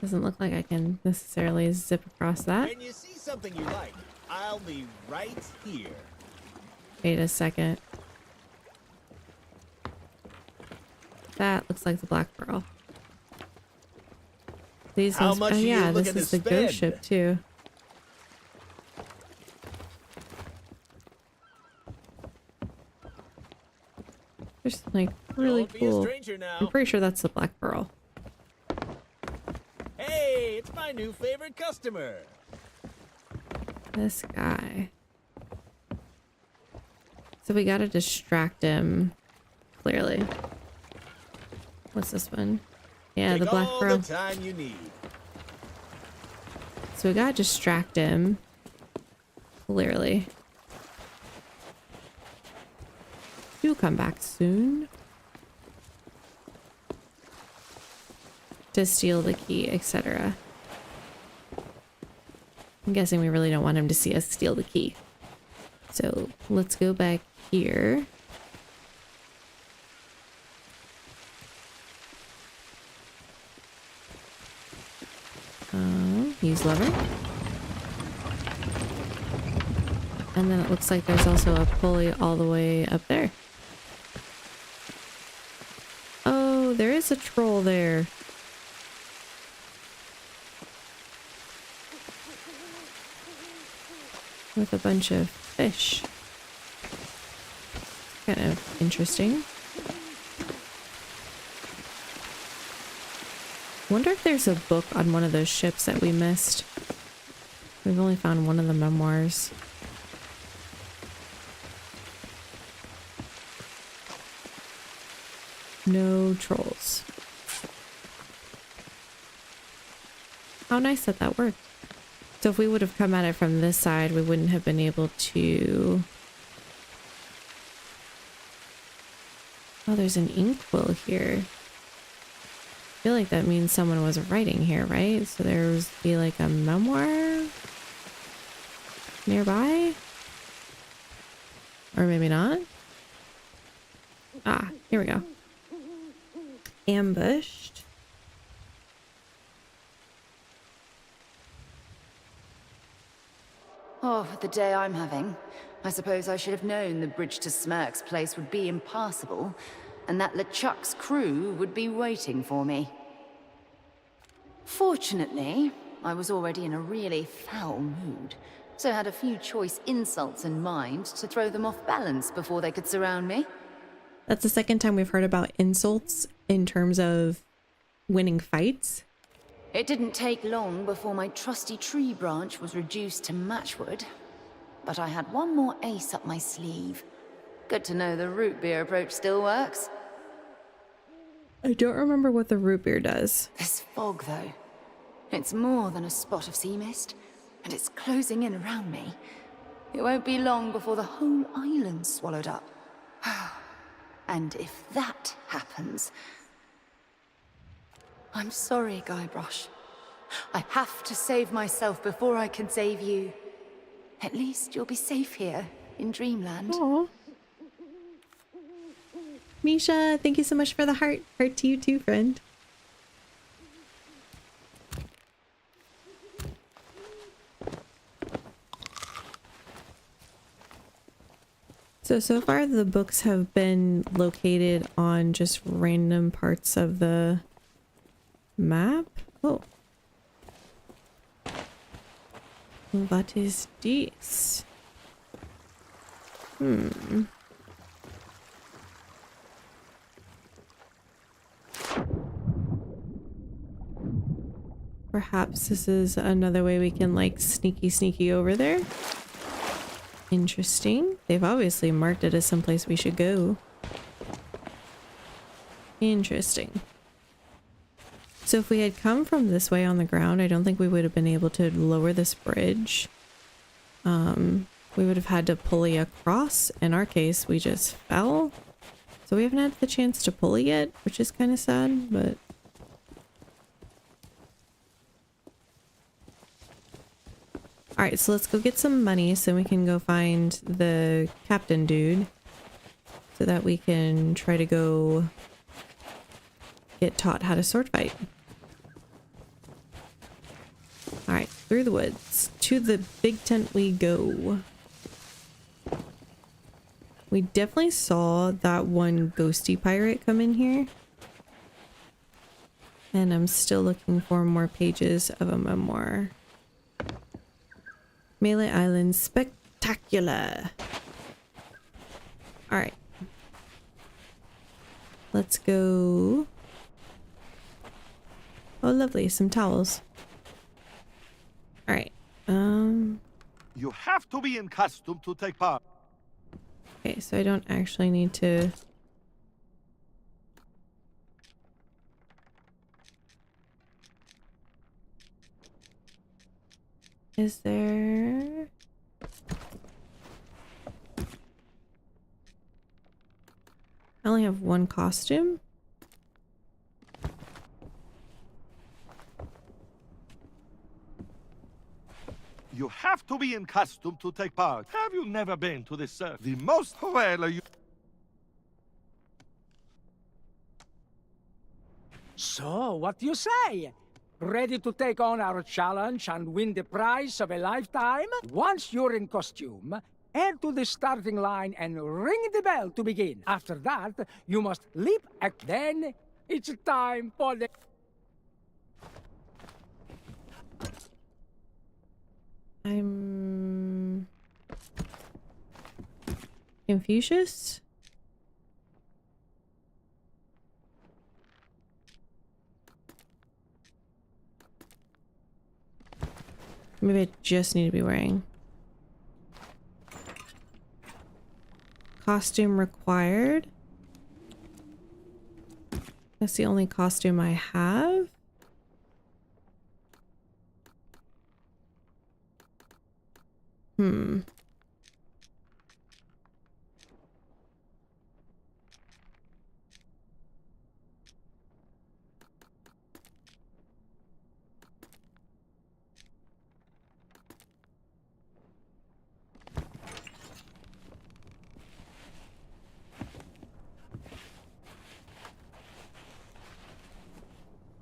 S1: Doesn't look like I can necessarily zip across that.
S18: When you see something you like, I'll be right here.
S1: Wait a second. That looks like the Black Pearl. These
S18: How
S1: ones,
S18: much
S1: oh
S18: are you
S1: yeah, this
S18: looking
S1: is
S18: to
S1: the ghost
S18: spend?
S1: ship too. There's like really cool. I'm pretty sure that's the black pearl.
S18: Hey, it's my new favorite customer.
S1: This guy. So we gotta distract him. Clearly. What's this one? Yeah,
S18: Take
S1: the black
S18: all
S1: pearl.
S18: the time you need.
S1: So we gotta distract him. Clearly. Do come back soon. To steal the key, etc. I'm guessing we really don't want him to see us steal the key. So let's go back here. Use lever. And then it looks like there's also a pulley all the way up there. Oh, there is a troll there. With a bunch of fish. Kind of interesting. Wonder if there's a book on one of those ships that we missed. We've only found one of the memoirs. No trolls. How nice that that worked. So if we would have come at it from this side, we wouldn't have been able to... Oh, there's an inkwell here. I feel like that means someone was writing here, right? So there was be like a memoir nearby? Or maybe not? Ah, here we go. Ambushed.
S17: Oh, the day I'm having. I suppose I should have known the bridge to Smirk's place would be impassable, and that LeChuck's crew would be waiting for me. Fortunately, I was already in a really foul mood, so had a few choice insults in mind to throw them off balance before they could surround me.
S1: That's the second time we've heard about insults in terms of winning fights.
S17: It didn't take long before my trusty tree branch was reduced to matchwood. But I had one more ace up my sleeve. Good to know the root beer approach still works.
S1: I don't remember what the root beer does.
S17: This fog, though. It's more than a spot of sea mist, and it's closing in around me. It won't be long before the whole island's swallowed up. And if that happens... I'm sorry, Guybrush. I have to save myself before I can save you. At least you'll be safe here in Dreamland.
S1: Aww. Misha, thank you so much for the heart. Heart to you too, friend. So far the books have been located on just random parts of the map. Oh. What is this? Perhaps this is another way we can like sneaky over there. Interesting. They've obviously marked it as someplace we should go. Interesting. So if we had come from this way on the ground, I don't think we would have been able to lower this bridge. We would have had to pulley across. In our case, we just fell. So we haven't had the chance to pulley yet, which is kind of sad, but... Alright, so let's go get some money so we can go find the captain dude. So that we can try to go get taught how to sword fight. Alright, through the woods. To the big tent we go. We definitely saw that one ghosty pirate come in here. And I'm still looking for more pages of a memoir. Melee Island Spectacular. Alright. let's go. Oh, lovely, some towels. All right.
S9: You have to be in costume to take part.
S1: Okay, so I don't actually need to. Is there? I only have one costume.
S9: You have to be in costume to take part. Have you never been to this the most well you...
S4: So, what do you say? Ready to take on our challenge and win the prize of a lifetime? Once you're in costume, head to the starting line and ring the bell to begin. After that, you must leap and then it's time for the...
S1: I'm Confucius? Maybe I just need to be wearing costume required. That's the only costume I have.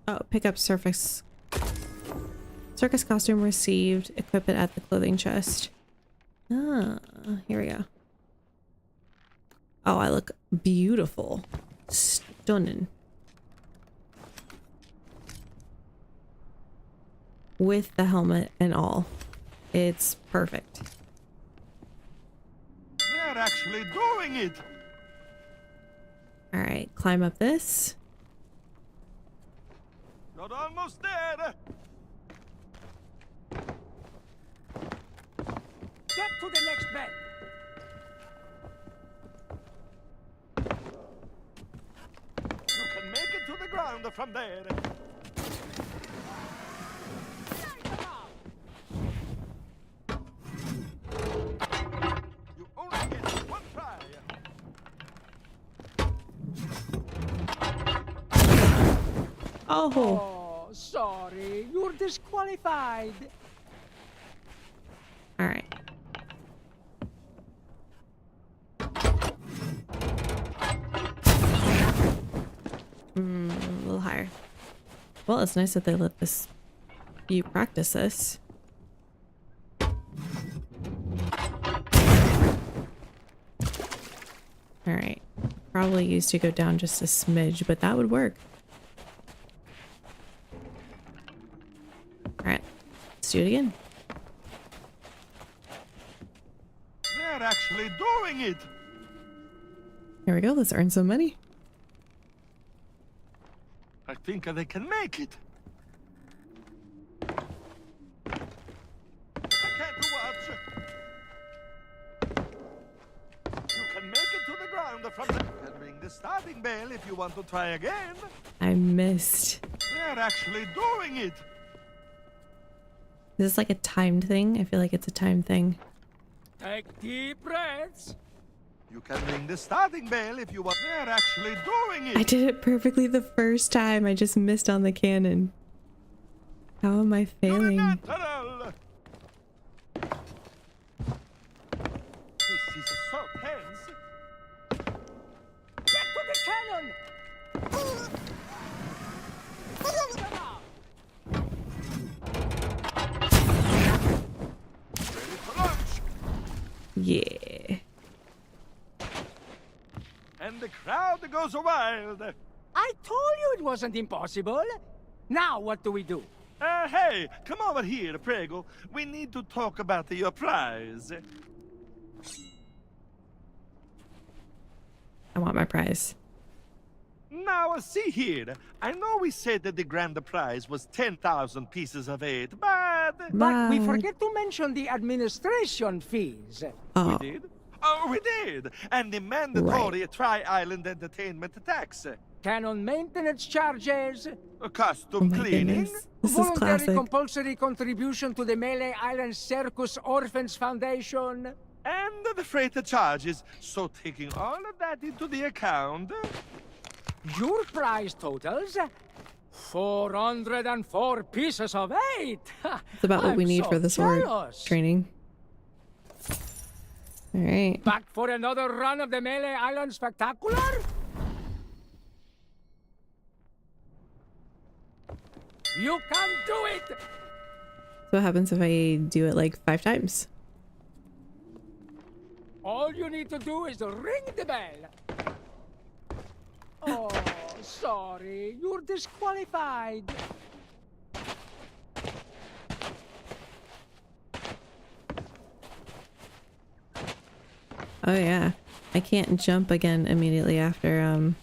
S1: Oh, pick up circus costume received. Equip it at the clothing chest. Ah, here we go. Oh, I look beautiful. Stunning. With the helmet and all. It's perfect.
S9: They're actually doing it.
S1: All right, climb up this.
S9: You're almost there.
S4: Get to the next bed.
S9: You can make it to the ground from there. You only get one try.
S4: Oh, sorry. You're disqualified.
S1: All right. A little higher. Well, it's nice that they let you practice this. All right. Probably used to go down just a smidge, but that would work. All right. Let's do it again.
S9: They're actually doing it.
S1: Here we go. Let's earn some money.
S9: I think they can make it. I can't watch. You can make it to the ground from the... You can ring the starting bell if you want to try again.
S1: I missed.
S9: They're actually doing it.
S1: Is this like a timed thing? I feel like it's a timed thing.
S4: Take deep breaths.
S9: You can ring the starting bell if you want. They're actually doing it.
S1: I did it perfectly the first time. I just missed on the cannon. How am I failing?
S9: Natural. This is so tense.
S4: Get to the cannon.
S9: Ready for launch.
S1: Yeah.
S9: And the crowd goes wild.
S4: I told you it wasn't impossible. Now what do we do?
S9: Hey, come over here, Prego. We need to talk about your prize.
S1: I want my prize.
S9: Now, see here. I know we said that the grand prize was 10,000 pieces of 8, but...
S4: But we forget to mention the administration fees.
S9: We did? Oh, we did! And the mandatory Tri-Island entertainment tax.
S4: Canon maintenance charges.
S9: Costume cleaning.
S4: Voluntary compulsory contribution to the Melee Island Circus Orphans Foundation.
S9: And the freight charges. So taking all of that into the account...
S4: Your prize totals 404 pieces of 8.
S1: It's about what we need for the sword training. All right.
S4: Back for another run of the Melee Island Spectacular? You can do it!
S1: So what happens if I do it like 5 times?
S4: All you need to do is ring the bell. Oh, sorry. You're disqualified.
S1: Oh yeah. I can't jump again immediately after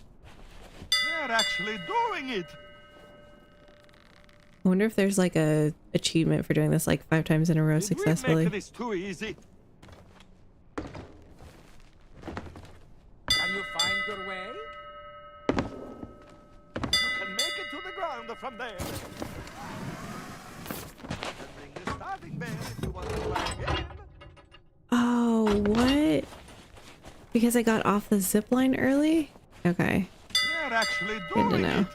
S9: They're actually doing it!
S1: I wonder if there's like a achievement for doing this like 5 times in a row successfully.
S9: We make this too easy.
S4: Can you find your way?
S9: You can make it to the ground from there. Bring the starting bell if you want to try again.
S1: Oh, what? Because I got off the zip line early? Okay.
S9: They're actually
S1: Good to
S9: doing
S1: know.
S9: it.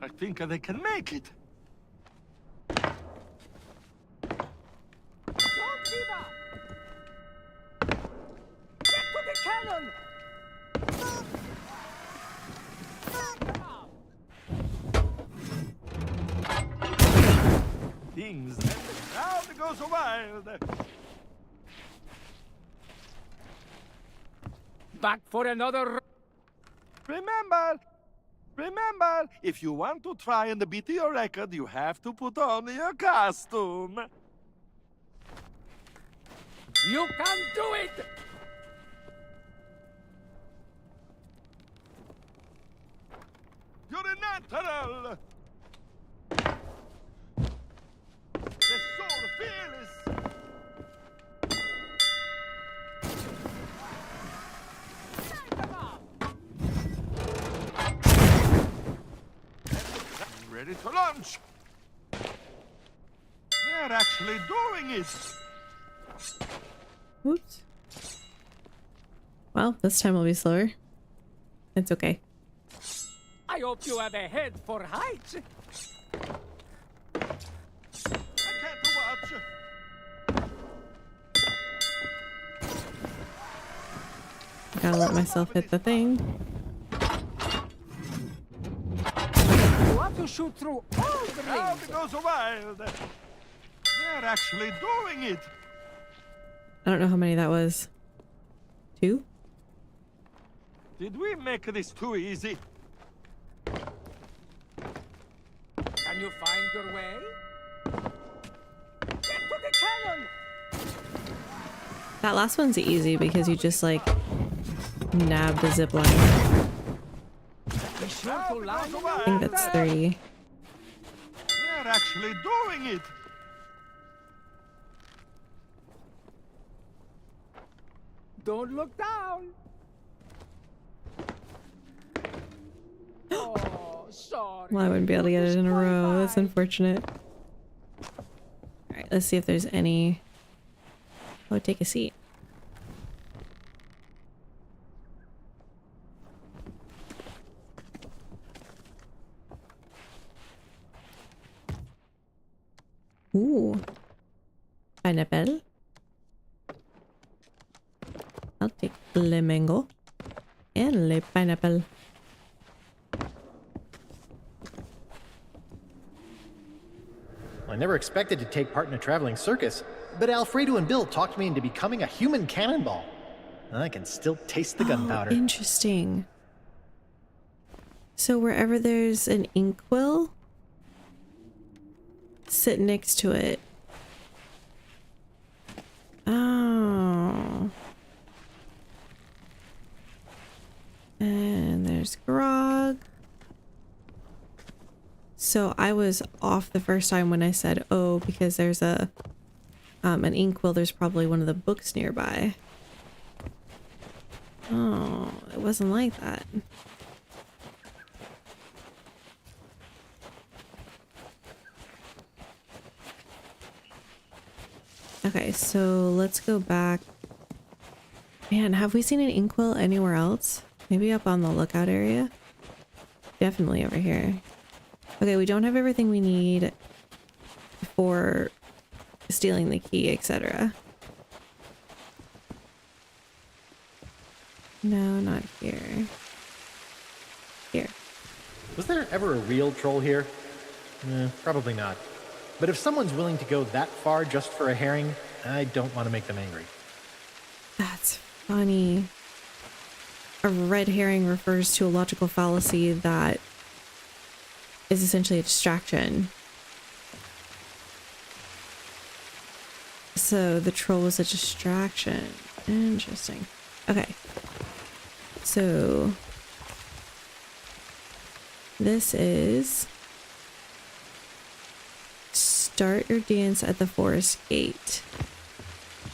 S9: I think they can make it.
S4: Don't give up! Get to the cannon!
S9: Things and the crowd goes wild.
S4: Back for another...
S9: Remember, if you want to try and beat your record, you have to put on your costume.
S4: You can do it!
S9: You're a natural! The soul fearless! Ready to launch! They're actually doing it!
S1: Oops. Well, this time will be slower. It's okay.
S4: I hope you have a head for heights.
S9: I can't watch.
S1: Gotta let myself hit the thing.
S4: You have to shoot through all the
S9: Crowd
S4: rings.
S9: goes wild! They're actually doing it!
S1: I don't know how many that was. 2?
S9: Did we make this too easy?
S4: Can you find your way? Get to the cannon!
S1: That last one's easy because you just like nab the zip line.
S4: Be sure to line them
S1: I
S4: up.
S1: think that's 3.
S9: They're actually doing it!
S4: Don't look down. Oh, sorry.
S1: Well, I wouldn't be able to get it in a row. That's unfortunate. Alright, let's see if there's any... Oh, take a seat. Ooh. Pineapple. I'll take le mango and le pineapple.
S19: I never expected to take part in a traveling circus, but Alfredo and Bill talked me into becoming a human cannonball. I can still taste the gunpowder.
S1: Interesting. So wherever there's an inkwell, sit next to it. Oh. There's grog. So I was off the first time when I said, oh, because there's an inkwell, there's probably one of the books nearby. Oh, it wasn't like that. Okay, so let's go back. Man, have we seen an inkwell anywhere else? Maybe up on the lookout area? Definitely over here. Okay, we don't have everything we need for stealing the key, etc. No, not here. Here.
S19: Was there ever a real troll here? Probably not. But if someone's willing to go that far just for a herring, I don't want to make them angry.
S1: That's funny. A red herring refers to a logical fallacy that is essentially a distraction. So the troll was a distraction. Interesting. Okay. So this is start your dance at the forest gate.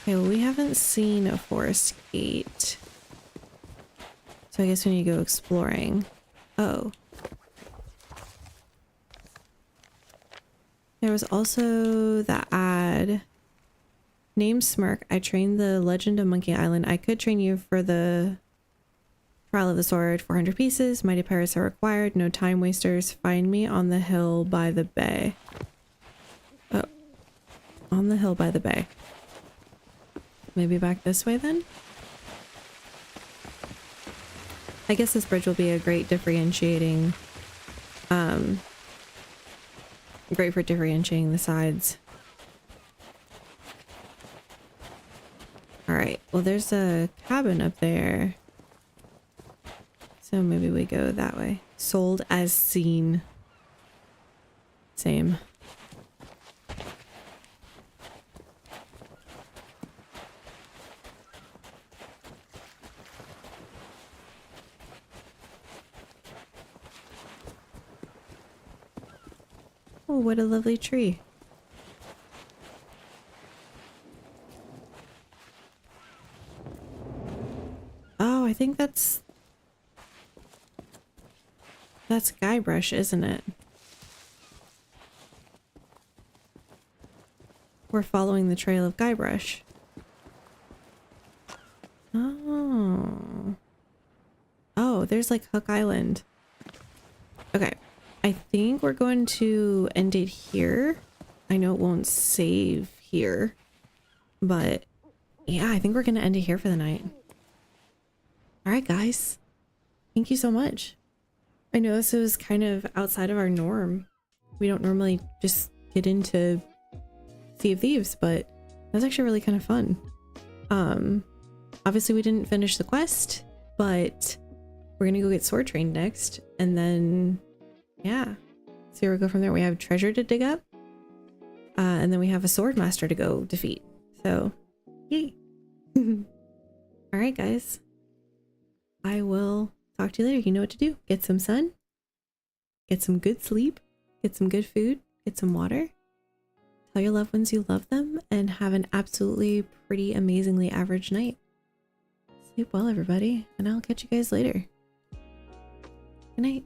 S1: Okay, well, we haven't seen a forest gate. So I guess we need to go exploring. Oh. There was also the ad. Name Smirk. I trained the Legend of Monkey Island. I could train you for the Trial of the Sword. 400 pieces. Mighty pirates are required. No time wasters. Find me on the hill by the bay. Oh. On the hill by the bay. Maybe back this way then? I guess this bridge will be a great differentiating, great for differentiating the sides. Alright, well there's a cabin up there. So maybe we go that way. Sold as seen. Same. Oh, what a lovely tree. Oh, I think that's Guybrush, isn't it? We're following the trail of Guybrush. Oh. Oh, there's like Hook Island. Okay. I think we're going to end it here. I know it won't save here, but yeah, I think we're going to end it here for the night. All right, guys. Thank you so much. I know this was kind of outside of our norm. We don't normally just get into Sea of Thieves, but that was actually really kind of fun. Obviously we didn't finish the quest, but we're going to go get sword trained next, and then yeah, see where we go from there. We have treasure to dig up, and then we have a sword master to go defeat. So, yay. All right, guys. I will talk to you later. You know what to do. Get some sun, get some good sleep, get some good food, get some water. Tell your loved ones you love them, and have an absolutely pretty amazingly average night. Sleep well, everybody, and I'll catch you guys later. Good night.